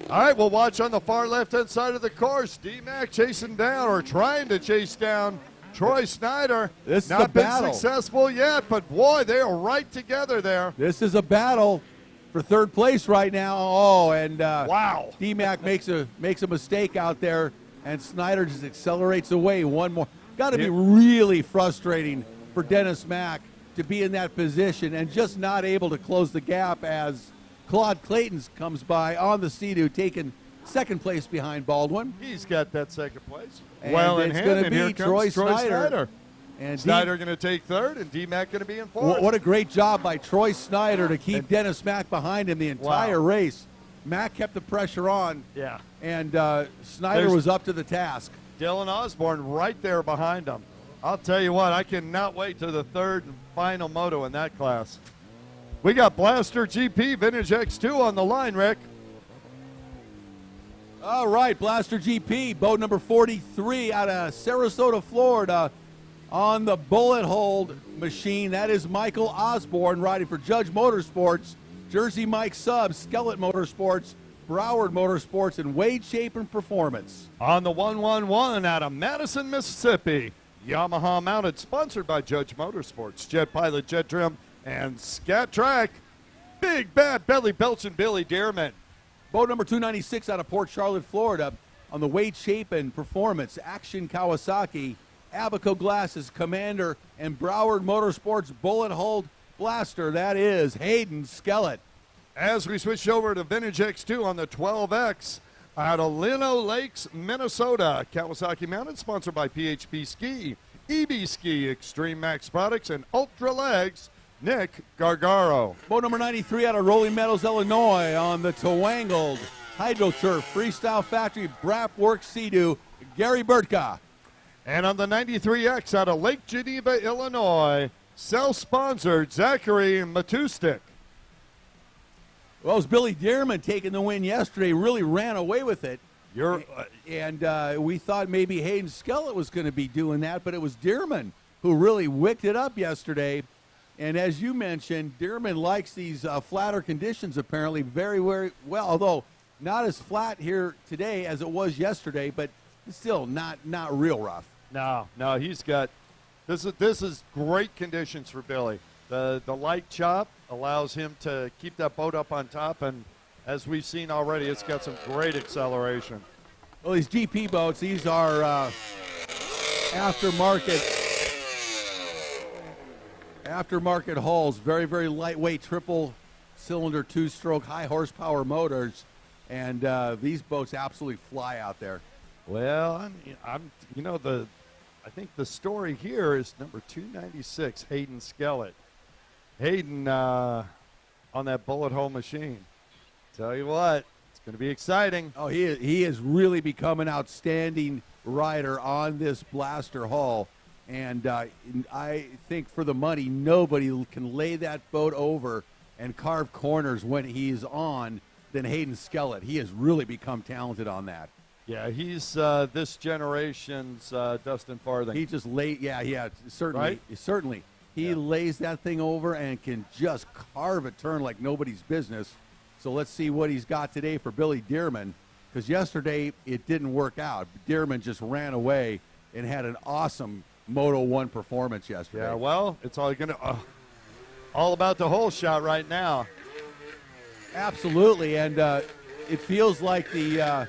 All right, we'll watch on the far left-hand side of the course. D-Mac chasing down or trying to chase down Troy Snyder. This is not a battle. been successful yet, but boy, they are right together there. This is a battle for third place right now. Oh, and wow, D-Mac makes a mistake out there, and Snyder just accelerates away one more. Got to be really frustrating for Dennis Mack to be in that position and just not able to close the gap as Claude Clayton comes by on the Sea-Doo, taking second place behind Baldwin. He's got that second place. And it's going to be Troy Snyder And Snyder going to take third, and D-Mac going to be in fourth. What a great job by Troy Snyder to keep Dennis Mack behind him the entire race. Mack kept the pressure on. Yeah. And Snyder was up to the task. Dylan Osborne right there behind him. I'll tell you what, I cannot wait to the third and final moto in that class. We got Blaster GP Vintage X2 on the line, Rick. All right, Blaster GP, boat number 43 out of Sarasota, Florida, on the bullet hold machine. That is Michael Osborne riding for Judge Motorsports, Jersey Mike Subs, Skeleton Motorsports, Broward Motorsports, and Wade Chapin Performance. On the 111 out of Madison, Mississippi, Yamaha mounted, sponsored by Judge Motorsports, Jet Pilot, Jet Trim, and Scat Track, Big Bad Belly Belch and Billy Dearman. Boat number 296 out of Port Charlotte, Florida, on the Wade Chapin Performance, Action Kawasaki, Abaco Glasses, Commander, and Broward Motorsports Bullet Hold Blaster. That is Hayden Skellett. As we switch over to Vintage X2 on the 12X out of Lino Lakes, Minnesota, Kawasaki mounted, sponsored by PHP Ski, EB Ski, Extreme Max Products, and Ultra Legs, Nick Gargaro. Boat number 93 out of Rolling Meadows, Illinois, on the Twangled HydroTurf Freestyle Factory Brap Works Sea-Doo, Gary Burtka. And on the 93X out of Lake Geneva, Illinois, self-sponsored Zachary Matustik. Well, it was Billy Dearman taking the win yesterday, really ran away with it. And we thought maybe Hayden Skellett was going to be doing that, but it was Dearman who really wicked it up yesterday. And as you mentioned, Dearman likes these flatter conditions apparently very, very well, although not as flat here today as it was yesterday, but still not real rough. No, he's got this is great conditions for Billy. The light chop allows him to keep that boat up on top, and as we've seen already, it's got some great acceleration. Well, these GP boats, these are aftermarket hulls, very, very lightweight, triple cylinder, two-stroke, high horsepower motors, and these boats absolutely fly out there. Well, I think the story here is number 296, Hayden Skellett. Hayden on that bullet hole machine. Tell you what, it's going to be exciting. Oh, he has really become an outstanding rider on this blaster hull. And I think for the money, nobody can lay that boat over and carve corners when he's on than Hayden Skellett. He has really become talented on that. Yeah, he's this generation's Dustin Farthing. He just certainly. Right? Certainly. He lays that thing over and can just carve a turn like nobody's business. So let's see what he's got today for Billy Dearman, because yesterday it didn't work out. Dearman just ran away and had an awesome Moto 1 performance yesterday. Yeah, well, it's all about the hole shot right now. Absolutely, and it feels like the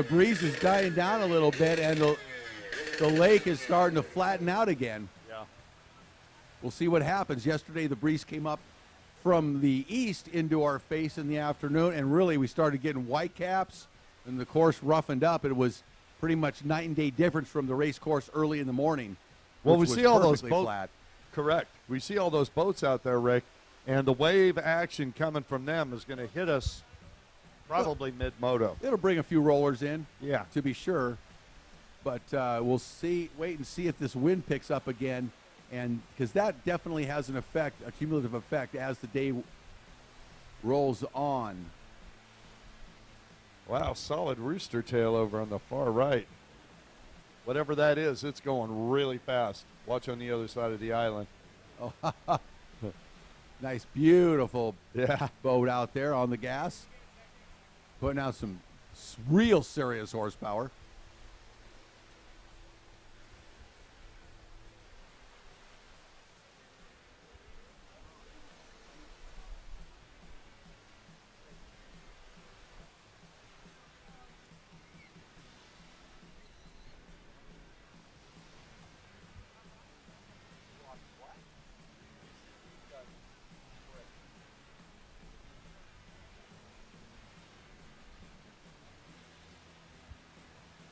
breeze is dying down a little bit, and the lake is starting to flatten out again. Yeah. We'll see what happens. Yesterday, the breeze came up from the east into our face in the afternoon, and really we started getting white caps, and the course roughened up. It was pretty much night and day difference from the race course early in the morning. Well, we see all those boats. Flat. Correct. We see all those boats out there, Rick, and the wave action coming from them is going to hit us probably mid-moto. It'll bring a few rollers in, yeah, to be sure. But we'll wait and see if this wind picks up again, and because that definitely has an effect, a cumulative effect, as the day rolls on. Wow, solid rooster tail over on the far right. Whatever that is, it's going really fast. Watch on the other side of the island. Oh, nice, beautiful boat out there on the gas. Putting out some real serious horsepower.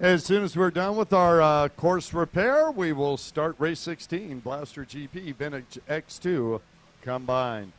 As soon as we're done with our course repair, we will start race 16, Blaster GP Vintage X2 combined.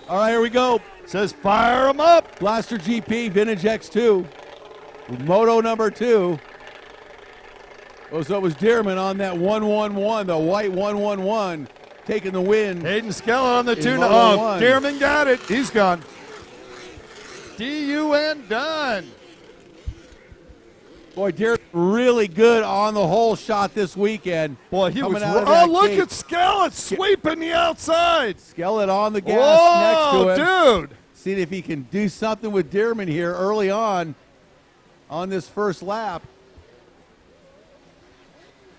All right, here we go. Says fire them up. Blaster GP Vintage X2. Moto number 2. Oh, so it was Dearman on that 111, the white 111, taking the win. Hayden Skellett on the 2. Oh, Dearman got it. He's gone. D-U-N done. Boy, Dearman really good on the hole shot this weekend. Boy, he was. Oh, look at Skellett sweeping the outside. Skellett on the gas next to him. Dude. See if he can do something with Dearman here early on this first lap.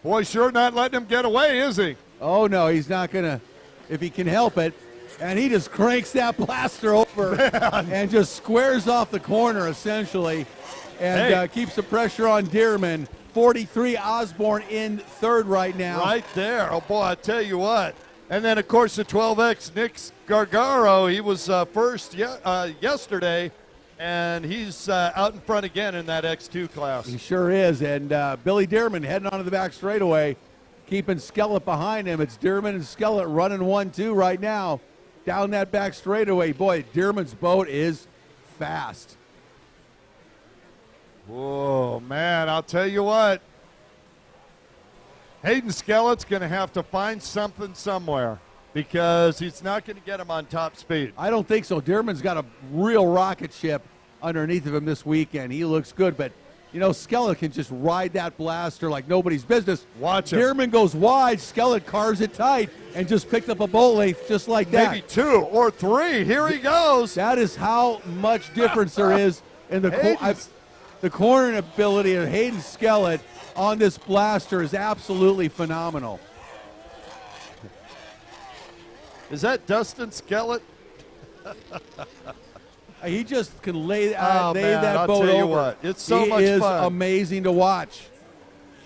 Boy, sure not letting him get away, is he? Oh, no, he's not going to, if he can help it. And he just cranks that blaster over and just squares off the corner, essentially, and keeps the pressure on Dearman. 43 Osborne in third right now. Right there. Oh, boy, I tell you what. And then, of course, the 12X, Nick Gargaro, he was first yesterday, and he's out in front again in that X2 class. He sure is. And Billy Dearman heading onto the back straightaway, keeping Skellett behind him. It's Dearman and Skellett running 1-2 right now down that back straightaway. Boy, Dearman's boat is fast. Whoa, man, I'll tell you what. Hayden Skellett's going to have to find something somewhere because he's not going to get him on top speed. I don't think so. Dearman's got a real rocket ship underneath of him this weekend. He looks good, but, you know, Skellett can just ride that blaster like nobody's business. Watch him. Dearman goes wide. Skellett carves it tight and just picked up a boat length just like that. Maybe 2 or 3. Here he goes. That is how much difference there is in the cornering ability of Hayden Skellett on this blaster is absolutely phenomenal. Is that Dustin Skellett? He just can lay that I'll boat tell you over. what, it's so much He is fun. amazing to watch.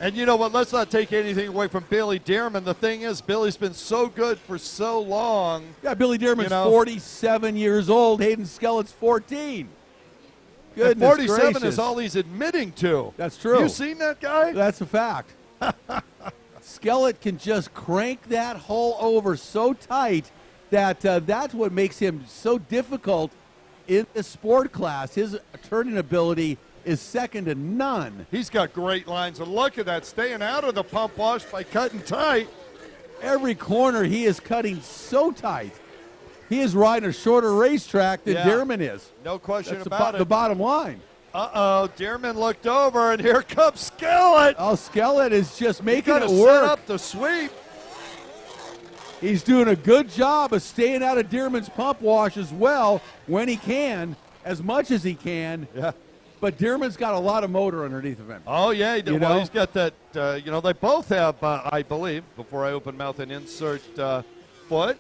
And you know what? Let's not take anything away from Billy Dearman. The thing is, Billy's been so good for so long. Yeah, Billy Dearman's 47 years old. Hayden Skellett's 14. Goodness and 47 gracious. is all he's admitting to. That's true. You seen that guy? That's a fact. Skellett can just crank that hull over so tight that that's what makes him so difficult in the sport class. His turning ability is second to none. He's got great lines, and look at that, staying out of the pump wash by cutting tight. Every corner he is cutting so tight. He is riding a shorter racetrack than Dearman is. No question That's about it. the bottom line. Uh-oh, Dearman looked over, and here comes Skellett. Oh, Skellett is just making it set work. up the sweep. He's doing a good job of staying out of Dearman's pump wash as well when he can, as much as he can. Yeah. But Dearman's got a lot of motor underneath of him. Oh, yeah. You Well, know? he's got that, they both have, I believe, before I open mouth and insert foot.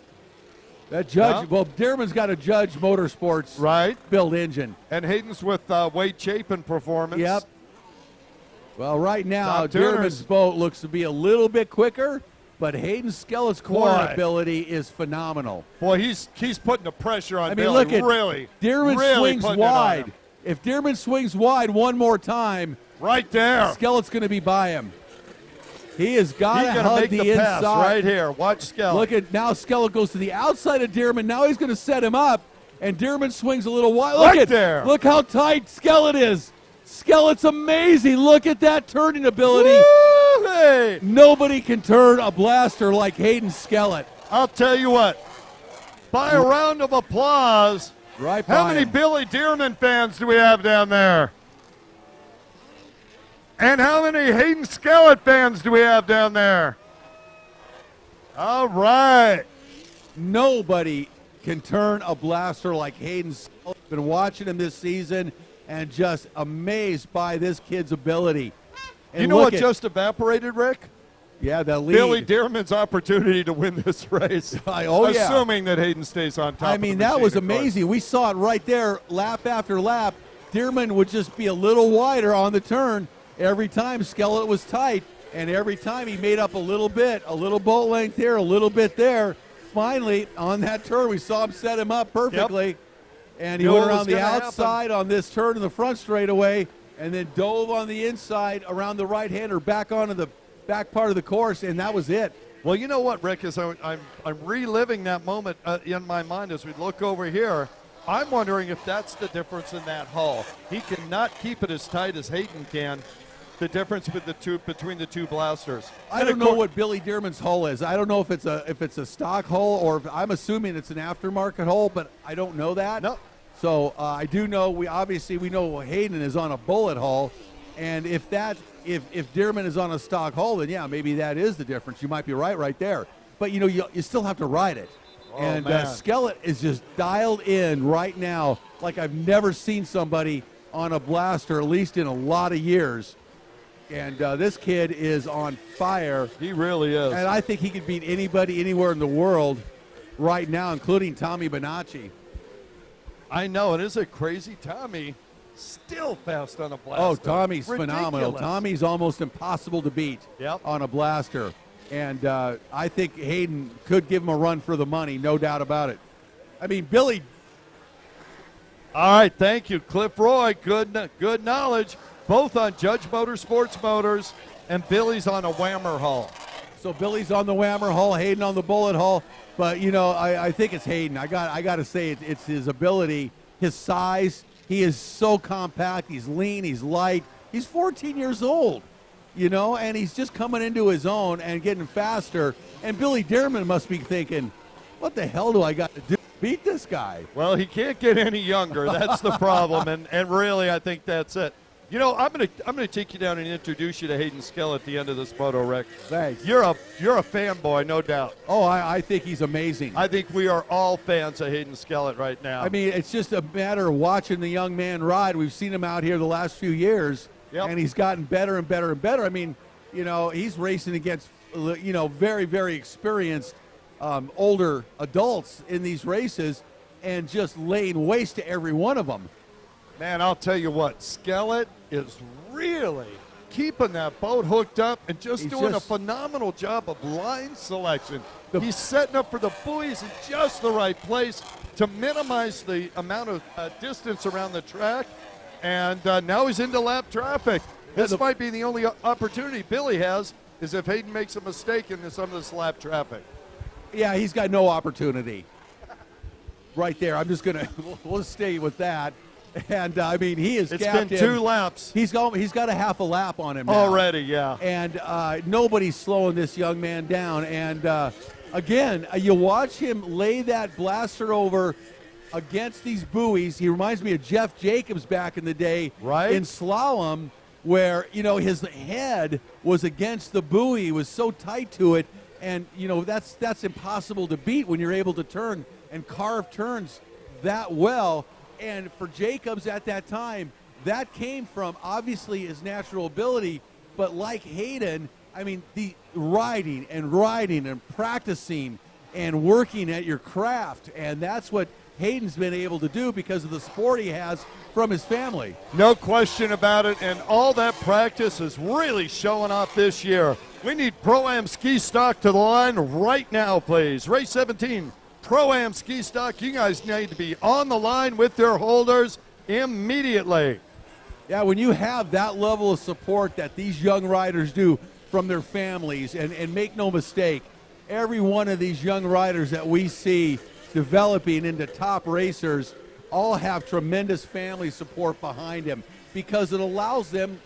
That Judge, Yeah. well, Dearman's got a Judge Motorsports build engine. And Hayden's with Wade Chapin Performance. Yep. Well, right now, Top tuners. Dearman's boat looks to be a little bit quicker, but Hayden Skellett's corner Boy. ability is phenomenal. Boy, he's putting the pressure on I mean, Billy. look at really. Dearman really swings putting it on wide. him. If Dearman swings wide one more time, right there, Skellett's going to be by him. He has got to He's gonna hug make the the pass inside. right here. Watch Skellett. Look at now. Skellett goes to the outside of Dearman. Now he's going to set him up, and Dearman swings a little wide. Look Right at there. Look how tight Skellett is. Skellett's amazing. Look at that turning ability. Woo-hey. Nobody can turn a blaster like Hayden Skellett. I'll tell you what. By a round of applause. Right. How by many him. Billy Dearman fans do we have down there? And how many Hayden Skellett fans do we have down there? All right. Nobody can turn a blaster like Hayden Skellett. Been watching him this season and just amazed by this kid's ability. And You know look what at- just evaporated, Rick? Yeah, the lead. Billy Dearman's opportunity to win this race. Oh, yeah. Assuming that Hayden stays on top. I of mean, the that machine, was of course. amazing. We saw it right there, lap after lap. Dearman would just be a little wider on the turn every time Skellett was tight, and every time he made up a little bit, a little boat length here, a little bit there. Finally, on that turn, we saw him set him up perfectly, and he Knew went it was around the gonna happen. outside on this turn in the front straightaway, and then dove on the inside around the right-hander back onto the back part of the course, and that was it. Well, you know what, Rick, is I'm reliving that moment in my mind as we look over here. I'm wondering if that's the difference in that hull. He cannot keep it as tight as Hayden can. The difference between the two blasters. I don't know what Billy Dearman's hull is. I don't know if it's a stock hull or I'm assuming it's an aftermarket hull, but I don't know that. No. So I do know we know Hayden is on a bullet hull, and if Dearman is on a stock hull, then yeah, maybe that is the difference. You might be right there. But you still have to ride it. Oh, and man. Skellett is just dialed in right now like I've never seen somebody on a blaster, at least in a lot of years. And this kid is on fire. He really is. And I think he could beat anybody anywhere in the world right now, including Tommy Bonacci. I know, it is a crazy Tommy. Still fast on a blaster. Oh, Tommy's phenomenal. Ridiculous. Tommy's almost impossible to beat on a blaster. And I think Hayden could give him a run for the money, no doubt about it. I mean, Billy. All right, thank you, Cliff Roy. Good knowledge. Both on Judge Motorsports motors, and Billy's on a Whammer hull. So Billy's on the Whammer hull, Hayden on the bullet hull. But I think it's Hayden. I got to say it's his ability, his size. He is so compact. He's lean. He's light. He's 14 years old, and he's just coming into his own and getting faster. And Billy Dearman must be thinking, what the hell do I got to do to beat this guy? Well, he can't get any younger. That's the problem, and really, I think that's it. I'm gonna take you down and introduce you to Hayden Skellett at the end of this moto, Rick. Thanks. You're a fanboy, no doubt. Oh, I think he's amazing. I think we are all fans of Hayden Skellett right now. I mean, it's just a matter of watching the young man ride. We've seen him out here the last few years, and he's gotten better and better and better. I mean, he's racing against, very, very experienced older adults in these races and just laying waste to every one of them. Man, I'll tell you what, Skellett is really keeping that boat hooked up and just doing a phenomenal job of line selection. He's setting up for the buoys in just the right place to minimize the amount of distance around the track, and now he's into lap traffic. This might be the only opportunity Billy has, is if Hayden makes a mistake in some of this lap traffic. Yeah, he's got no opportunity. Right there. I'm just going to we'll stay with that. And, I mean, he is It's gapped been him. 2 laps. He's got a half a lap on him now. Already, yeah. And nobody's slowing this young man down. And, again, you watch him lay that blaster over against these buoys. He reminds me of Jeff Jacobs back in the day in slalom, where, his head was against the buoy. He was so tight to it. And, that's impossible to beat when you're able to turn and carve turns that well. And for Jacobs at that time, that came from obviously his natural ability, but like Hayden, the riding and practicing and working at your craft. And that's what Hayden's been able to do because of the sport he has from his family. No question about it, and all that practice is really showing off this year. We need Pro-Am Ski Stock to the line right now, please. Race 17, Pro-Am Ski Stock. You guys need to be on the line with their holders immediately. Yeah, when you have that level of support that these young riders do from their families, and make no mistake, every one of these young riders that we see developing into top racers all have tremendous family support behind them because it allows them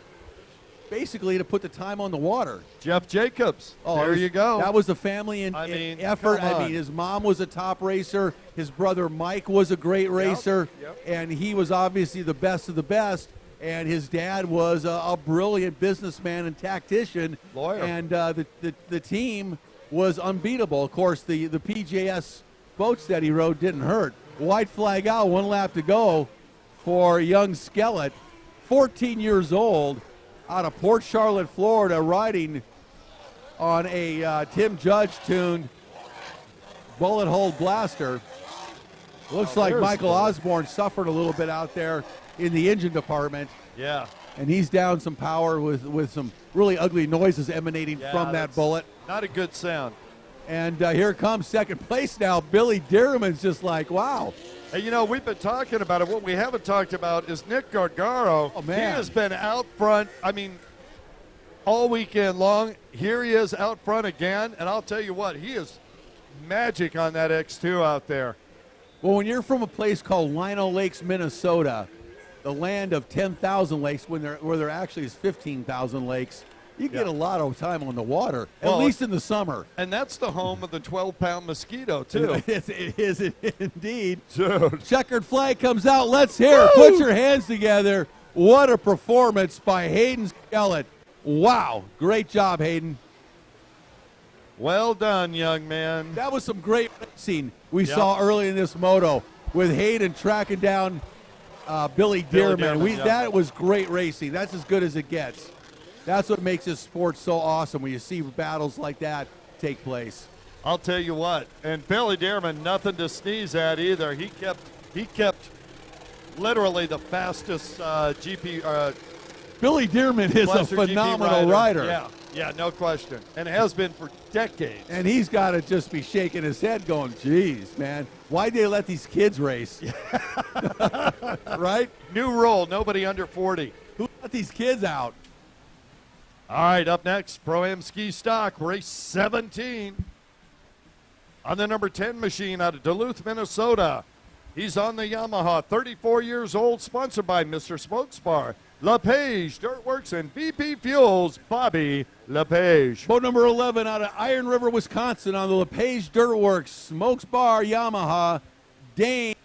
basically to put the time on the water. Jeff Jacobs, there you go. That was a family effort. His mom was a top racer. His brother Mike was a great racer, and he was obviously the best of the best. And his dad was a brilliant businessman and tactician. Lawyer. And the team was unbeatable. Of course, the PJS boats that he rode didn't hurt. White flag out, 1 lap to go for young Skellett, 14 years old, out of Port Charlotte, Florida, riding on a Tim Judge-tuned bullet hole blaster. Looks like Michael Osborne suffered a little bit out there in the engine department. Yeah. And he's down some power with some really ugly noises emanating from that bullet. Not a good sound. And here comes second place now. Billy Dearman's just like, wow. Hey, we've been talking about it. What we haven't talked about is Nick Gargaro. Oh, man. He has been out front, all weekend long. Here he is out front again. And I'll tell you what, he is magic on that X2 out there. Well, when you're from a place called Lino Lakes, Minnesota, the land of 10,000 lakes, where there actually is 15,000 lakes, you get a lot of time on the water, at least in the summer. And that's the home of the 12-pound mosquito, too. It is indeed. Dude. Checkered flag comes out. Let's hear it. Put your hands together. What a performance by Hayden Skellett. Wow. Great job, Hayden. Well done, young man. That was some great racing we saw early in this moto with Hayden tracking down Billy Dearman. That was great racing. That's as good as it gets. That's what makes this sport so awesome when you see battles like that take place. I'll tell you what, and Billy Dearman, nothing to sneeze at either. He kept literally the fastest GP. Billy Dearman is a phenomenal rider. Yeah, no question, and has been for decades. And he's got to just be shaking his head going, geez, man, why'd they let these kids race? Right? New rule, nobody under 40. Who let these kids out? All right, up next, Pro-Am Ski Stock, race 17. On the number 10 machine out of Duluth, Minnesota. He's on the Yamaha, 34 years old, sponsored by Mr. Smokespar, LePage Dirtworks, and VP Fuels, Bobby LePage. Boat number 11 out of Iron River, Wisconsin, on the LePage Dirtworks, Smokespar Yamaha, Dane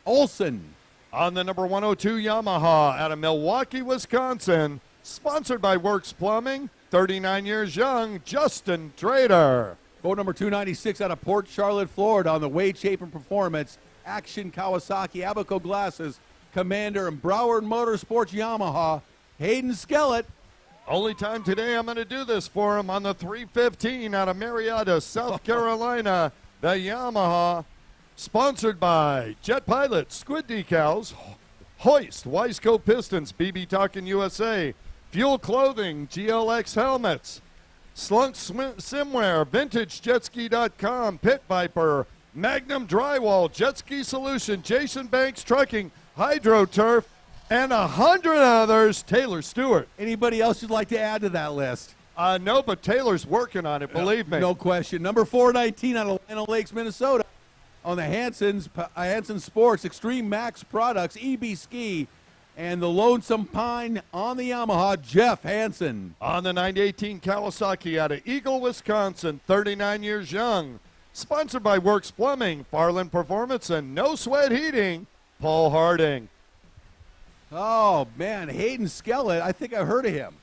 Olson. On the number 102 Yamaha out of Milwaukee, Wisconsin, sponsored by Works Plumbing, 39 years young, Justin Trader. Boat number 296 out of Port Charlotte, Florida, on the Wade Chapin Performance, Action Kawasaki, Abaco Glasses, Commander, and Broward Motorsports Yamaha, Hayden Skellett. Only time today I'm going to do this for him on the 315 out of Marietta, South Carolina, the Yamaha, sponsored by Jet Pilot, Squid Decals, Hoist, Wiseco Pistons, BB Talkin' USA, Fuel Clothing, GLX Helmets, Slunk Swimwear, VintageJetski.com, Pit Viper, Magnum Drywall, Jet Ski Solution, Jason Banks Trucking, HydroTurf, and 100 others. Taylor Stewart. Anybody else you'd like to add to that list? No, but Taylor's working on it, believe me. No question. Number 419 out of Lino Lakes, Minnesota, on the Hansen Sports Extreme Max Products, EB Ski, and the Lonesome Pine on the Yamaha, Jeff Hansen. On the 918 Kawasaki out of Eagle, Wisconsin, 39 years young, sponsored by Works Plumbing, Farland Performance, and No Sweat Heating, Paul Harding. Oh, man, Hayden Skellett, I think I heard of him.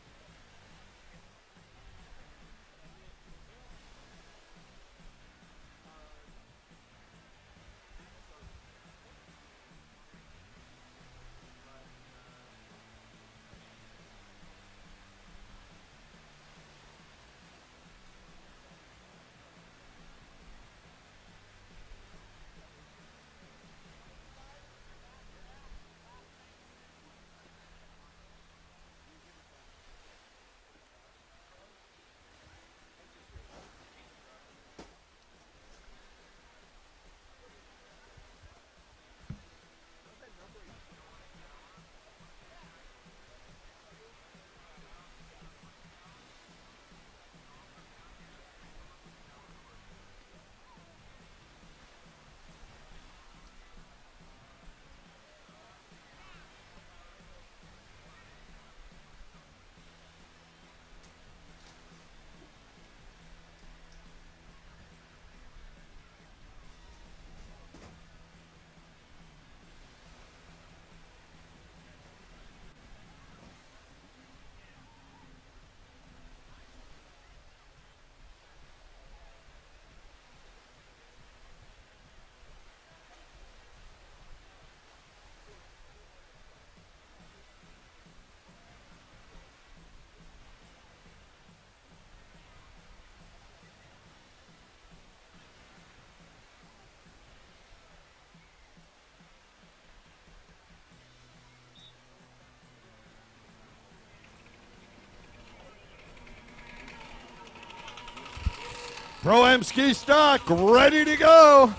Pro-Am ski stock ready to go.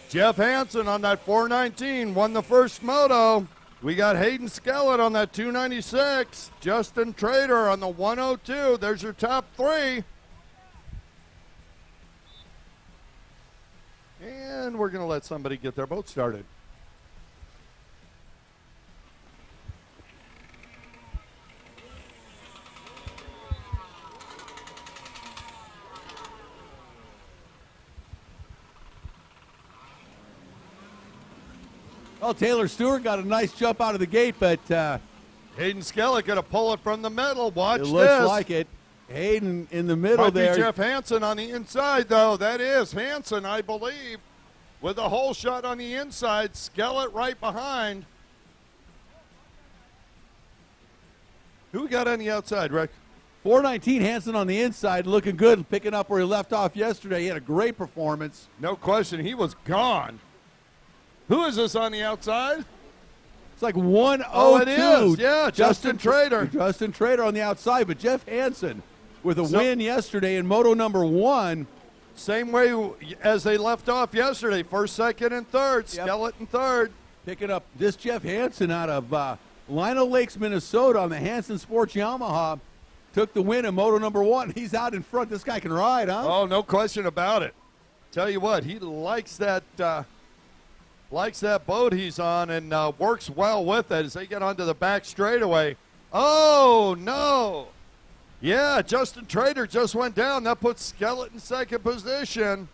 Jeff Hansen on that 419 won the first moto. We got Hayden Skellett on that 296. Justin Trader on the 102. There's your top three. And we're going to let somebody get their boat started. Well, Taylor Stewart got a nice jump out of the gate, but Hayden Skellett going to pull it from the middle. Watch this. It looks like it. Hayden in the middle Might there. be Jeff Hansen on the inside, though. That is Hansen, I believe, with a hole shot on the inside. Skellett right behind. Who we got on the outside, Rick? 419 Hansen on the inside, looking good, picking up where he left off yesterday. He had a great performance. No question, he was gone. Who is this on the outside? It's like 102. Oh, it is. Yeah, Justin Trader. Justin Trader on the outside, but Jeff Hansen with a win yesterday in Moto number 1. Same way as they left off yesterday. First, second, and third. Yep. Skellett in third. Picking up this Jeff Hansen out of Lino Lakes, Minnesota on the Hansen Sports Yamaha. Took the win in Moto number 1. He's out in front. This guy can ride, huh? Oh, no question about it. Tell you what, he likes that boat he's on and works well with it as they get onto the back straightaway. Oh, no. Yeah, Justin Trader just went down. That puts Skellett in second position.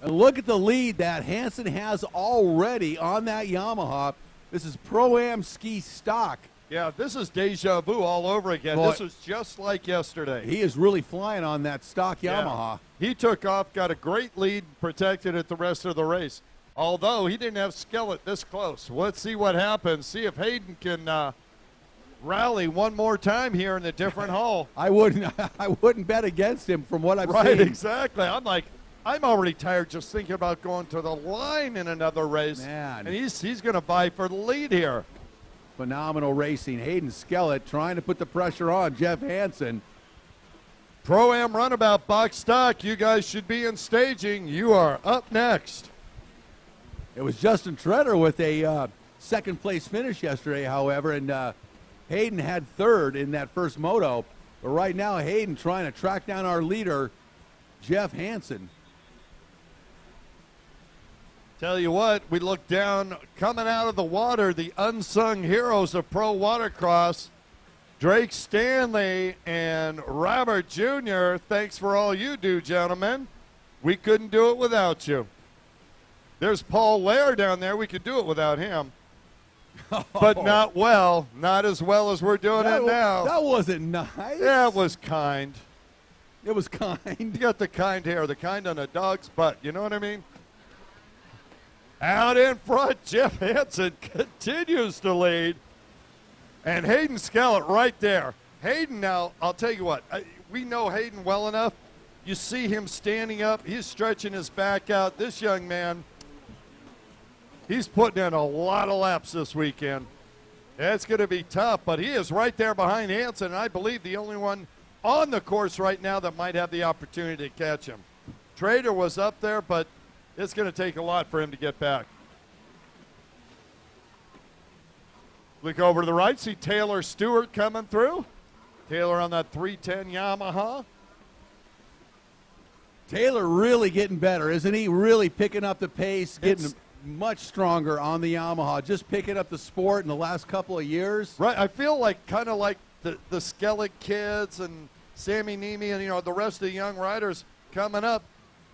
And look at the lead that Hansen has already on that Yamaha. This is Pro-Am ski stock. Yeah, this is deja vu all over again. Boy, this was just like yesterday. He is really flying on that stock Yamaha. He took off, got a great lead, protected it the rest of the race. Although he didn't have Skellett this close. Let's see what happens. See if Hayden can rally one more time here in a different hole. I wouldn't bet against him from what I've seen. Right, exactly. I'm already tired just thinking about going to the line in another race. Man. And he's going to vie for the lead here. Phenomenal racing. Hayden Skellett trying to put the pressure on Jeff Hansen. Pro-Am runabout box stock. You guys should be in staging. You are up next. It was Justin Treader with a second place finish yesterday, however, and Hayden had third in that first moto. But right now, Hayden trying to track down our leader, Jeff Hansen. Tell you what, we look down, coming out of the water, the unsung heroes of pro watercross, Drake Stanley and Robert Jr. Thanks for all you do, gentlemen. We couldn't do it without you. There's Paul Lair down there. We could do it without him. But not as well as we're doing it now. That wasn't nice. Yeah, it was kind. It was kind. You got the kind hair, the kind on a dog's butt. You know what I mean? Out in front, Jeff Hansen continues to lead. And Hayden Skellett right there. Hayden now, I'll tell you what, we know Hayden well enough. You see him standing up. He's stretching his back out. This young man, he's putting in a lot of laps this weekend. It's going to be tough, but he is right there behind Hansen, and I believe the only one on the course right now that might have the opportunity to catch him. Trader was up there, but it's going to take a lot for him to get back. Look over to the right, see Taylor Stewart coming through. Taylor on that 310 Yamaha. Taylor really getting better, isn't he? Really picking up the pace, getting much stronger on the Yamaha, just picking up the sport in the last couple of years. Right, I feel like kind of like the Skellett kids and Sammy Niemi and the rest of the young riders coming up.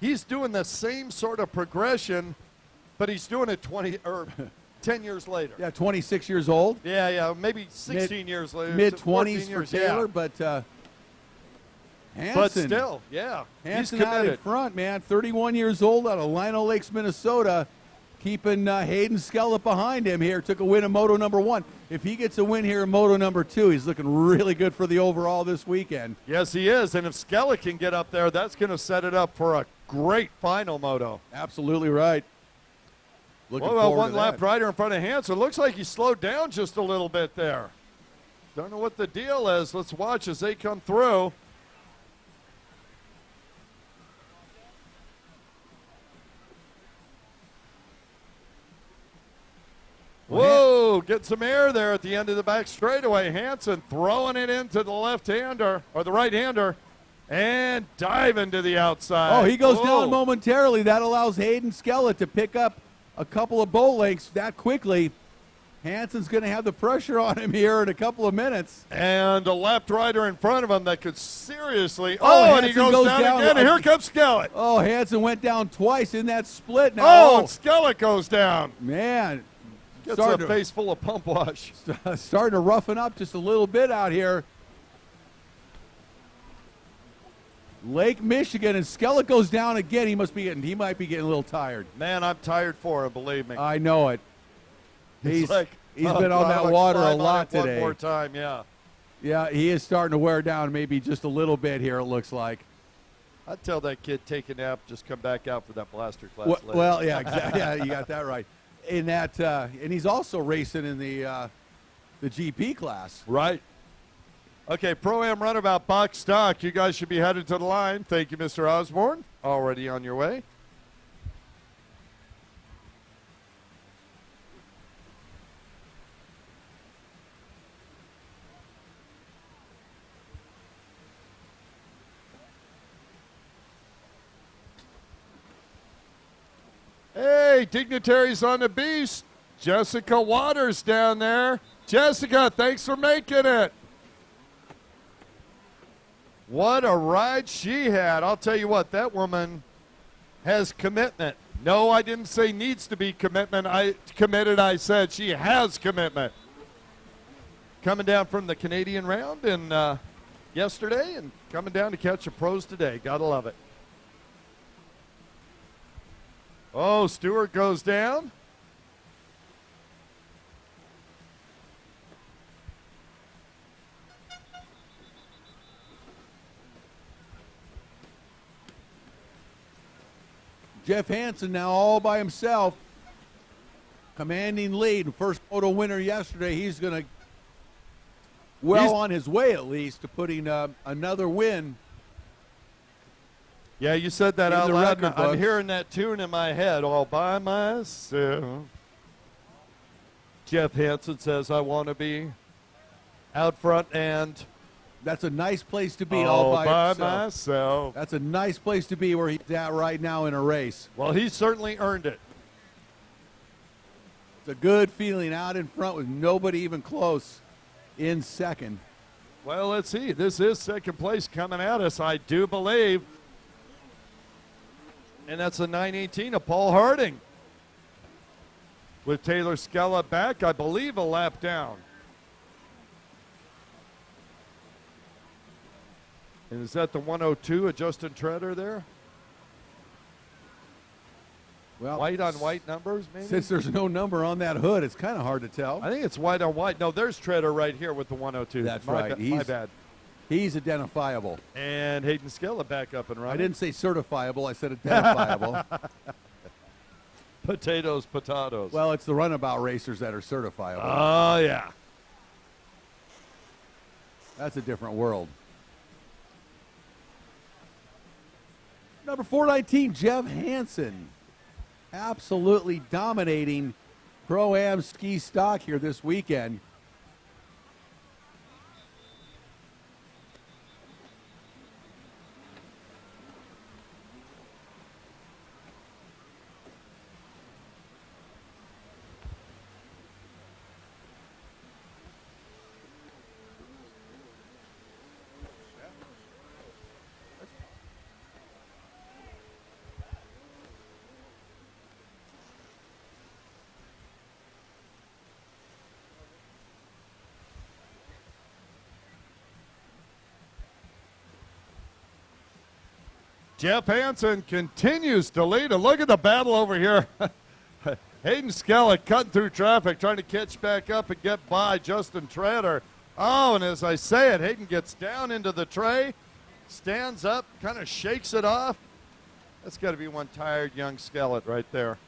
He's doing the same sort of progression, but he's doing it 10 years later. Yeah, 26 years old. Yeah, maybe 16 years later. Mid-20s for Taylor, but Hansen. But still, yeah, Hansen he's out in committed. front, man. 31 years old out of Lino Lakes, Minnesota. Keeping Hayden Skellett behind him here. Took a win in Moto number 1. If he gets a win here in Moto number 2, he's looking really good for the overall this weekend. Yes, he is. And if Skellett can get up there, that's going to set it up for a great final moto. Absolutely right. Looking Well, forward one to lap that. rider in front of Hansen. Looks like he slowed down just a little bit there. Don't know what the deal is. Let's watch as they come through. Oh, get some air there at the end of the back straightaway. Hansen throwing it into the left-hander, or the right-hander, and diving to the outside. Oh, he goes down momentarily. That allows Hayden Skellett to pick up a couple of boat lengths that quickly. Hansen's going to have the pressure on him here in a couple of minutes. And a left rider in front of him that could seriously. Oh, and he goes down again, and here comes Skellett. Oh, Hansen went down twice in that split now. Oh, and Skellett goes down. Man. Gets a face full of pump wash. Starting to roughen up just a little bit out here. Lake Michigan, and Skellett goes down again. He might be getting a little tired. Man, I'm tired for him, believe me. I know it. He's like, been on that water a lot today. One more time, yeah. Yeah, he is starting to wear down maybe just a little bit here, it looks like. I'd tell that kid, take a nap, just come back out for that blaster class later. Well, yeah, exactly. Yeah, you got that right. In that, and he's also racing in the GP class. Right. Okay, Pro-Am runabout box stock. You guys should be headed to the line. Thank you, Mr. Osborne. Already on your way. Hey, dignitaries on the beast. Jessica Waters down there. Jessica, thanks for making it. What a ride she had. I'll tell you what, that woman has commitment. No, I didn't say needs to be commitment. I said she has commitment. Coming down from the Canadian round and yesterday and coming down to catch the pros today. Gotta love it. Oh, Stewart goes down. Jeff Hansen now all by himself. Commanding lead. First moto winner yesterday. He's going to, on his way at least, to putting another win. Yeah, you said that out loud. I'm hearing that tune in my head all by myself. Jeff Hansen says, I want to be out front, and that's a nice place to be all by myself. That's a nice place to be where he's at right now in a race. Well, he certainly earned it. It's a good feeling out in front with nobody even close in second. Well, let's see. This is second place coming at us, I do believe. And that's a 9:18 of Paul Harding. With Taylor Skellett back, I believe, a lap down. And is that the 102 of Justin Treader there? Well, white on white numbers, maybe? Since there's no number on that hood, it's kind of hard to tell. I think it's white on white. No, there's Treader right here with the 102. That's right. My bad. He's identifiable. And Hayden Skellett back up and running. I didn't say certifiable. I said identifiable. Potatoes. Well, it's the runabout racers that are certifiable. Oh, yeah. That's a different world. Number 419, Jeff Hansen. Absolutely dominating Pro-Am ski stock here this weekend. Jeff Hansen continues to lead. And look at the battle over here. Hayden Skellett cutting through traffic, trying to catch back up and get by Justin Treader. Oh, and as I say it, Hayden gets down into the tray, stands up, kind of shakes it off. That's got to be one tired young Skellett right there.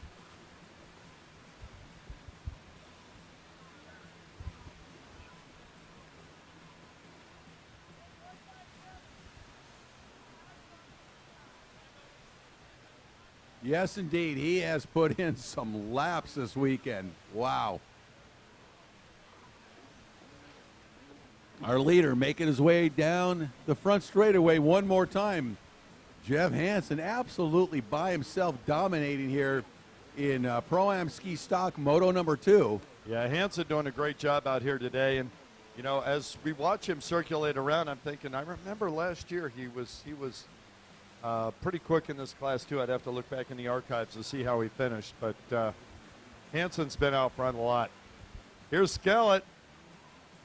Yes, indeed. He has put in some laps this weekend. Wow. Our leader making his way down the front straightaway one more time. Jeff Hansen absolutely by himself dominating here in Pro-Am Ski Stock Moto number 2. Yeah, Hansen doing a great job out here today. And, you know, as we watch him circulate around, I'm thinking, I remember last year he was pretty quick in this class, too. I'd have to look back in the archives to see how he finished. But Hansen's been out front a lot. Here's Skellett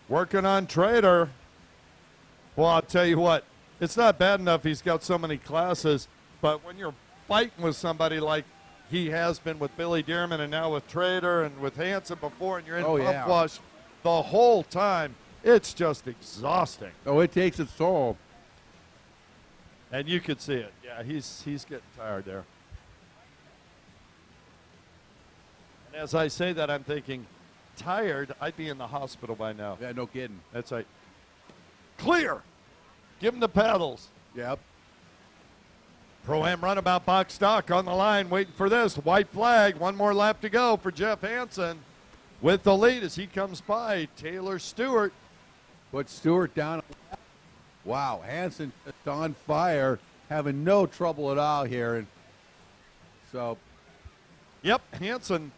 working on Trader. Well, I'll tell you what, it's not bad enough he's got so many classes, but when you're fighting with somebody like he has been with Billy Dearman and now with Trader and with Hansen before, and you're in pump wash the whole time, it's just exhausting. Oh, it takes its toll. And you could see it. Yeah, he's getting tired there. And as I say that, I'm thinking, tired, I'd be in the hospital by now. Yeah, no kidding. That's right. Clear. Give him the paddles. Yep. Pro-Am runabout box stock on the line, waiting for this. White flag. One more lap to go for Jeff Hansen with the lead as he comes by. Taylor Stewart. Put Stewart down. Wow, Hansen just on fire, having no trouble at all here. And so. Yep, Hansen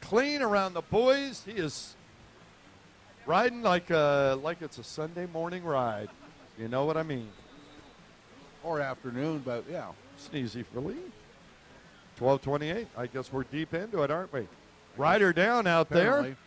clean around the buoys. He is riding like it's a Sunday morning ride. You know what I mean? Or afternoon, but yeah. Sneezy for lead. 12:28. I guess we're deep into it, aren't we? Rider down out Apparently. there.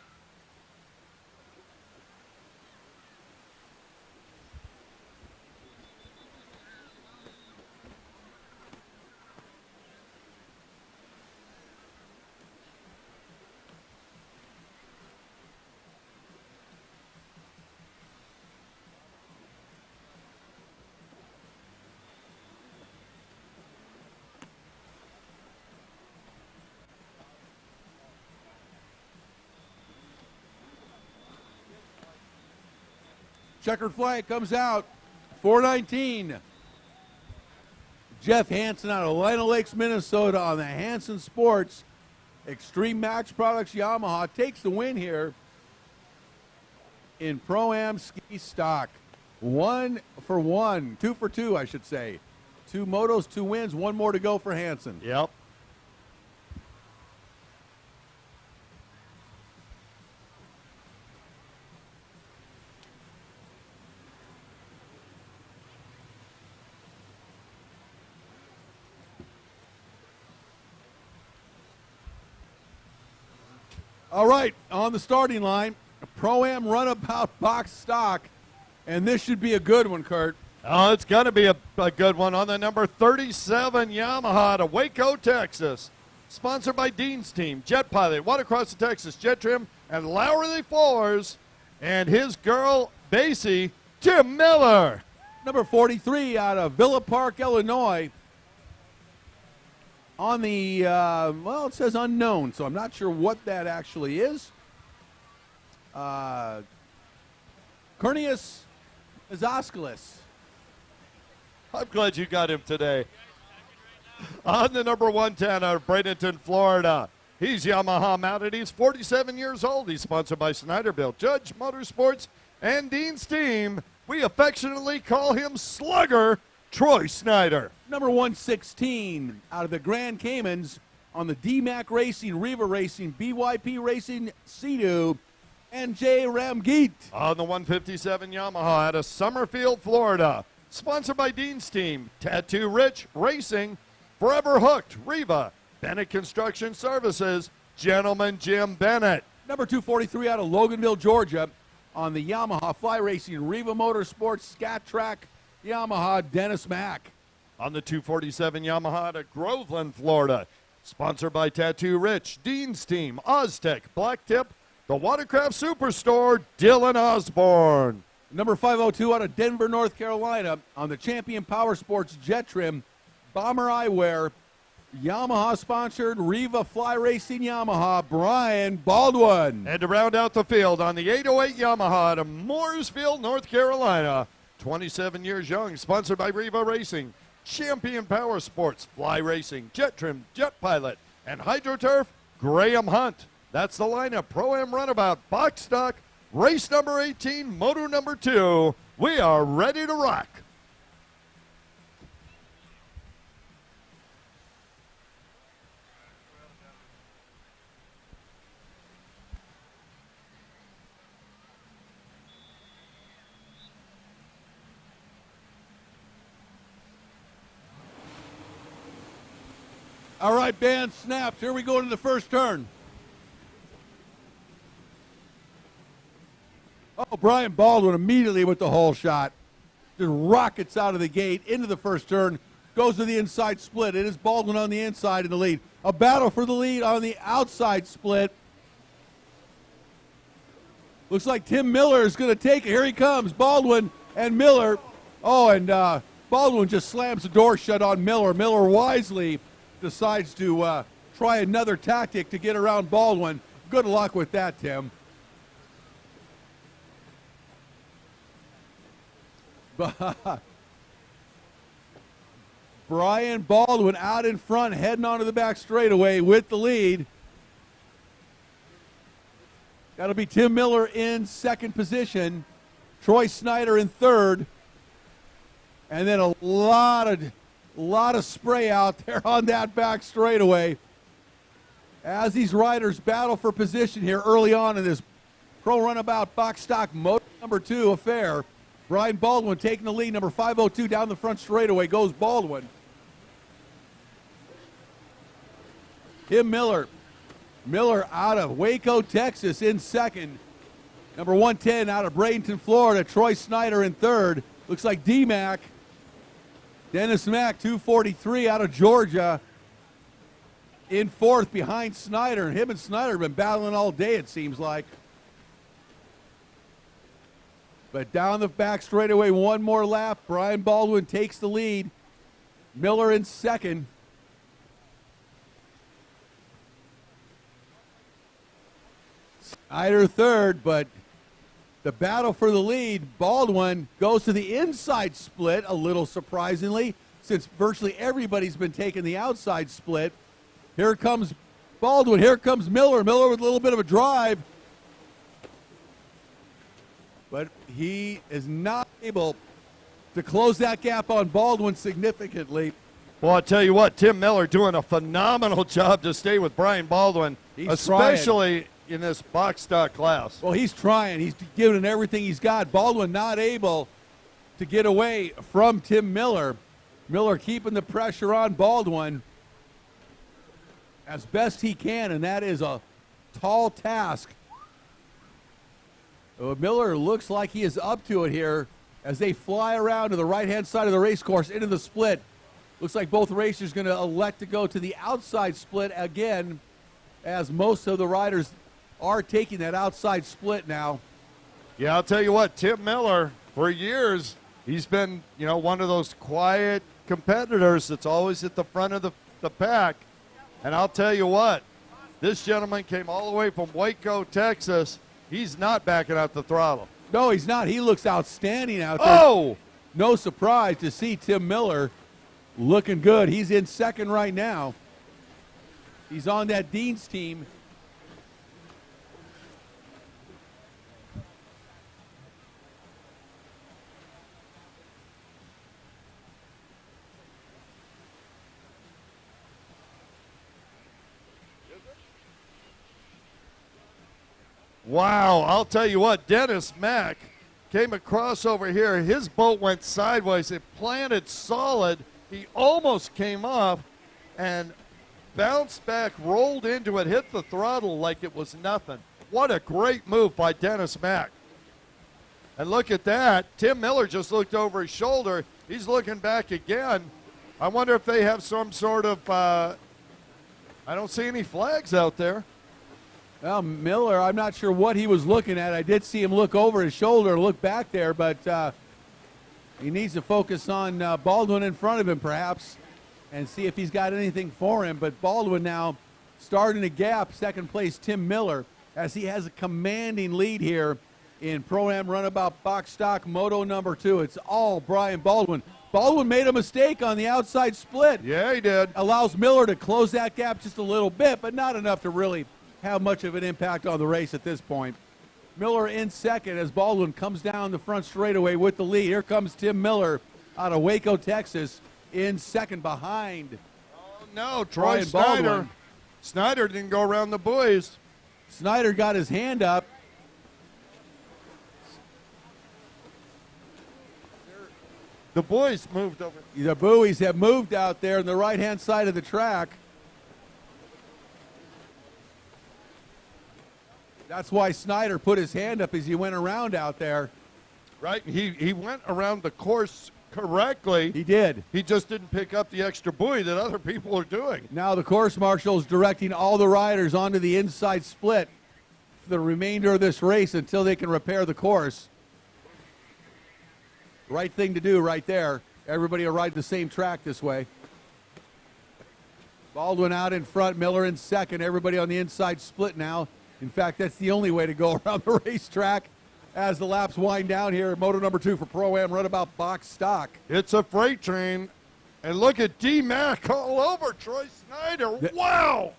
Checkered flag comes out. 4:19. Jeff Hansen out of Lino Lakes, Minnesota on the Hansen Sports Extreme Match Products Yamaha takes the win here in Pro-Am Ski Stock. 1 for 1. 2 for 2, I should say. 2 motos, 2 wins, 1 more to go for Hansen. Yep. All right, on the starting line, a Pro-Am runabout box stock, and this should be a good one, Kurt. Oh, it's going to be a good one on the number 37 Yamaha to Waco, Texas. Sponsored by Dean's Team, Jet Pilot, Watercross of Texas, Jet Trim, and Lowry Floors, and his girl, Basie, Tim Miller. Number 43 out of Villa Park, Illinois. On the, well, it says unknown, so I'm not sure what that actually is. Cornelius Zaskalis. I'm glad you got him today. On the number 110 out of Bradenton, Florida. He's Yamaha mounted. He's 47 years old. He's sponsored by Snyderville, Judge Motorsports, and Dean's Team. We affectionately call him Slugger, Troy Snyder. Number 116 out of the Grand Caymans on the DMAC Racing, Riva Racing, BYP Racing, Sea-Doo, and J. Ramgeet. On the 157 Yamaha out of Summerfield, Florida. Sponsored by Dean's Team, Tattoo Rich Racing, Forever Hooked, Riva, Bennett Construction Services, Gentleman Jim Bennett. Number 243 out of Loganville, Georgia on the Yamaha Fly Racing, Riva Motorsports, Scat Track, Yamaha, Dennis Mack. On the 247 Yamaha to Groveland, Florida. Sponsored by Tattoo Rich, Dean's Team, Oztech, Blacktip, the Watercraft Superstore, Dylan Osborne. Number 502 out of Denver, North Carolina on the Champion Power Sports Jet Trim, Bomber Eyewear, Yamaha sponsored Riva Fly Racing Yamaha, Brian Baldwin. And to round out the field on the 808 Yamaha to Mooresville, North Carolina. 27 years young, sponsored by Riva Racing, Champion Power Sports, Fly Racing, Jet Trim, Jet Pilot, and HydroTurf, Graham Hunt. That's the lineup. Pro-Am runabout, box stock, Race number 18, moto number 2. We are ready to rock. All right, band snaps. Here we go into the first turn. Oh, Brian Baldwin immediately with the hole shot. Just rockets out of the gate into the first turn. Goes to the inside split. It is Baldwin on the inside in the lead. A battle for the lead on the outside split. Looks like Tim Miller is going to take it. Here he comes, Baldwin and Miller. Oh, and Baldwin just slams the door shut on Miller. Miller wisely decides to try another tactic to get around Baldwin. Good luck with that, Tim. Brian Baldwin out in front, heading onto the back straightaway with the lead. That'll be Tim Miller in second position, Troy Snyder in third, and then a lot of spray out there on that back straightaway as these riders battle for position here early on in this Pro Runabout Box Stock Moto number 2 affair. Brian Baldwin taking the lead, number 502 down the front straightaway goes Baldwin. Tim Miller. Miller out of Waco, Texas in second. Number 110 out of Bradenton, Florida. Troy Snyder in third. Looks like D-Mac. Dennis Mack, 243 out of Georgia, in fourth behind Snyder. And him and Snyder have been battling all day, it seems like. But down the back straightaway, one more lap. Brian Baldwin takes the lead. Miller in second. Snyder third, but the battle for the lead, Baldwin goes to the inside split, a little surprisingly, since virtually everybody's been taking the outside split. Here comes Baldwin, here comes Miller. Miller with a little bit of a drive. But he is not able to close that gap on Baldwin significantly. Well, I'll tell you what, Tim Miller doing a phenomenal job to stay with Brian Baldwin, especially in this box stock class. Well, he's trying. He's giving it everything he's got. Baldwin not able to get away from Tim Miller. Miller keeping the pressure on Baldwin as best he can, and that is a tall task. Miller looks like he is up to it here as they fly around to the right-hand side of the race course into the split. Looks like both racers going to elect to go to the outside split again, as most of the riders are taking that outside split now. Yeah, I'll tell you what, Tim Miller, for years, he's been, one of those quiet competitors that's always at the front of the pack. And I'll tell you what, this gentleman came all the way from Waco, Texas. He's not backing out the throttle. No, he's not. He looks outstanding out there. Oh! No surprise to see Tim Miller looking good. He's in second right now. He's on that Dean's team. Wow, I'll tell you what, Dennis Mack came across over here. His boat went sideways. It planted solid. He almost came off and bounced back, rolled into it, hit the throttle like it was nothing. What a great move by Dennis Mack. And look at that. Tim Miller just looked over his shoulder. He's looking back again. I wonder if they have some sort of, I don't see any flags out there. Well, Miller, I'm not sure what he was looking at. I did see him look over his shoulder, look back there, but he needs to focus on Baldwin in front of him perhaps and see if he's got anything for him. But Baldwin now starting a gap, second place Tim Miller, as he has a commanding lead here in Pro-Am Runabout Box Stock Moto number 2. It's all Brian Baldwin. Baldwin made a mistake on the outside split. Yeah, he did. Allows Miller to close that gap just a little bit, but not enough to really have much of an impact on the race at this point. Miller in second as Baldwin comes down the front straightaway with the lead. Here comes Tim Miller out of Waco, Texas, in second behind. Oh, no, Troy Brian Snyder. Baldwin. Snyder didn't go around the buoys. Snyder got his hand up. The buoys moved over. The buoys have moved out there on the right-hand side of the track. That's why Snyder put his hand up as he went around out there. Right, he went around the course correctly. He did. He just didn't pick up the extra buoy that other people are doing. Now the course marshal is directing all the riders onto the inside split for the remainder of this race until they can repair the course. Right thing to do right there. Everybody will ride the same track this way. Baldwin out in front, Miller in second. Everybody on the inside split now. In fact, that's the only way to go around the racetrack as the laps wind down here. Moto number 2 for Pro-Am Runabout box stock. It's a freight train. And look at D-Mac all over Troy Snyder. Wow!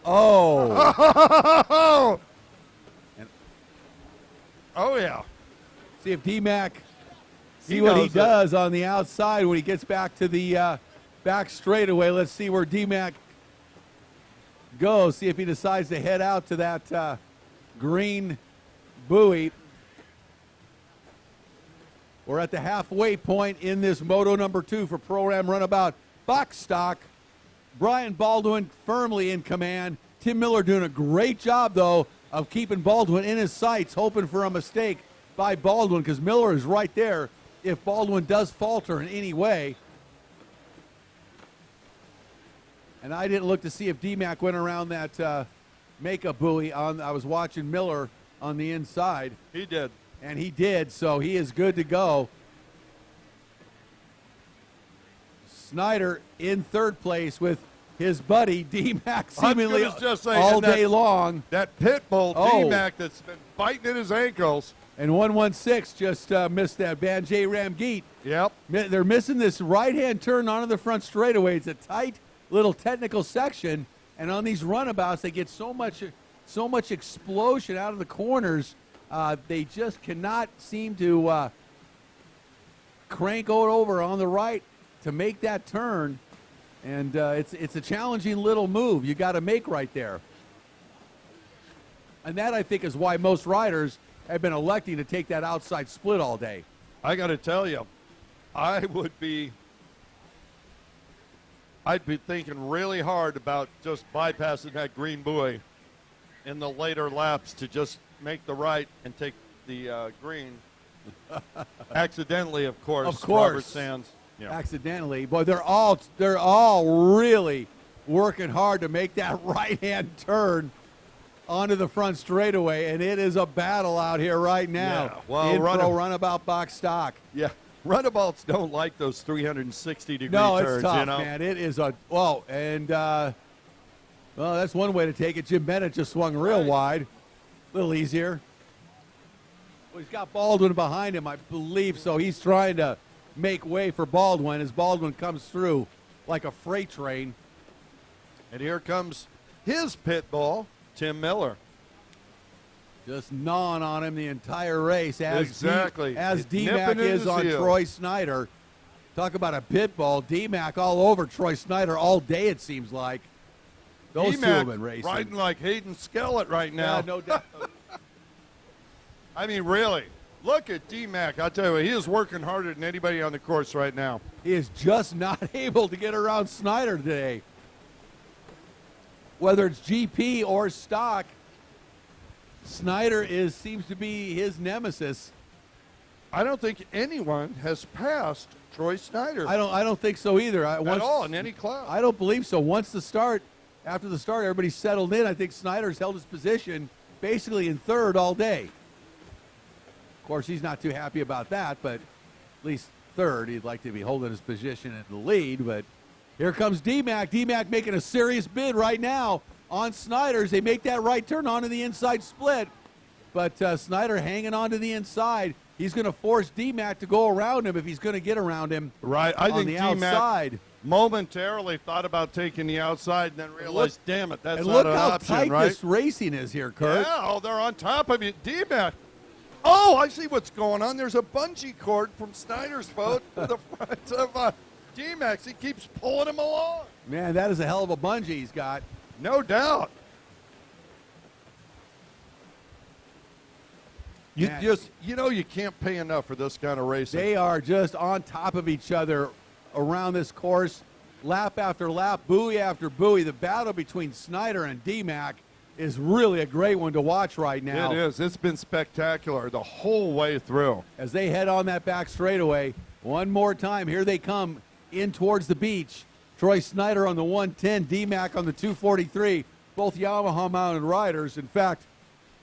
Oh. Oh, yeah. See if D-Mac, see what he does on the outside when he gets back to the back straightaway. Let's see where D-Mac goes. See if he decides to head out to that green buoy. We're at the halfway point in this Moto number 2 for Pro-Am Runabout box stock. Brian Baldwin firmly in command. Tim Miller doing a great job, though, of keeping Baldwin in his sights, hoping for a mistake by Baldwin, because Miller is right there if Baldwin does falter in any way. And I didn't look to see if D-Mac went around that makeup buoy. I was watching Miller on the inside. He did. And he did, so he is good to go. Snyder in third place with his buddy D-Mac seemingly all day long. That pit bull D-Mac that's been biting at his ankles. And 116 just missed that. Banjay Ramgeet. Yep. They're missing this right-hand turn onto the front straightaway. It's a tight little technical section, and on these runabouts they get so much explosion out of the corners. They just cannot seem to crank over on the right to make that turn, and it's a challenging little move you got to make right there. And that, I think, is why most riders have been electing to take that outside split all day. I got to tell you, I'd be thinking really hard about just bypassing that green buoy in the later laps to just make the right and take the green. Accidentally, of course. Of course. Robert Sands. Yeah. Accidentally. Boy, they're all really working hard to make that right-hand turn onto the front straightaway, and it is a battle out here right now. Yeah. Well, in pro runabout box stock. Yeah. Runabouts don't like those 360-degree turns. turns, It's tough, you know? man. It is well, that's one way to take it. Jim Bennett just swung real wide. A little easier. Well, he's got Baldwin behind him, I believe, so he's trying to make way for Baldwin as Baldwin comes through like a freight train. And here comes his pit bull, Tim Miller. Just gnawing on him the entire race. Exactly. As D-Mac is on Troy Snyder. Talk about a pit bull. D-Mac all over Troy Snyder all day, it seems like. Those two have been racing. Riding like Hayden Skellett right now. Yeah, no doubt. I mean, really. Look at D-Mac. I'll tell you, he is working harder than anybody on the course right now. He is just not able to get around Snyder today. Whether it's GP or stock, Snyder seems to be his nemesis. I don't think anyone has passed Troy Snyder. I don't think so either. At all in any class. I don't believe so. After the start, everybody settled in. I think Snyder's held his position basically in third all day. Of course, he's not too happy about that, but at least third. He'd like to be holding his position in the lead, but here comes D-Mac. D-Mac making a serious bid right now on Snyder's. They make that right turn onto the inside split, but Snyder hanging on to the inside. He's going to force D-Mac to go around him if he's going to get around him. Right. I think the outside. momentarily thought about taking the outside and then realized, damn it, that's and not look an how option, tight right? this racing is here, Kurt. Yeah, oh, they're on top of you. D-Mac. Oh, I see what's going on. There's a bungee cord from Snyder's boat to the front of D-Max. He keeps pulling him along. Man, that is a hell of a bungee he's got. No doubt. You you can't pay enough for this kind of racing. They are just on top of each other around this course, lap after lap, buoy after buoy. The battle between Snyder and D-Mac is really a great one to watch right now. It is. It's been spectacular the whole way through. As they head on that back straightaway, one more time, here they come in towards the beach. Troy Snyder on the 110, D-Mac on the 243, both Yamaha-mounted riders. In fact,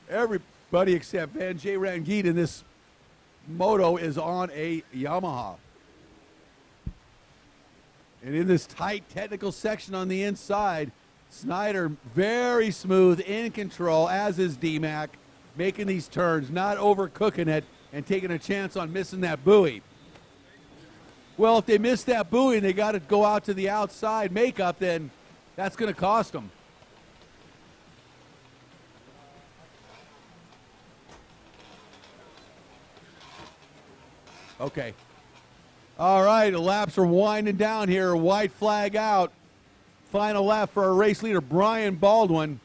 everybody except Van J. Rangeet in this moto is on a Yamaha. And in this tight technical section on the inside, Snyder very smooth, in control, as is D-Mac, making these turns, not overcooking it, and taking a chance on missing that buoy. Well, if they miss that buoy and they got to go out to the outside makeup, then that's going to cost them. Okay. All right, the laps are winding down here. White flag out. Final lap for our race leader, Brian Baldwin.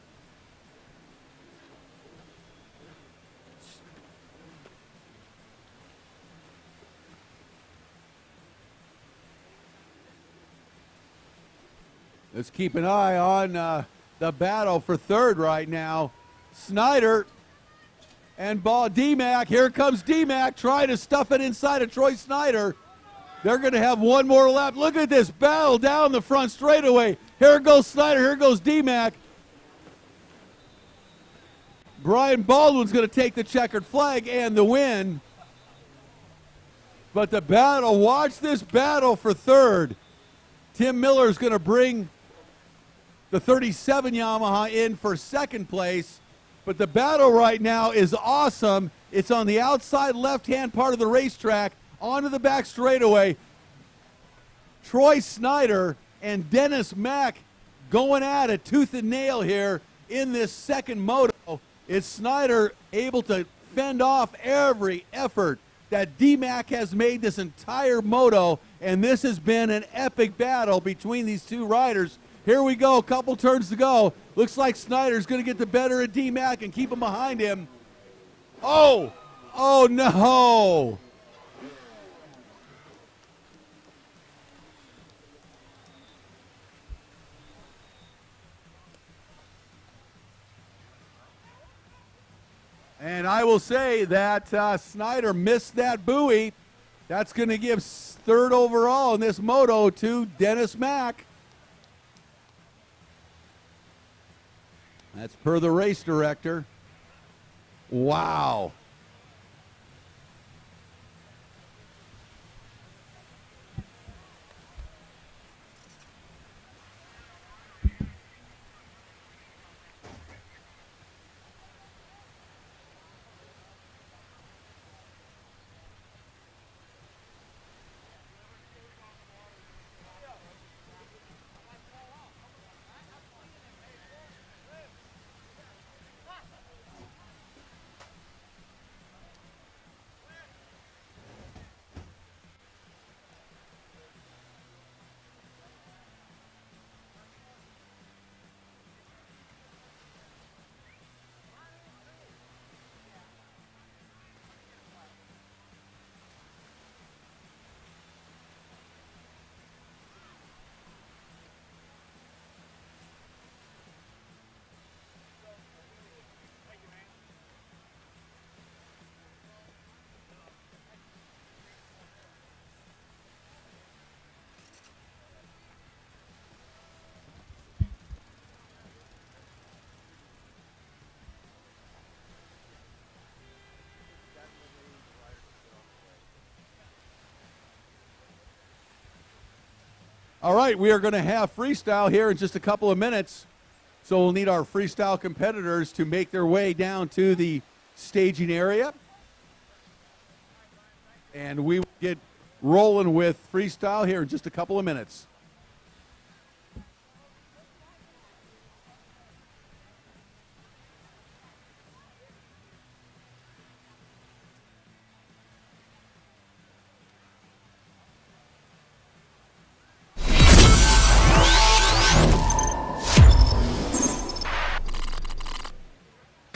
Let's keep an eye on the battle for third right now. Snyder and D-Mac. Here comes D-Mac trying to stuff it inside of Troy Snyder. They're going to have one more lap. Look at this battle down the front straightaway. Here goes Snyder. Here goes D-Mac. Brian Baldwin's going to take the checkered flag and the win. But the battle, watch this battle for third. Tim Miller's going to bring the 37 Yamaha in for second place. But the battle right now is awesome. It's on the outside left-hand part of the racetrack, onto the back straightaway. Troy Snyder and Dennis Mack going at it tooth and nail here in this second moto. It's Snyder able to fend off every effort that D-Mac has made this entire moto, and this has been an epic battle between these two riders. Here we go, a couple turns to go. Looks like Snyder's going to get the better of D-Mac and keep him behind him. Oh no. And I will say that Snyder missed that buoy. That's going to give third overall in this moto to Dennis Mack. That's per the race director. Wow. All right, we are going to have freestyle here in just a couple of minutes. So we'll need our freestyle competitors to make their way down to the staging area. And we will get rolling with freestyle here in just a couple of minutes.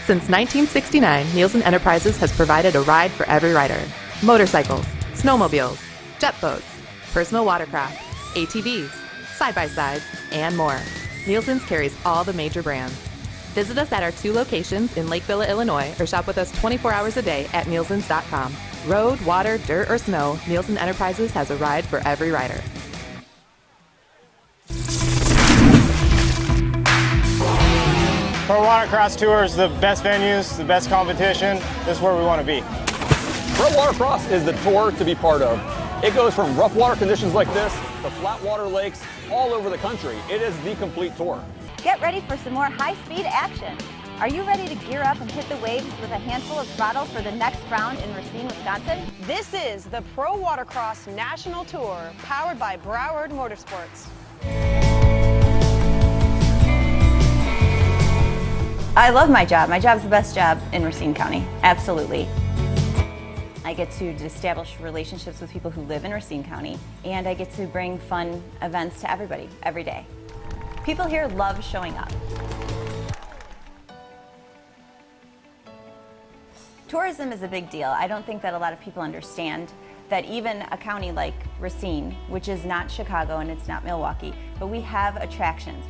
Since 1969, Nielsen Enterprises has provided a ride for every rider. Motorcycles, snowmobiles, jet boats, personal watercraft, ATVs, side-by-sides, and more. Nielsen's carries all the major brands. Visit us at our 2 locations in Lake Villa, Illinois, or shop with us 24 hours a day at nielsens.com. Road, water, dirt, or snow, Nielsen Enterprises has a ride for every rider. Pro Watercross Tour is the best venues, the best competition. This is where we want to be. Pro Watercross is the tour to be part of. It goes from rough water conditions like this to flat water lakes all over the country. It is the complete tour. Get ready for some more high-speed action. Are you ready to gear up and hit the waves with a handful of throttle for the next round in Racine, Wisconsin? This is the Pro Watercross National Tour, powered by Broward Motorsports. I love my job. My job's the best job in Racine County, absolutely. I get to establish relationships with people who live in Racine County, and I get to bring fun events to everybody, every day. People here love showing up. Tourism is a big deal. I don't think that a lot of people understand that even a county like Racine, which is not Chicago and it's not Milwaukee, but we have attractions.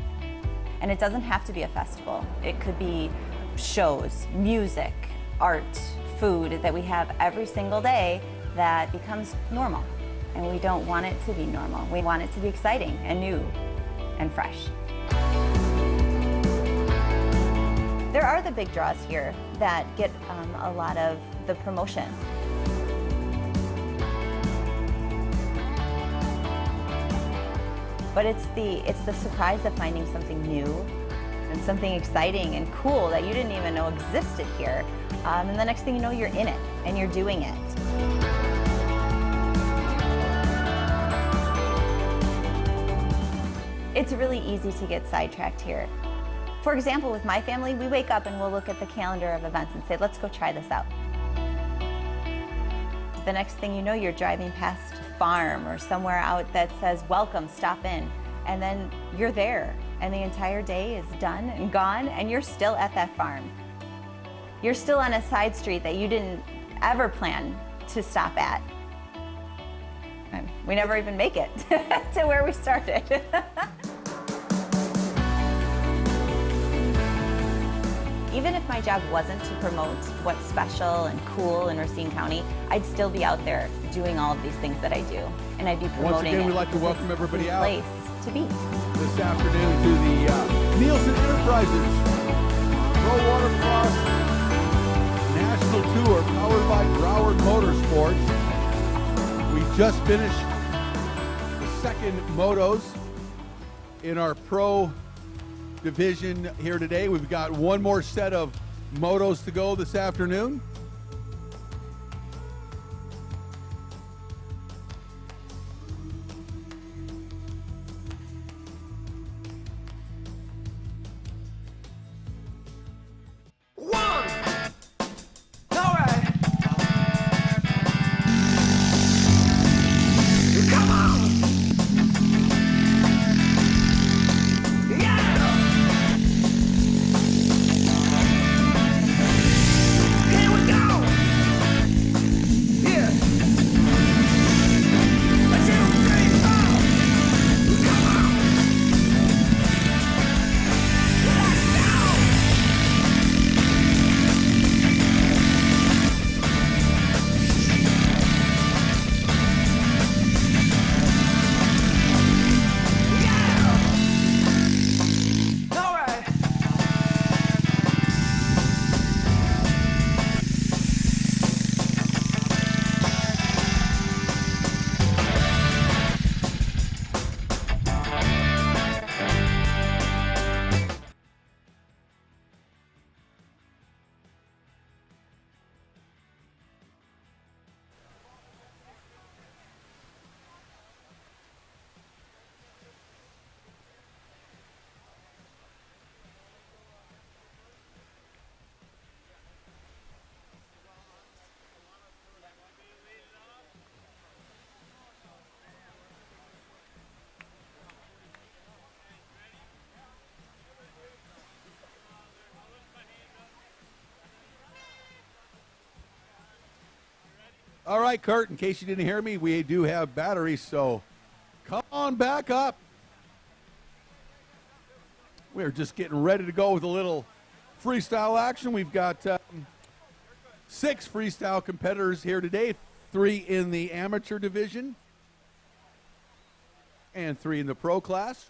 And it doesn't have to be a festival. It could be shows, music, art, food that we have every single day that becomes normal. And we don't want it to be normal. We want it to be exciting and new and fresh. There are the big draws here that get a lot of the promotion. But it's the surprise of finding something new and something exciting and cool that you didn't even know existed here. And the next thing you know, you're in it and you're doing it. It's really easy to get sidetracked here. For example, with my family, we wake up and we'll look at the calendar of events and say, let's go try this out. The next thing you know, you're driving past a farm or somewhere out that says, welcome, stop in. And then you're there and the entire day is done and gone and you're still at that farm. You're still on a side street that you didn't ever plan to stop at. And we never even make it to where we started. Even if my job wasn't to promote what's special and cool in Racine County, I'd still be out there doing all of these things that I do. And I'd be promoting Once again, it. we'd like to welcome everybody out place to be. this afternoon to the Nielsen Enterprises Pro Watercross National Tour powered by Broward Motorsports. We just finished the second motos in our pro division here today. We've got one more set of motos to go this afternoon. Here we go! All right, Kurt, in case you didn't hear me, we do have batteries, so come on back up. We're just getting ready to go with a little freestyle action. We've got 6 freestyle competitors here today, 3 in the amateur division and 3 in the pro class.